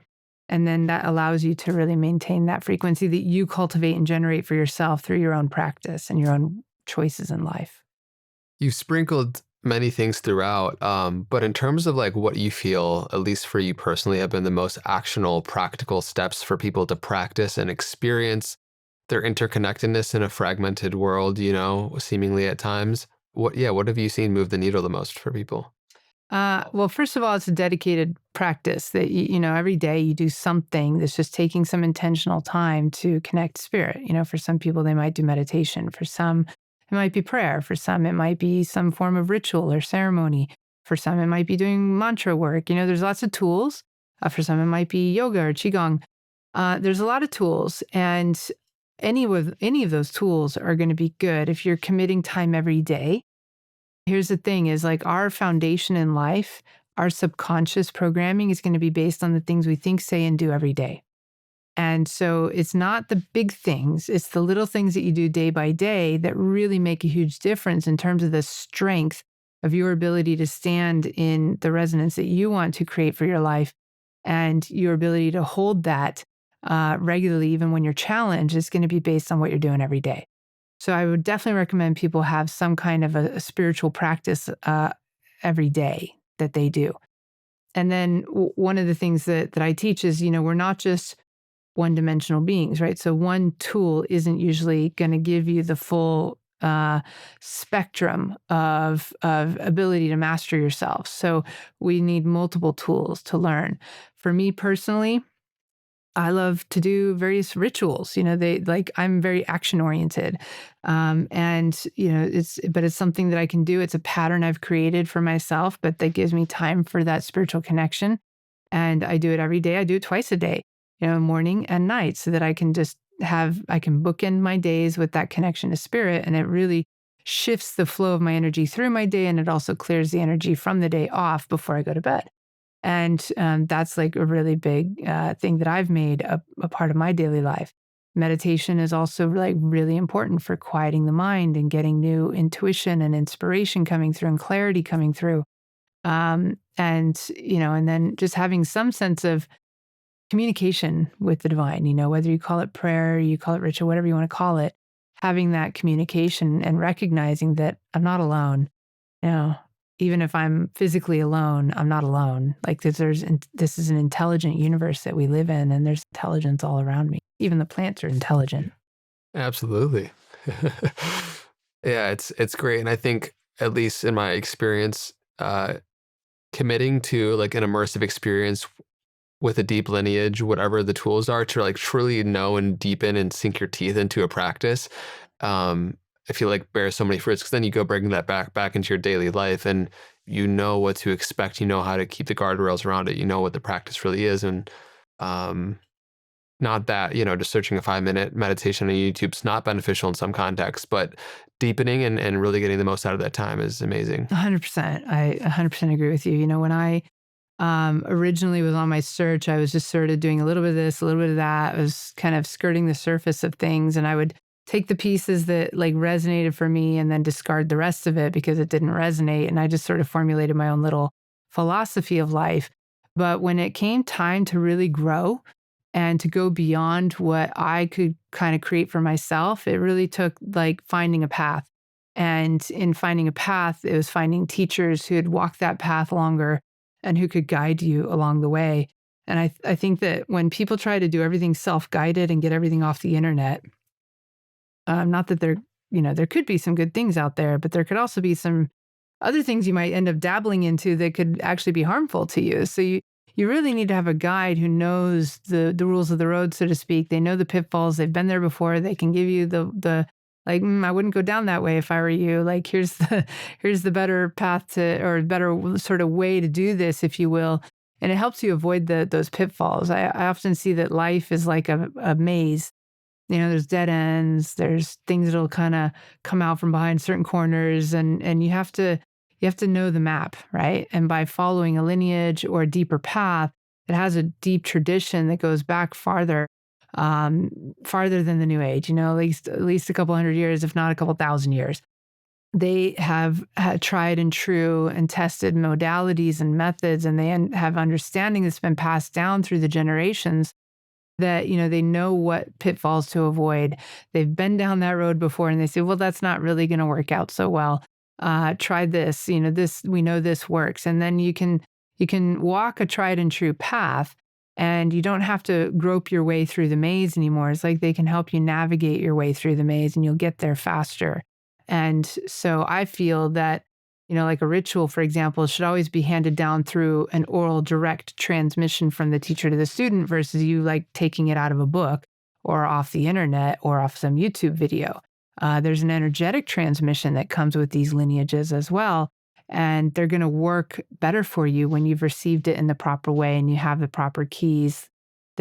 And then that allows you to really maintain that frequency that you cultivate and generate for yourself through your own practice and your own choices in life. You've sprinkled many things throughout, but in terms of like what you feel, at least for you personally, have been the most actionable, practical steps for people to practice and experience their interconnectedness in a fragmented world, seemingly at times. What have you seen move the needle the most for people? Well, first of all, it's a dedicated practice that every day you do something that's just taking some intentional time to connect to spirit. For some people, they might do meditation. For some, it might be prayer. For some, it might be some form of ritual or ceremony. For some, it might be doing mantra work. There's lots of tools. For some, it might be yoga or qigong. There's a lot of tools, and any of those tools are going to be good if you're committing time every day. Here's the thing is like our foundation in life, our subconscious programming is going to be based on the things we think, say, and do every day. And so it's not the big things, it's the little things that you do day by day that really make a huge difference in terms of the strength of your ability to stand in the resonance that you want to create for your life, and your ability to hold that regularly, even when you're challenged, is going to be based on what you're doing every day. So I would definitely recommend people have some kind of a spiritual practice every day that they do. And then one of the things that I teach is, we're not just one-dimensional beings, right? So one tool isn't usually going to give you the full spectrum of ability to master yourself. So we need multiple tools to learn. For me personally, I love to do various rituals. I'm very action oriented. And it's something that I can do. It's a pattern I've created for myself, but that gives me time for that spiritual connection. And I do it every day. I do it twice a day, morning and night, so that I can I can bookend my days with that connection to spirit. And it really shifts the flow of my energy through my day. And it also clears the energy from the day off before I go to bed. And that's like a really big thing that I've made a part of my daily life. Meditation is also like really important for quieting the mind and getting new intuition and inspiration coming through and clarity coming through. And then just having some sense of communication with the divine, whether you call it prayer, you call it ritual, whatever you want to call it, having that communication and recognizing that I'm not alone. Even if I'm physically alone, I'm not alone. Like this is an intelligent universe that we live in, and there's intelligence all around me. Even the plants are intelligent. Absolutely. Yeah, it's great. And I think, at least in my experience, committing to like an immersive experience with a deep lineage, whatever the tools are, to like truly know and deepen and sink your teeth into a practice, I feel like bears so many fruits, because then you go bring that back into your daily life, and you know what to expect. You know how to keep the guardrails around it. You know what the practice really is. And not that, just searching a 5-minute meditation on YouTube is not beneficial in some contexts, but deepening and really getting the most out of that time is amazing. 100%. I 100% agree with you. When I originally was on my search, I was just sort of doing a little bit of this, a little bit of that. I was kind of skirting the surface of things, and I would take the pieces that like resonated for me and then discard the rest of it because it didn't resonate. And I just sort of formulated my own little philosophy of life. But when it came time to really grow and to go beyond what I could kind of create for myself, it really took like finding a path. And in finding a path, it was finding teachers who had walked that path longer and who could guide you along the way. And I think that when people try to do everything self-guided and get everything off the internet, not that there could be some good things out there, but there could also be some other things you might end up dabbling into that could actually be harmful to you. So you really need to have a guide who knows the rules of the road, so to speak. They know the pitfalls. They've been there before. They can give you the like, I wouldn't go down that way if I were you. Like, here's the better path or better sort of way to do this, if you will. And it helps you avoid those pitfalls. I often see that life is like a maze. There's dead ends, there's things that'll kind of come out from behind certain corners, and you have to know the map, right? And by following a lineage or a deeper path that has a deep tradition that goes back farther than the New Age, at least a couple hundred years, if not a couple thousand years. They have had tried and true and tested modalities and methods, and they have understanding that's been passed down through the generations, that, they know what pitfalls to avoid. They've been down that road before, and they say, well, that's not really going to work out so well. Try this, we know this works. And then you can walk a tried and true path, and you don't have to grope your way through the maze anymore. It's like they can help you navigate your way through the maze, and you'll get there faster. And so I feel that, like a ritual, for example, should always be handed down through an oral direct transmission from the teacher to the student, versus you like taking it out of a book or off the internet or off some YouTube video. There's an energetic transmission that comes with these lineages as well. And they're going to work better for you when you've received it in the proper way and you have the proper keys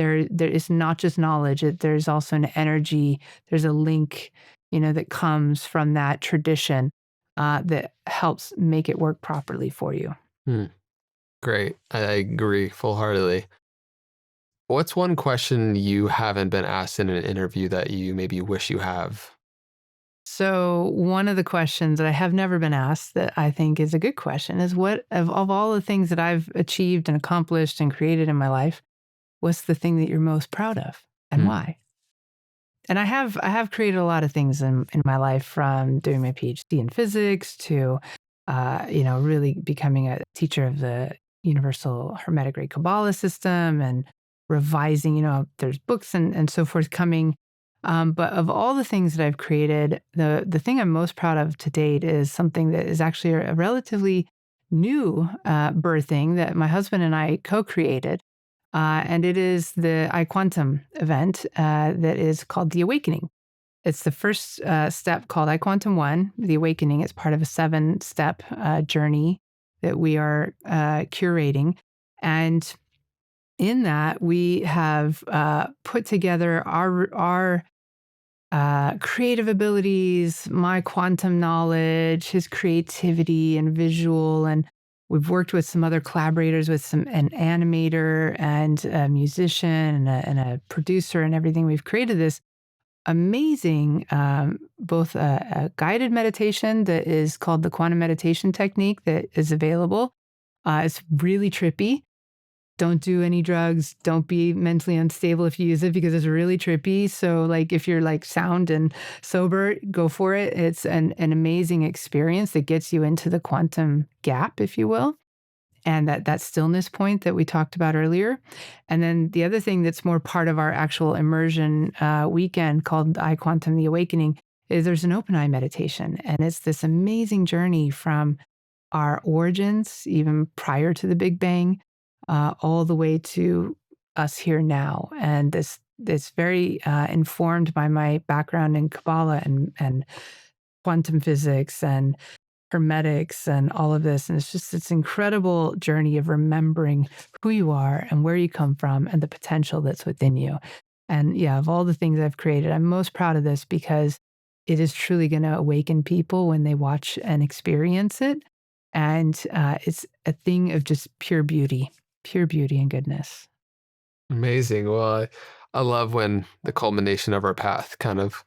there is not just knowledge, there's also an energy, there's a link, that comes from that tradition that helps make it work properly for you. Hmm. Great. I agree full-heartedly. What's one question you haven't been asked in an interview that you maybe wish you have? So one of the questions that I have never been asked that I think is a good question is, what of all the things that I've achieved and accomplished and created in my life, what's the thing that you're most proud of and Hmm. why? And I have created a lot of things in my life, from doing my PhD in physics to really becoming a teacher of the universal hermetic ray Kabbalah system and revising, there's books and so forth coming. But of all the things that I've created, the thing I'm most proud of to date is something that is actually a relatively new birthing that my husband and I co-created. And it is the iQuantum event that is called the Awakening. It's the first step called iQuantum 1. The Awakening is part of a 7-step journey that we are curating. And in that, we have put together our creative abilities, my quantum knowledge, his creativity and visual. And we've worked with some other collaborators, with an animator and a musician and a producer and everything. We've created this amazing, both a guided meditation that is called the quantum meditation technique that is available. It's really trippy. Don't do any drugs. Don't be mentally unstable if you use it, because it's really trippy. So like if you're like sound and sober, go for it. It's an amazing experience that gets you into the quantum gap, if you will, and that stillness point that we talked about earlier. And then the other thing that's more part of our actual immersion weekend, called iQuantum the Awakening, is there's an open eye meditation. And it's this amazing journey from our origins, even prior to the Big Bang, all the way to us here now. And this very informed by my background in Kabbalah and quantum physics and hermetics and all of this. And it's just this incredible journey of remembering who you are and where you come from and the potential that's within you. And yeah, of all the things I've created, I'm most proud of this because it is truly going to awaken people when they watch and experience it. And it's a thing of just pure beauty and goodness. Amazing. Well, I love when the culmination of our path kind of,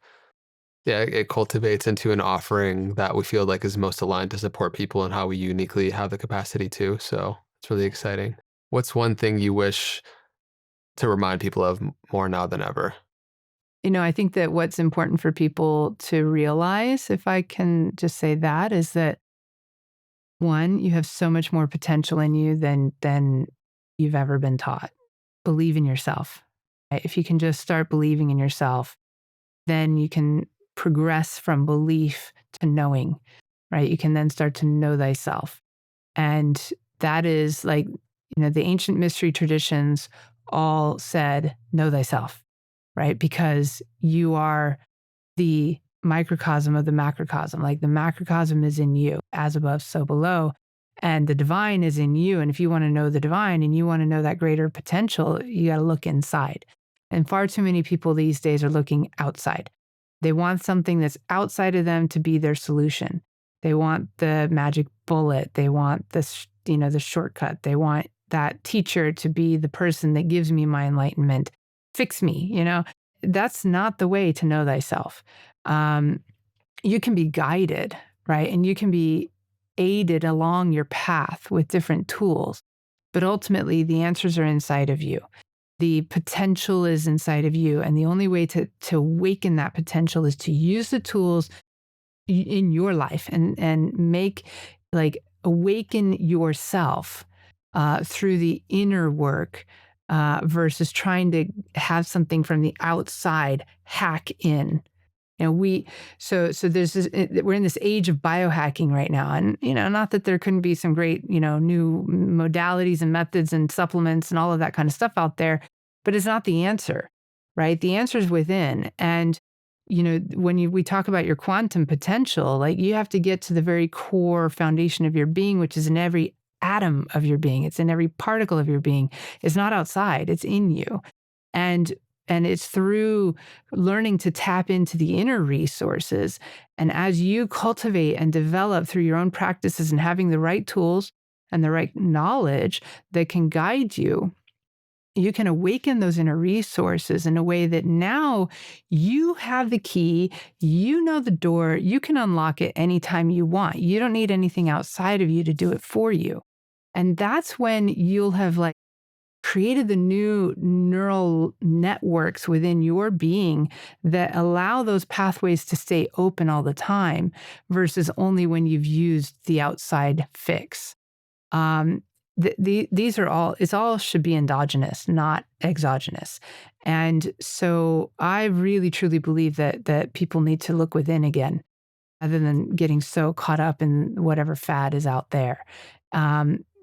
yeah, it cultivates into an offering that we feel like is most aligned to support people and how we uniquely have the capacity to. So it's really exciting. What's one thing you wish to remind people of more now than ever? I think that what's important for people to realize, if I can just say that, is that one, you have so much more potential in you than you've ever been taught. Believe in yourself. Right? If you can just start believing in yourself, then you can progress from belief to knowing, right? You can then start to know thyself. And that is like, the ancient mystery traditions all said, know thyself, right? Because you are the microcosm of the macrocosm. Like the macrocosm is in you, as above, so below. And the divine is in you. And if you want to know the divine and you want to know that greater potential, you got to look inside. And far too many people these days are looking outside. They want something that's outside of them to be their solution. They want the magic bullet. They want the shortcut. They want that teacher to be the person that gives me my enlightenment. Fix me. That's not the way to know thyself. You can be guided, right? And you can be aided along your path with different tools. But ultimately, the answers are inside of you. The potential is inside of you. And the only way to awaken that potential is to use the tools in your life and make, like, awaken yourself through the inner work versus trying to have something from the outside hack in. So there's this, we're in this age of biohacking right now, and not that there couldn't be some great new modalities and methods and supplements and all of that kind of stuff out there, but it's not the answer, right? The answer is within. And when we talk about your quantum potential, like, you have to get to the very core foundation of your being, which is in every atom of your being. It's in every particle of your being. It's not outside, it's in you. And it's through learning to tap into the inner resources. And as you cultivate and develop through your own practices and having the right tools and the right knowledge that can guide you, you can awaken those inner resources in a way that now you have the key, you know the door, you can unlock it anytime you want. You don't need anything outside of you to do it for you. And that's when you'll have like created the new neural networks within your being that allow those pathways to stay open all the time versus only when you've used the outside fix. Um, these are all, it's all should be endogenous, not exogenous. And so I really truly believe that people need to look within again, rather than getting so caught up in whatever fad is out there.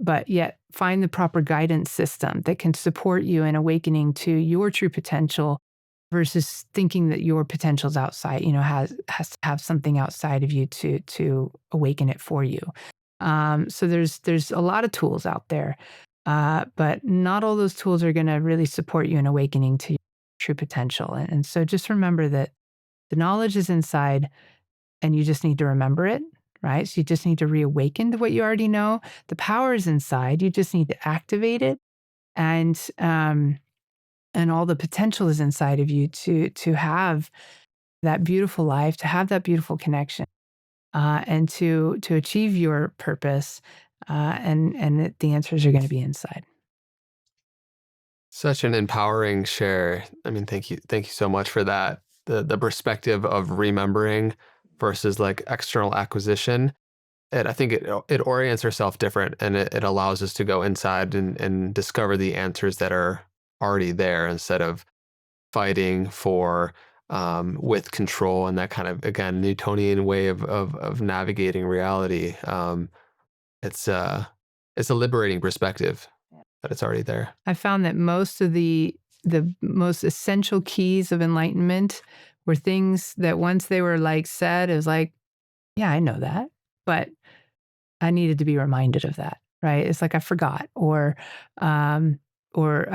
But yet find the proper guidance system that can support you in awakening to your true potential versus thinking that your potential's outside, has to have something outside of you to awaken it for you. So there's a lot of tools out there, but not all those tools are going to really support you in awakening to your true potential. And so just remember that the knowledge is inside, and you just need to remember it, right? So you just need to reawaken to what you already know. The power is inside. You just need to activate it, and all the potential is inside of you to have that beautiful life, to have that beautiful connection, and to achieve your purpose. And the answers are going to be inside. Such an empowering share. I mean, thank you so much for that. The perspective of remembering versus like external acquisition. And I think it orients ourselves different, and it allows us to go inside and discover the answers that are already there instead of fighting for with control and that kind of, again, Newtonian way of navigating reality. It's a liberating perspective that it's already there. I found that most of the most essential keys of enlightenment were things that once they were like said, it was like, yeah, I know that, but I needed to be reminded of that, right? It's like I forgot, or I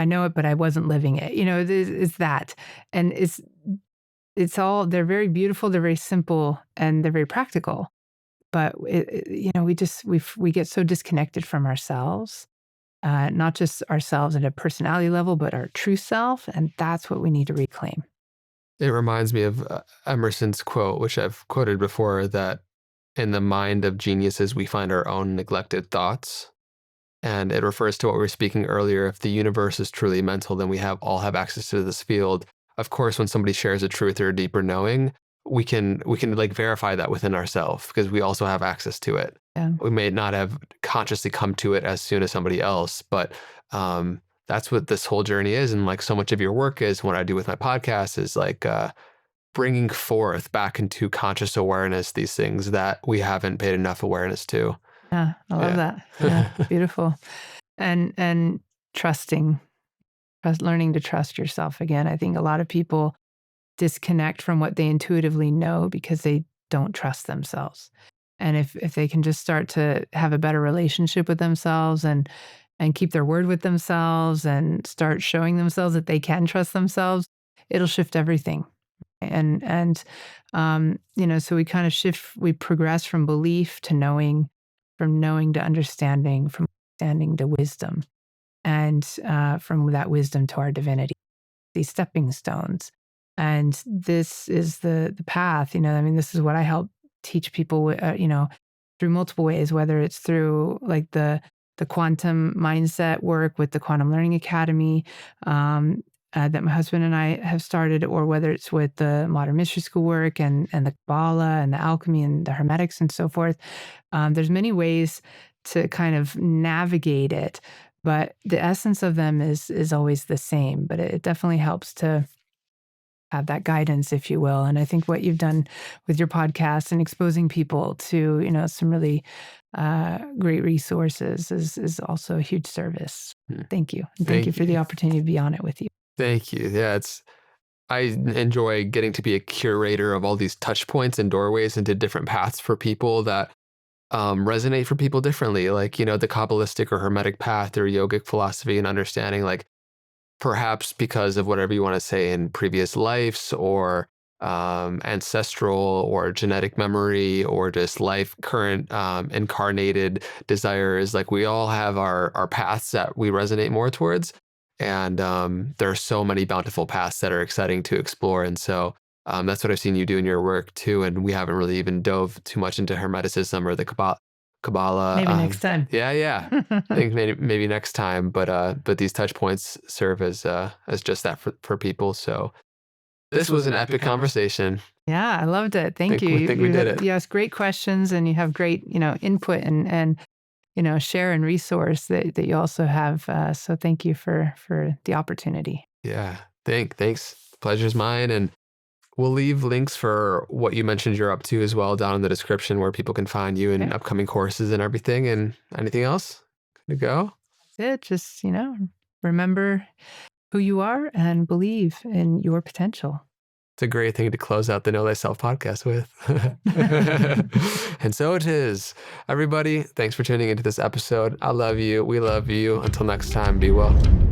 know it, but I wasn't living it. It's that, and it's all, they're very beautiful, they're very simple, and they're very practical. But we get so disconnected from ourselves, not just ourselves at a personality level, but our true self, and that's what we need to reclaim. It reminds me of Emerson's quote, which I've quoted before, that in the mind of geniuses, we find our own neglected thoughts. And it refers to what we were speaking earlier. If the universe is truly mental, then we all have access to this field. Of course, when somebody shares a truth or a deeper knowing, we can like verify that within ourselves because we also have access to it. Yeah. We may not have consciously come to it as soon as somebody else, but that's what this whole journey is. And like so much of your work is, what I do with my podcast is like bringing forth back into conscious awareness these things that we haven't paid enough awareness to. Yeah, I love that. Yeah, beautiful. And learning to trust yourself again. I think a lot of people disconnect from what they intuitively know because they don't trust themselves. And if they can just start to have a better relationship with themselves and keep their word with themselves and start showing themselves that they can trust themselves, it'll shift everything. So we kind of we progress from belief to knowing, from knowing to understanding, from understanding to wisdom, and from that wisdom to our divinity, these stepping stones. And this is the path, this is what I help teach people, through multiple ways, whether it's through like the quantum mindset work with the Quantum Learning Academy, that my husband and I have started, or whether it's with the modern mystery school work and the Kabbalah and the alchemy and the Hermetics and so forth. There's many ways to kind of navigate it, but the essence of them is always the same. But it definitely helps to have that guidance, if you will. And I think what you've done with your podcast and exposing people to, some really great resources is also a huge service. Thank you. And thank you for the opportunity to be on it with you. Thank you. Yeah, I enjoy getting to be a curator of all these touch points and doorways into different paths for people that resonate for people differently. Like, the Kabbalistic or Hermetic path or yogic philosophy and understanding, like, perhaps because of whatever you want to say in previous lives or ancestral or genetic memory or just life current incarnated desires. Like we all have our paths that we resonate more towards. And there are so many bountiful paths that are exciting to explore. And so that's what I've seen you do in your work too. And we haven't really even dove too much into Hermeticism or the Kabbalah. Maybe next time. Yeah. I think maybe next time. But these touch points serve as just that for people. So this was an epic conversation. Yeah, I loved it. Thank you. I think we did it. You asked great questions, and you have great, input and share and resource that you also have. So thank you for the opportunity. Yeah, thanks. Pleasure's mine. And we'll leave links for what you mentioned you're up to as well down in the description where people can find you and upcoming courses and everything. And anything else? Good to go? That's it. Just, remember who you are and believe in your potential. It's a great thing to close out the Know Thyself podcast with. And so it is. Everybody, thanks for tuning into this episode. I love you. We love you. Until next time, be well.